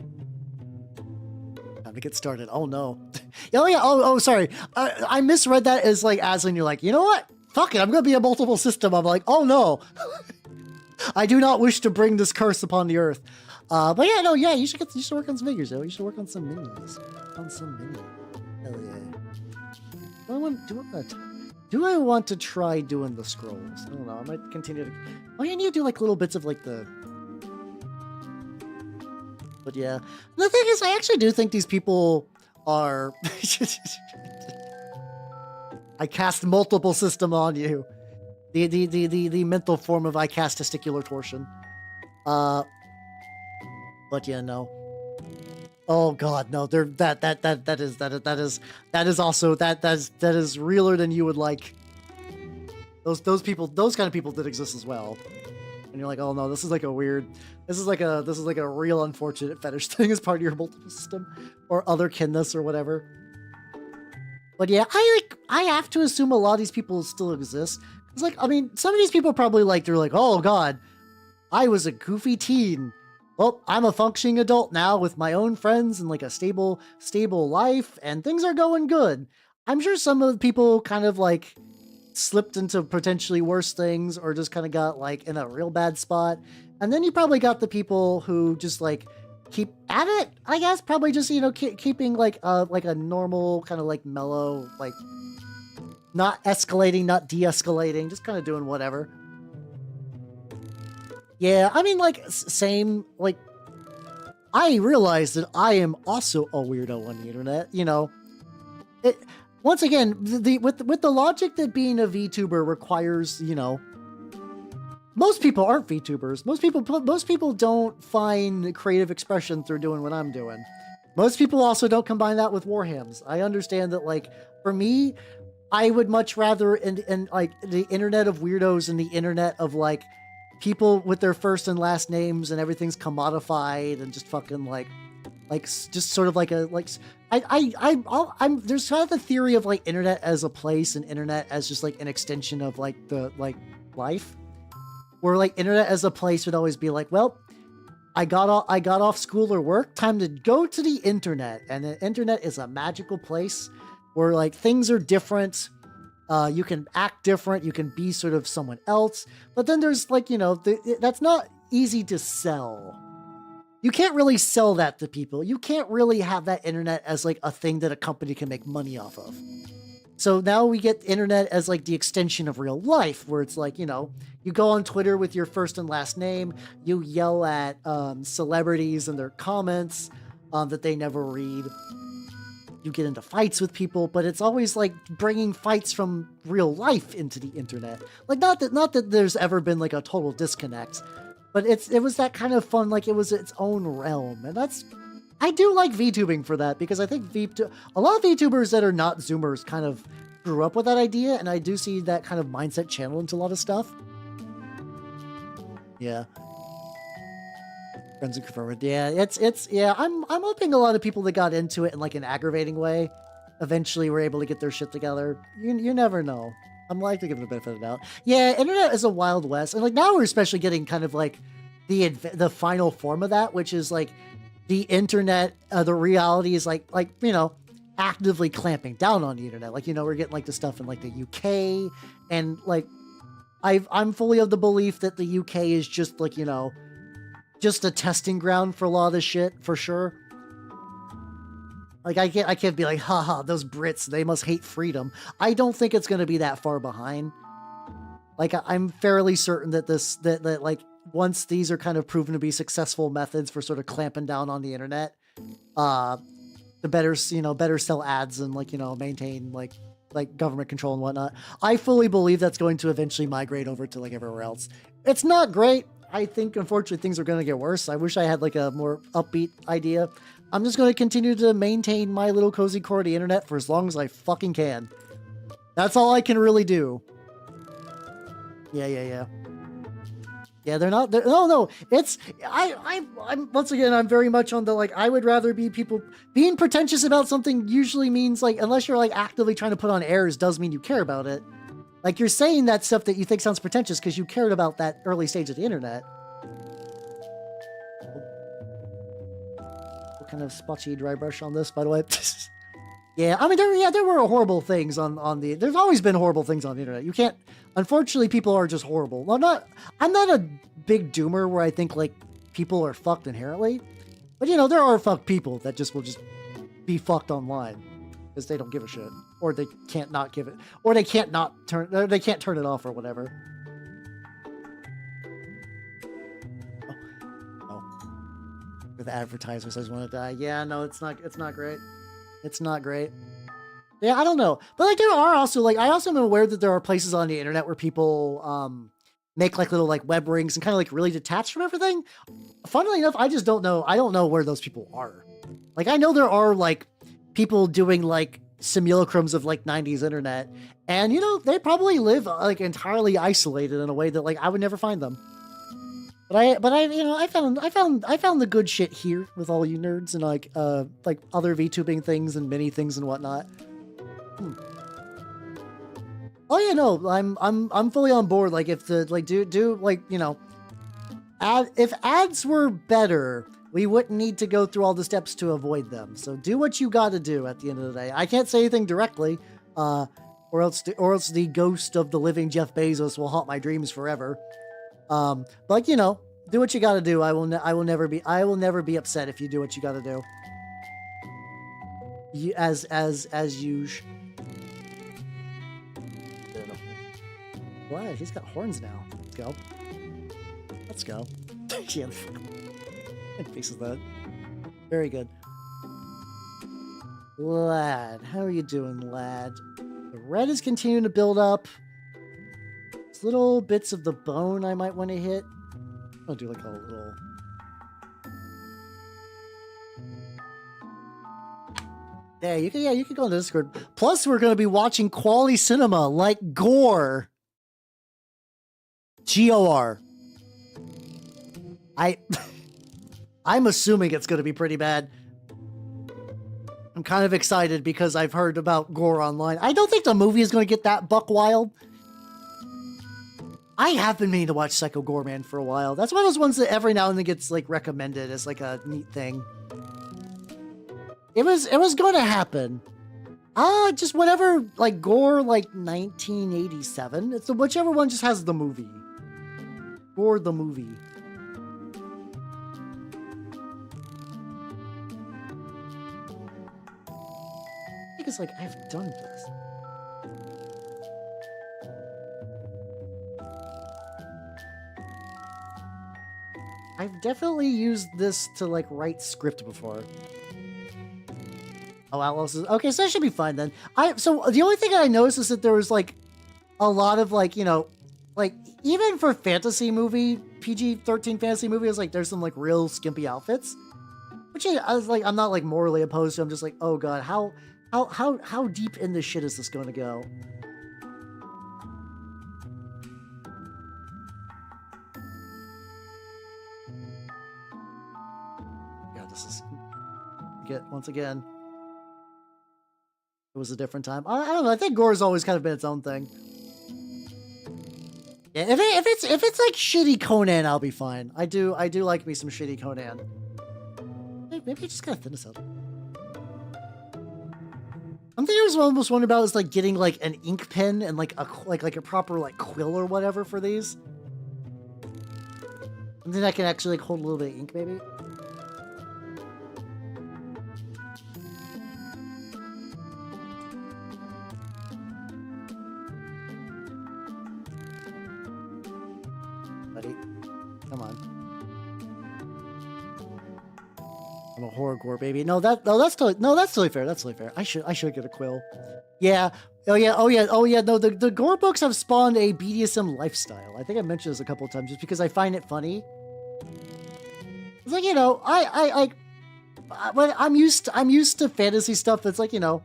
Time to get started. Oh, no. Oh, yeah. Oh, sorry. I misread that as, like, Aslan, you're like, you know what? fuck it, I'm gonna be a multiple system. I'm like, oh no. I do not wish to bring this curse upon the earth. But yeah, no, yeah, you should work on some figures, yo. You should work on some minis. Hell yeah. Do I want to try doing the scrolls? I don't know. I might continue to. Oh, yeah, I need to do like little bits of like the. But yeah, the thing is, I actually do think these people are. I cast multiple system on you. The mental form of I cast testicular torsion. But yeah, no. Oh God, no! That is realer than you would like. Those kind of people did exist as well. And you're like, oh no, this is like a real unfortunate fetish thing as part of your multiple system or other kinness or whatever. But yeah, I have to assume a lot of these people still exist. It's like, I mean, some of these people probably like, they're like, oh God, I was a goofy teen. Well, I'm a functioning adult now with my own friends and like a stable life, and things are going good. I'm sure some of the people kind of like slipped into potentially worse things or just kind of got like in a real bad spot. And then you probably got the people who just like keep at it, I guess, probably just, you know, keeping like a normal kind of like mellow, like not escalating, not de-escalating, just kind of doing whatever. Yeah, I mean, like, same, like, I realize that I am also a weirdo on the internet, you know. Once again, with the logic that being a VTuber requires, you know, most people aren't VTubers. Most people don't find creative expression through doing what I'm doing. Most people also don't combine that with Warhams. I understand that, like, for me, I would much rather in like the internet of weirdos and the internet of like people with their first and last names and everything's commodified and just fucking like just sort of like a like I'm there's kind of the theory of like internet as a place and internet as just like an extension of like the like life, where like internet as a place would always be like, well, I got off school or work, time to go to the internet, and the internet is a magical place where like things are different. You can act different. You can be sort of someone else. But then there's like, you know, that's not easy to sell. You can't really sell that to people. You can't really have that internet as like a thing that a company can make money off of. So now we get internet as like the extension of real life, where it's like, you know, you go on Twitter with your first and last name, you yell at celebrities and their comments that they never read. You get into fights with people, but it's always like bringing fights from real life into the internet. Like not that there's ever been like a total disconnect, but it was that kind of fun. Like it was its own realm, and I do like VTubing for that, because I think a lot of VTubers that are not Zoomers kind of grew up with that idea, and I do see that kind of mindset channeled into a lot of stuff. Yeah. Friends and confirmed. Yeah, it's yeah. I'm hoping a lot of people that got into it in like an aggravating way eventually were able to get their shit together. You never know. I'm like to give it a benefit of the doubt. Yeah, internet is a wild west, and like now we're especially getting kind of like the final form of that, which is like the internet. The reality is like you know, actively clamping down on the internet. Like, you know, we're getting like the stuff in like the UK, and like I'm fully of the belief that the UK is just like, you know, just a testing ground for a lot of this shit, for sure. Like, I can't be like, haha, those Brits, they must hate freedom. I don't think it's going to be that far behind. Like, I'm fairly certain that that like, once these are kind of proven to be successful methods for sort of clamping down on the internet, the better, you know, better sell ads and like, you know, maintain like government control and whatnot. I fully believe that's going to eventually migrate over to like everywhere else. It's not great. I think, unfortunately, things are going to get worse. I wish I had, like, a more upbeat idea. I'm just going to continue to maintain my little cozy core of the internet for as long as I fucking can. That's all I can really do. Yeah. Yeah, no, it's, I'm, once again, I'm very much on the, like, I would rather be people, being pretentious about something usually means, like, unless you're, like, actively trying to put on airs, does mean you care about it. Like, you're saying that stuff that you think sounds pretentious because you cared about that early stage of the internet. What kind of spotchy dry brush on this, by the way? Yeah, I mean, there were horrible things on the. There's always been horrible things on the internet. You can't. Unfortunately, people are just horrible. Well, I'm not a big doomer where I think like people are fucked inherently, but you know, there are fucked people that will just be fucked online because they don't give a shit, or they can't not give it, or they can't turn it off or whatever. Oh, for the advertisers, I just want to die. Yeah, no, it's not great. It's not great. Yeah, I don't know. But like there are also like I also am aware that there are places on the internet where people make like little like web rings and kind of like really detached from everything. Funnily enough, I just don't know. I don't know where those people are. Like I know there are like people doing like simulacrums of like 90s internet, and you know, they probably live like entirely isolated in a way that like I would never find them. But I you know, I found the good shit here with all you nerds and like other VTubing things and mini things and whatnot. Oh yeah, no, I'm fully on board. Like if the like do like, you know, if ads were better, we wouldn't need to go through all the steps to avoid them. So do what you got to do at the end of the day. I can't say anything directly, or else the ghost of the living Jeff Bezos will haunt my dreams forever. But you know, do what you got to do. I will never be upset if you do what you got to do. As usual. What? He's got horns now. Let's go. Let's go. Yeah, faces that. Very good. Lad, how are you doing, lad? The red is continuing to build up. There's little bits of the bone I might want to hit. I'll do like a little. Yeah, you can go on Discord. Plus, we're going to be watching quality cinema like Gore. G-O-R. I'm assuming it's going to be pretty bad. I'm kind of excited because I've heard about Gore online. I don't think the movie is going to get that buck wild. I have been meaning to watch Psycho Goreman for a while. That's one of those ones that every now and then gets like recommended as like a neat thing. It was going to happen. Just whatever, like Gore, like 1987. It's whichever one just has the movie. Gore the movie. I think it's like I've done this. I've definitely used this to like write script before. Oh, Outlaws is okay, so that should be fine then. So the only thing I noticed is that there was like a lot of like, you know, like even for fantasy movie, PG-13 fantasy movies, like there's some like real skimpy outfits, which I was like, I'm not like morally opposed to. I'm just like, oh god, how deep in this shit is this going to go? Yeah, this is once again. It was a different time. I don't know. I think Gore's always kind of been its own thing. Yeah, if it's like shitty Conan, I'll be fine. I do like me some shitty Conan. Maybe I just gotta thin this out. Something I was almost wondering about is like getting like an ink pen and like a proper like quill or whatever for these. And then I can actually like hold a little bit of ink, maybe. Come on. I'm a horror gore baby. That's totally fair. That's totally fair. I should get a quill. Yeah. Oh yeah. No, the gore books have spawned a BDSM lifestyle. I think I mentioned this a couple of times just because I find it funny. It's like, you know, when I'm used to fantasy stuff that's like, you know,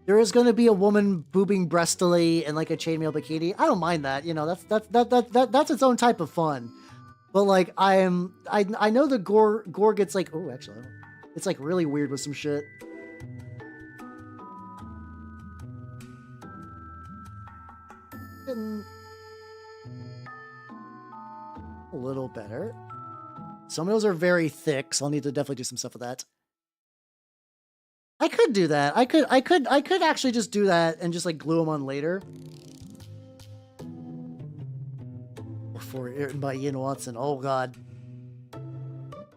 there is going to be a woman boobing breastily in like a chainmail bikini. I don't mind that. You know, that's its own type of fun. But like I know the gore gets like, oh, actually, it's like really weird with some shit. A little better. Some of those are very thick, so I'll need to definitely do some stuff with that. I could do that. I could actually just do that and just like glue them on later. Before written by Ian Watson. Oh god.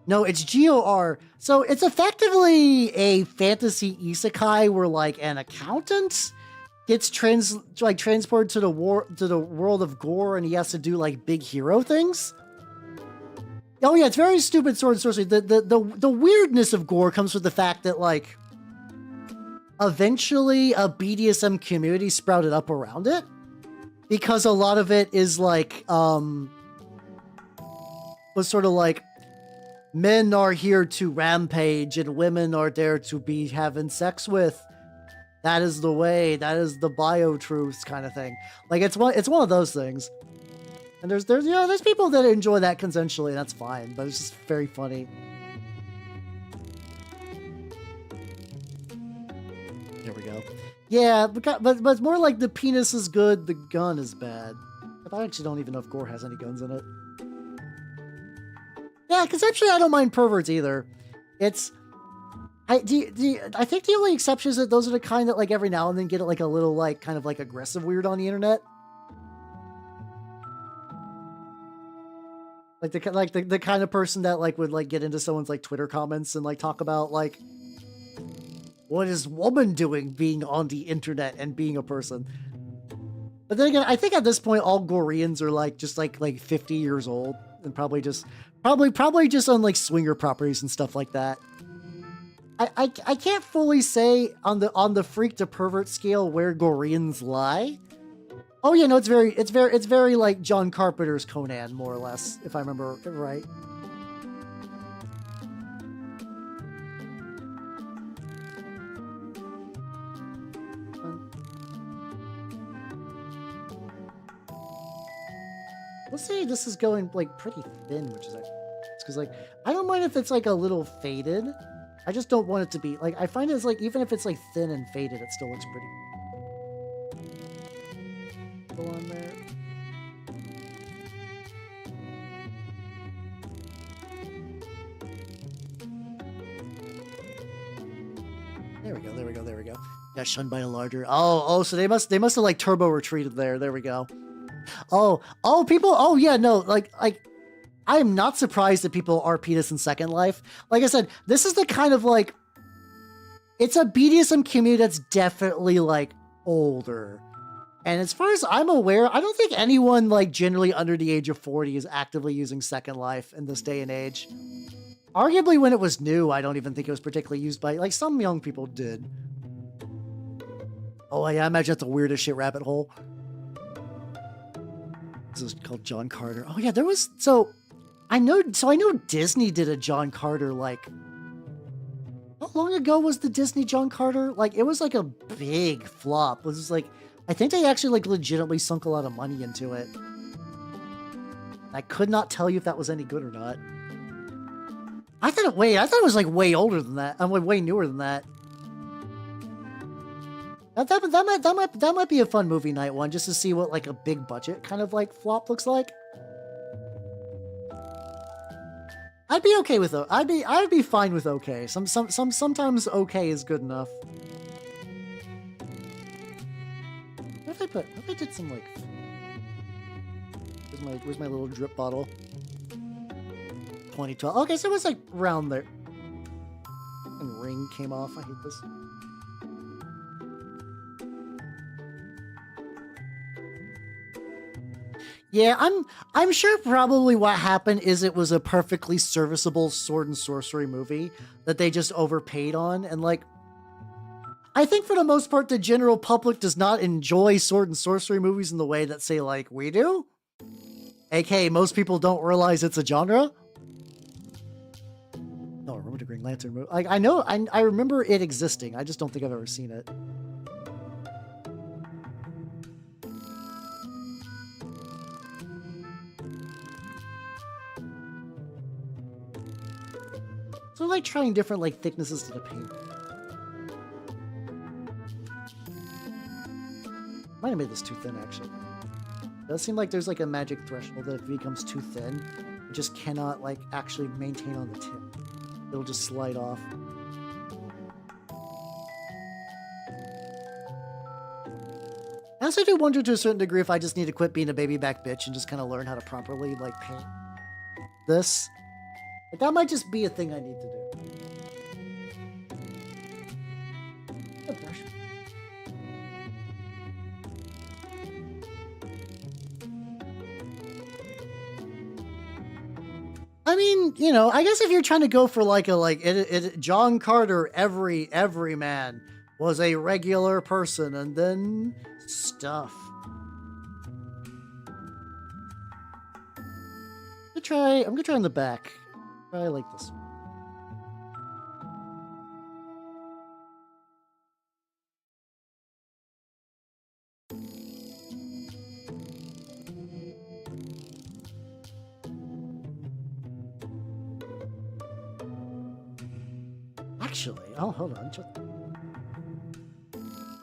No, it's GOR. So it's effectively a fantasy isekai where like an accountant gets transported to the world of gore, and he has to do like big hero things. Oh yeah, it's very stupid sword and sorcery. The weirdness of gore comes with the fact that like eventually a BDSM community sprouted up around it, because a lot of it is like was sort of like men are here to rampage and women are there to be having sex with. That is the way. That is the bio truths kind of thing. Like it's one of those things. And there's people that enjoy that consensually, and that's fine, but it's just very funny. There we go. Yeah, but it's more like the penis is good, the gun is bad. I actually don't even know if gore has any guns in it. Yeah, conceptually I don't mind perverts either. I think the only exception is that those are the kind that like every now and then get like a little like kind of like aggressive weird on the internet. Like the kind of person that like would like get into someone's like Twitter comments and like talk about like what is woman doing being on the internet and being a person. But then again, I think at this point all Goreans are like just like 50 years old and probably just on like swinger properties and stuff like that. I can't fully say on the freak to pervert scale where Goreans lie. Oh yeah, no, it's very like John Carpenter's Conan, more or less, if I remember right. Let's say this is going like pretty thin, which is like, it's because like I don't mind if it's like a little faded. I just don't want it to be like, I find it's like even if it's like thin and faded, it still looks pretty. Go on there. There we go. Got shunned by a larger. Oh, so they must have like turbo retreated there. There we go. Oh, people. Oh yeah, no, like I am not surprised that people RP this in Second Life. Like I said, this is the kind of like, it's a BDSM community that's definitely like older. And as far as I'm aware, I don't think anyone like generally under the age of 40 is actively using Second Life in this day and age. Arguably when it was new, I don't even think it was particularly used by, like some young people did. Oh yeah, I imagine that's the weirdest shit rabbit hole. This is called John Carter. Oh yeah, there was, I know Disney did a John Carter, like, how long ago was the Disney John Carter? Like, it was like a big flop. It was like, I think they actually like legitimately sunk a lot of money into it. I could not tell you if that was any good or not. I thought it was like way older than that. I'm like way newer than that. That might be a fun movie night one, just to see what like a big budget kind of like flop looks like. I'd be okay with I'd be fine with okay. Sometimes okay is good enough. What if I did some like, where's my little drip bottle? 2012. Okay, so it was like around there. And ring came off. I hate this. Yeah, I'm sure probably what happened is it was a perfectly serviceable sword and sorcery movie that they just overpaid on, and like, I think for the most part the general public does not enjoy sword and sorcery movies in the way that, say, like we do. AKA most people don't realize it's a genre. Oh, I remember the Green Lantern movie. Like, I remember it existing. I just don't think I've ever seen it. So like trying different like thicknesses to the paint. Might have made this too thin actually. It does seem like there's like a magic threshold that if it becomes too thin, it just cannot like actually maintain on the tip. It'll just slide off. Sometimes I do wonder to a certain degree if I just need to quit being a baby back bitch and just kind of learn how to properly like paint this. Like, that might just be a thing I need to do. A brush. I mean, you know, I guess if you're trying to go for like John Carter, every man was a regular person, and then stuff. I'm gonna try on the back. I like this. Actually, oh, hold on. I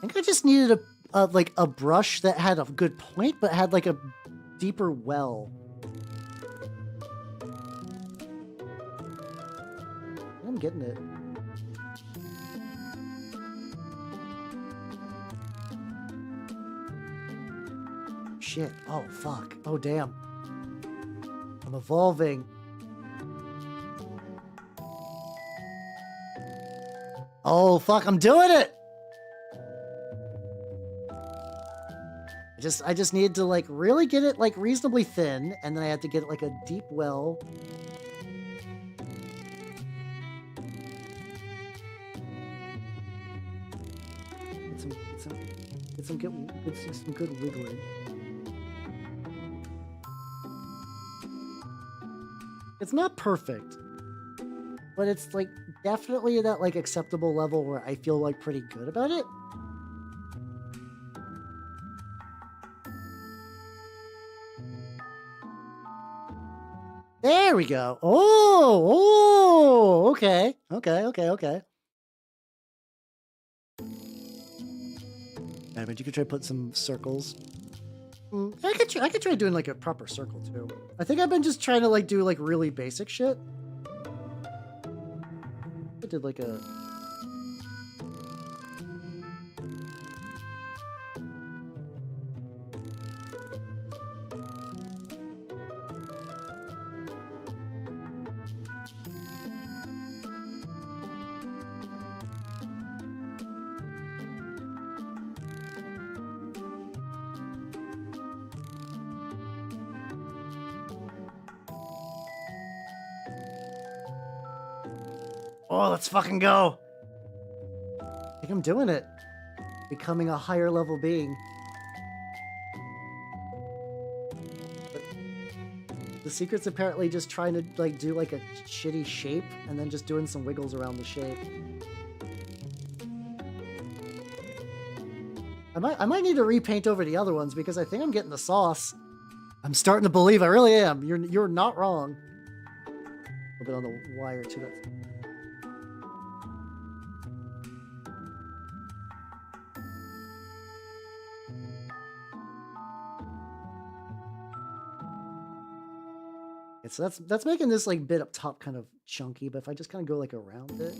think I just needed a brush that had a good point, but had like a deeper well. I'm getting it. Shit. Oh, fuck. Oh, damn. I'm evolving. Oh, fuck. I'm doing it. I just needed to like really get it like reasonably thin, and then I had to get it like a deep well. Get some good wiggling. It's not perfect, but it's like definitely that like acceptable level where I feel like pretty good about it. There we go. Oh, okay. I mean, you could try putting some circles. I could try doing like a proper circle too. I think I've been just trying to like do like really basic shit. I did like a... Oh, let's fucking go. I think I'm doing it. Becoming a higher level being. But the secret's apparently just trying to like do like a shitty shape and then just doing some wiggles around the shape. I might need to repaint over the other ones because I think I'm getting the sauce. I'm starting to believe I really am. You're not wrong. A little bit on the wire too. That's... So that's making this like bit up top kind of chunky, but if I just kind of go like around it,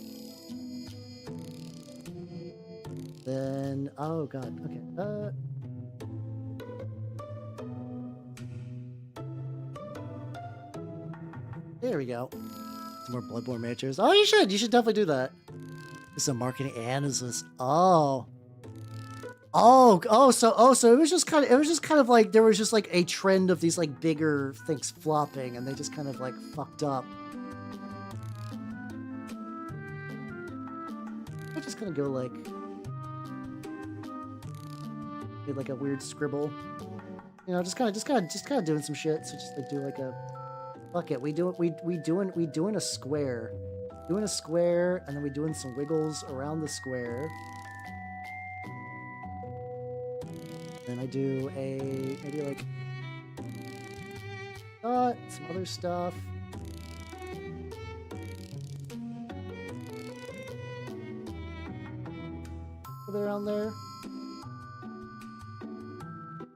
then oh god, okay. There we go. Some more Bloodborne miniatures. Oh, you should definitely do that. This is a marketing and is this? So it was just kind of like there was just like a trend of these like bigger things flopping, and they just kind of like fucked up. I just kind of go like get like a weird scribble, you know, just kind of doing some shit. So just like do like a fuck it. We doing a square, and then we doing some wiggles around the square. Then I do a, maybe like, some other stuff. Put it around there.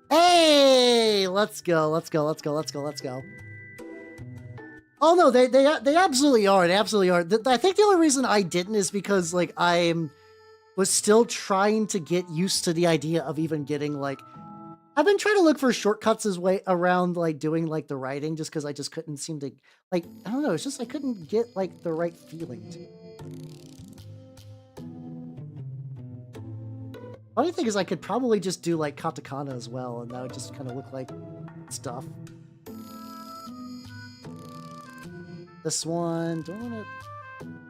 Hey, let's go. Oh no, they absolutely are. They absolutely are. I think the only reason I didn't is because like was still trying to get used to the idea of even getting like I've been trying to look for shortcuts as way around like doing like the writing just because I just couldn't seem to like, I don't know, it's just I couldn't get like the right feeling to it. Funny thing is I could probably just do like katakana as well and that would just kind of look like stuff. This one, do I want to...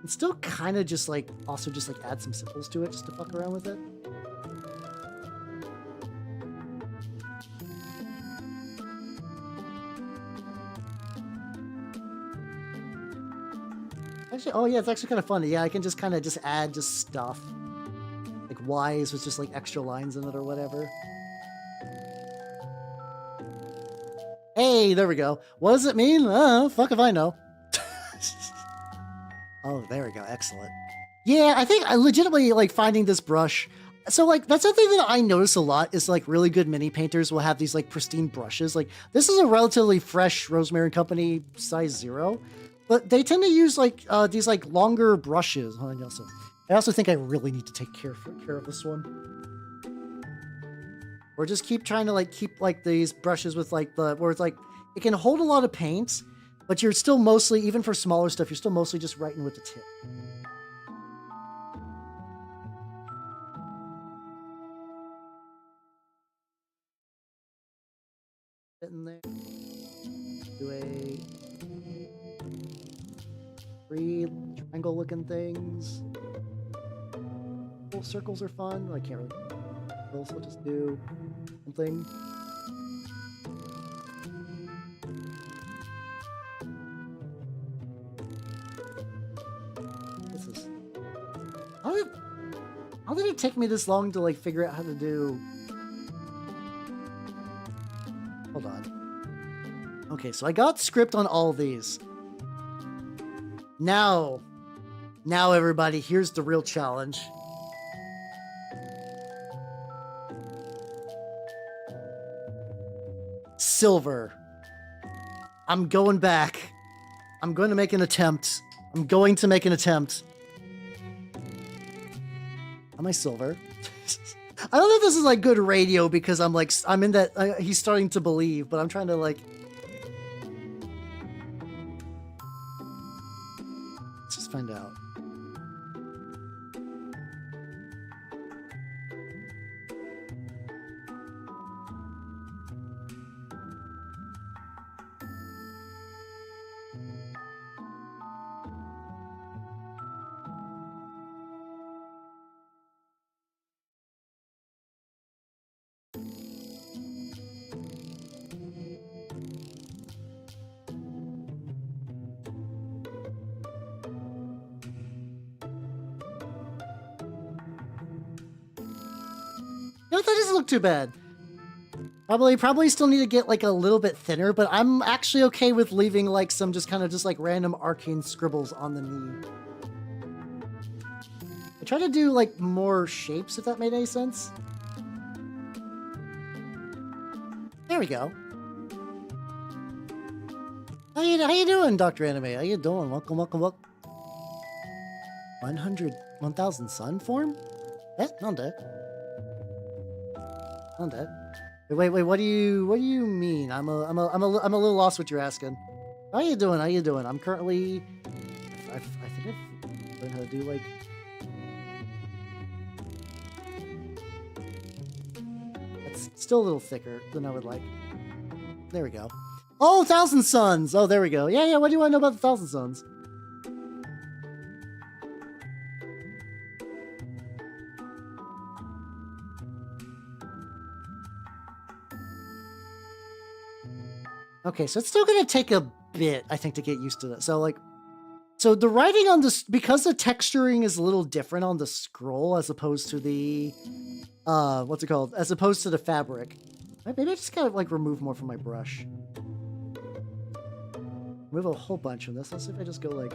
It's still kind of just like, also just like add some symbols to it just to fuck around with it. Actually, oh yeah, it's actually kind of fun. Yeah, I can just kind of just add just stuff. Like Y's with just like extra lines in it or whatever. Hey, there we go. What does it mean? Fuck if I know. Oh, there we go. Excellent. Yeah, I think I legitimately like finding this brush. So like that's something that I notice a lot is like really good mini painters will have these like pristine brushes. Like this is a relatively fresh Rosemary and Company size 0, but they tend to use like these like longer brushes. I also think I really need to take care of this one. Or just keep trying to like keep like these brushes with like the where it's like it can hold a lot of paint, but you're still mostly, even for smaller stuff, you're still mostly just writing with the tip. In there. Do a 3 triangle looking things. Little circles are fun. I can't really. So I'll just do something. This is. How did it take me this long to like figure out how to do? Hold on. Okay, so I got script on all these. Now everybody, here's the real challenge. Silver. I'm going back. I'm going to make an attempt. I'm going to make an attempt. Am I silver? I don't know if this is like good radio because I'm like, I'm in that, he's starting to believe, but I'm trying to like, let's just find out. No, that doesn't look too bad. Probably still need to get like a little bit thinner, but I'm actually okay with leaving like some just kind of just like random arcane scribbles on the knee. I try to do like more shapes, if that made any sense. There we go. How you doing, Dr. Anime? How you doing? Welcome. 1,000 sun form? Not dead. Not dead. Wait, what do you mean? I'm a little lost what you're asking. How you doing? I'm currently I think I've learned how to do like it's still a little thicker than I would like. There we go. Oh, 1,000 suns! Oh, there we go. Yeah, what do you want to know about the 1,000 suns? Okay, so it's still gonna take a bit, I think, to get used to that. So the writing on this, because the texturing is a little different on the scroll as opposed to the, what's it called? As opposed to the fabric. Maybe I just gotta like remove more from my brush. Remove a whole bunch from this. Let's see if I just go like.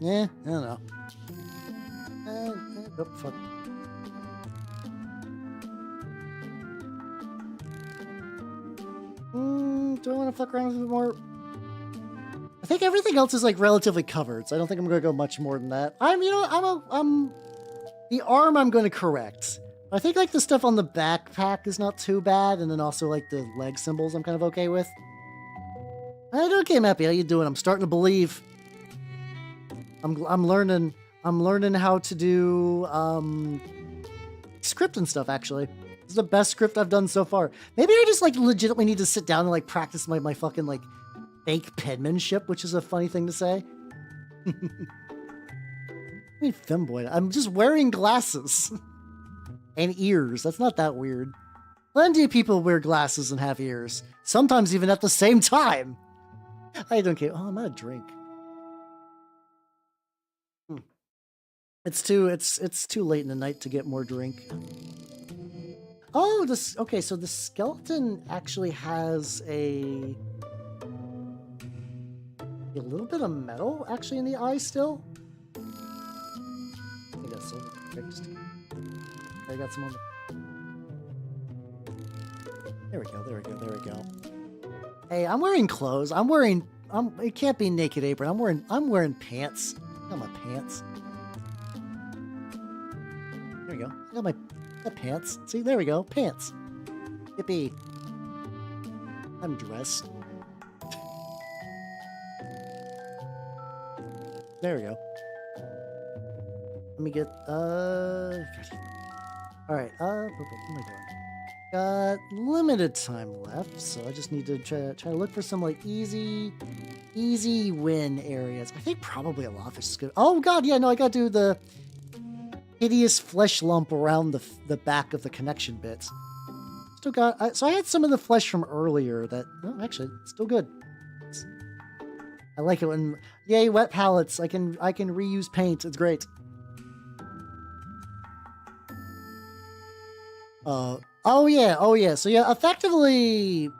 Yeah, I don't know. Oh, fuck. I want to fuck around with a bit more? I think everything else is like relatively covered, so I don't think I'm gonna go much more than that. The arm I'm gonna correct. I think like the stuff on the backpack is not too bad, and then also like the leg symbols I'm kind of okay with. Okay, Mappy, how you doing? I'm starting to believe. I'm learning how to do script and stuff, actually. This is the best script I've done so far. Maybe I just like legitimately need to sit down and like practice my fucking like fake penmanship, which is a funny thing to say. I mean, femboy. I'm just wearing glasses. And ears. That's not that weird. Plenty of people wear glasses and have ears. Sometimes even at the same time. I don't care. Oh, I'm out of drink. It's too late in the night to get more drink. Oh, okay, so the skeleton actually has a little bit of metal actually in the eye still. I think that's silver fixed. I got some on the... There we go. Hey, I'm wearing clothes. It can't be naked apron. I'm wearing pants. I got my pants. There we go. I got my pants. See, there we go. Pants. Yippee. I'm dressed. There we go. Let me get, alright, what am I doing? Got limited time left, so I just need to try to look for some, like, easy win areas. I think probably a lot of this is good. Oh, God, yeah, no, I gotta do the hideous flesh lump around the back of the connection bits. Still got, so I had some of the flesh from earlier that, oh, actually, it's still good. I like it when, yay, wet palettes. I can reuse paint. It's great. Oh yeah. So yeah, effectively,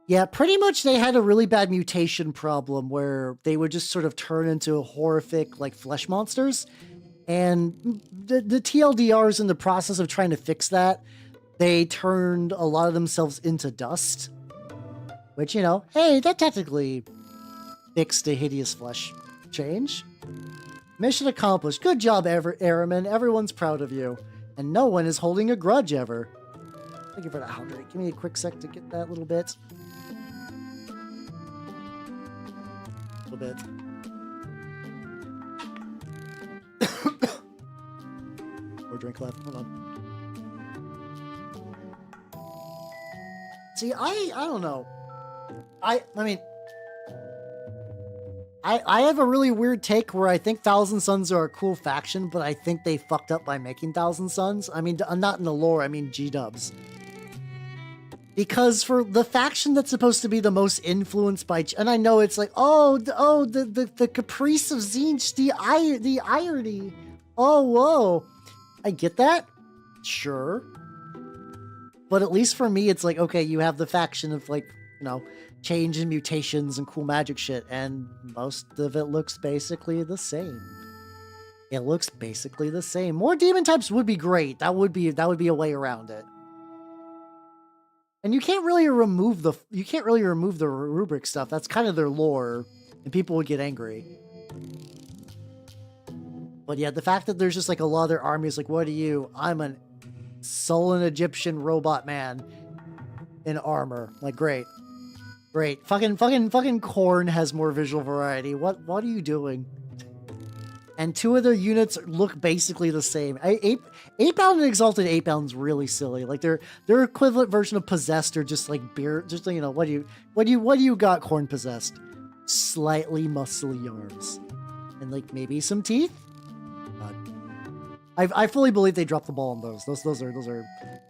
yeah, pretty much they had a really bad mutation problem where they would just sort of turn into horrific, like, flesh monsters. And the TLDRs in the process of trying to fix that, they turned a lot of themselves into dust. Which, you know, hey, that technically fixed a hideous flesh change. Mission accomplished. Good job, Airman. Everyone's proud of you. And no one is holding a grudge ever. Thank you for that, Andre. Give me a quick sec to get that little bit. A little bit. More drink left. Hold on. See, I don't know. I mean, I have a really weird take where I think Thousand Sons are a cool faction, but I think they fucked up by making Thousand Sons. I mean, not in the lore, I mean G-dubs. Because for the faction that's supposed to be the most influenced by... And I know it's like, the caprice of Tzeentch, the irony. Oh, whoa. I get that. Sure. But at least for me, it's like, okay, you have the faction of, like, you know, change and mutations and cool magic shit, and most of it looks basically the same. It looks basically the same. More demon types would be great. That would be a way around it. And you can't really remove the rubric stuff. That's kind of their lore, and people would get angry. But yeah, the fact that there's just like a lot of their armies, like, what are you? I'm an sullen Egyptian robot man in armor. Like, great. Great. Fucking Khorne has more visual variety. What are you doing? And two of their units look basically the same. Eightbound and Exalted Eightbound's really silly. Like their equivalent version of Possessed are just like beer. Just, you know, what do you got, Khorne Possessed? Slightly muscly arms, and like maybe some teeth. I fully believe they dropped the ball on those. Those are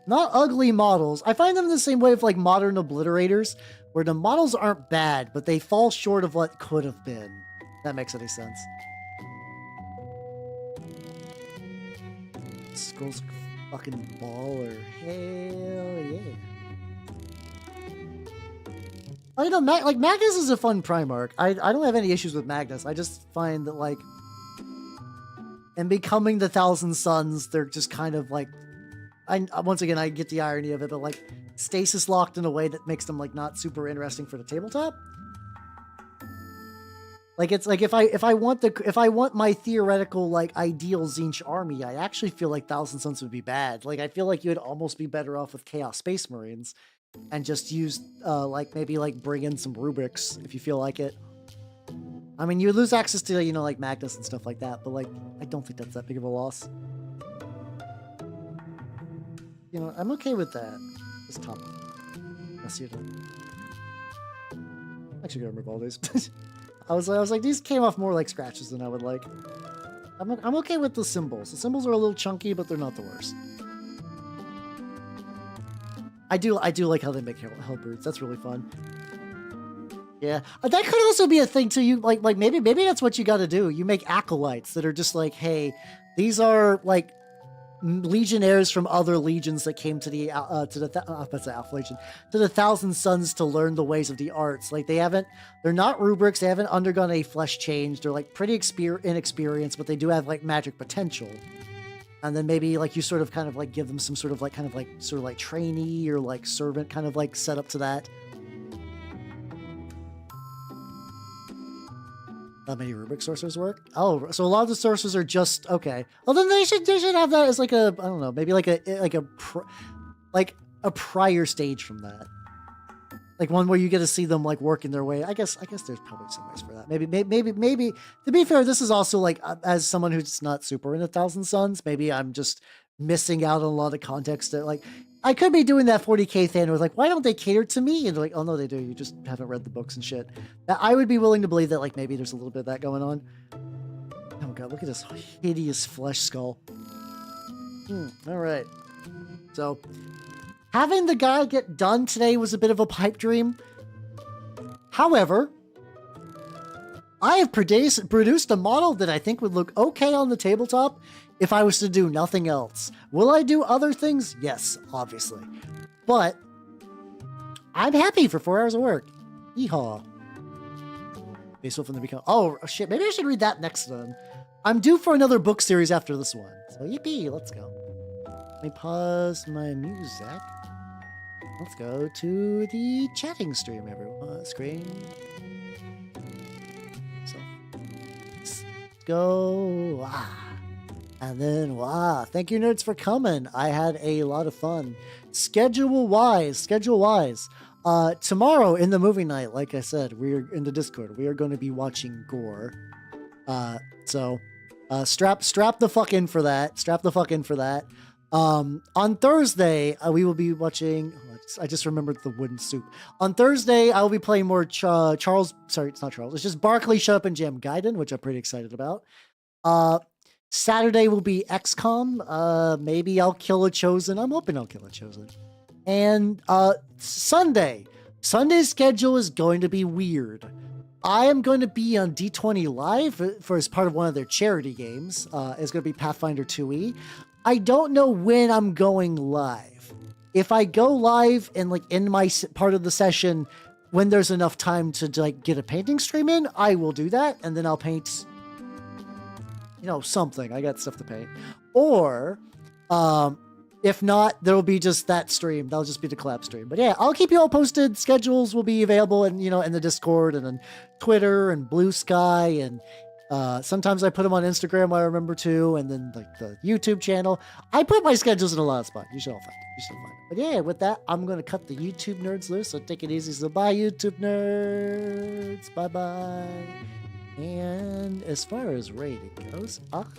not ugly models. I find them the same way with like modern obliterators, where the models aren't bad, but they fall short of what could have been. If that makes any sense. Skull's fucking baller. Hell yeah. Oh, you know, Magnus is a fun Primarch. I don't have any issues with Magnus. I just find that, like, and becoming the Thousand Sons, they're just kind of like, once again, I get the irony of it, but like stasis locked in a way that makes them like not super interesting for the tabletop. Like it's like if I want my theoretical like ideal Tzeentch army, I actually feel like Thousand Suns would be bad. Like I feel like you'd almost be better off with Chaos Space Marines and just use like maybe like bring in some Rubrics if you feel like it. I mean, you lose access to, you know, like Magnus and stuff like that, but like I don't think that's that big of a loss. You know, I'm okay with that. This top. Let's see it. Actually, gonna remove all these. I was like, these came off more like scratches than I would like. I'm okay with the symbols. The symbols are a little chunky, but they're not the worst. I do like how they make Hellbrutes. That's really fun. Yeah, that could also be a thing too. You like maybe that's what you got to do. You make acolytes that are just like, hey, these are like legionnaires from other legions that came to the Thousand Suns to learn the ways of the arts. Like they're not rubrics, they haven't undergone a flesh change, they're like pretty inexperienced, but they do have like magic potential. And then maybe like you sort of kind of like give them some sort of like trainee or like servant kind of like set up to that. How many Rubik sorcerers work? Oh, so a lot of the sorcerers are just okay. Well, then they should have that as like a, I don't know, maybe like a prior stage from that, like one where you get to see them like working their way. I guess there's probably some ways for that. Maybe to be fair, this is also like as someone who's not super into Thousand Suns, maybe I'm just missing out on a lot of context that like. I could be doing that 40k fan was like, why don't they cater to me? And they're like, oh no, they do. You just haven't read the books and shit. I would be willing to believe that like maybe there's a little bit of that going on. Oh god, look at this hideous flesh skull. All right. So having the guy get done today was a bit of a pipe dream. However, I have produced a model that I think would look okay on the tabletop if I was to do nothing else. Will I do other things? Yes, obviously. But I'm happy for 4 hours of work. Yeehaw. Baseball from the Become. Oh, shit. Maybe I should read that next one. I'm due for another book series after this one. So yippee, let's go. Let me pause my music. Let's go to the chatting stream, everyone. Screen. So, let's go. And then, wow, thank you nerds for coming. I had a lot of fun. Schedule-wise, tomorrow in the movie night, like I said, we're in the Discord. We are going to be watching Gore. So strap the fuck in for that. On Thursday, we will be watching. I just remembered the wooden soup. On Thursday, I will be playing more Charles. Sorry, it's not Charles. It's just Barkley Shut Up and Jam Gaiden, which I'm pretty excited about. Saturday will be XCOM. Maybe I'll kill a Chosen. I'm hoping I'll kill a Chosen. And Sunday's schedule is going to be weird. I am going to be on D20 Live for as part of one of their charity games. It's going to be Pathfinder 2e. I don't know when I'm going live. If I go live and like in my part of the session when there's enough time to like get a painting stream in, I will do that, and then I'll paint. You know, something. I got stuff to paint. Or, if not, there'll be just that stream. That'll just be the collab stream. But yeah, I'll keep you all posted. Schedules will be available in the Discord and then Twitter and Blue Sky. And sometimes I put them on Instagram when I remember to. And then like the YouTube channel. I put my schedules in a lot of spots. You should all find it. But yeah, with that, I'm going to cut the YouTube nerds loose. So take it easy. So bye, YouTube nerds. Bye-bye. And as far as rating goes,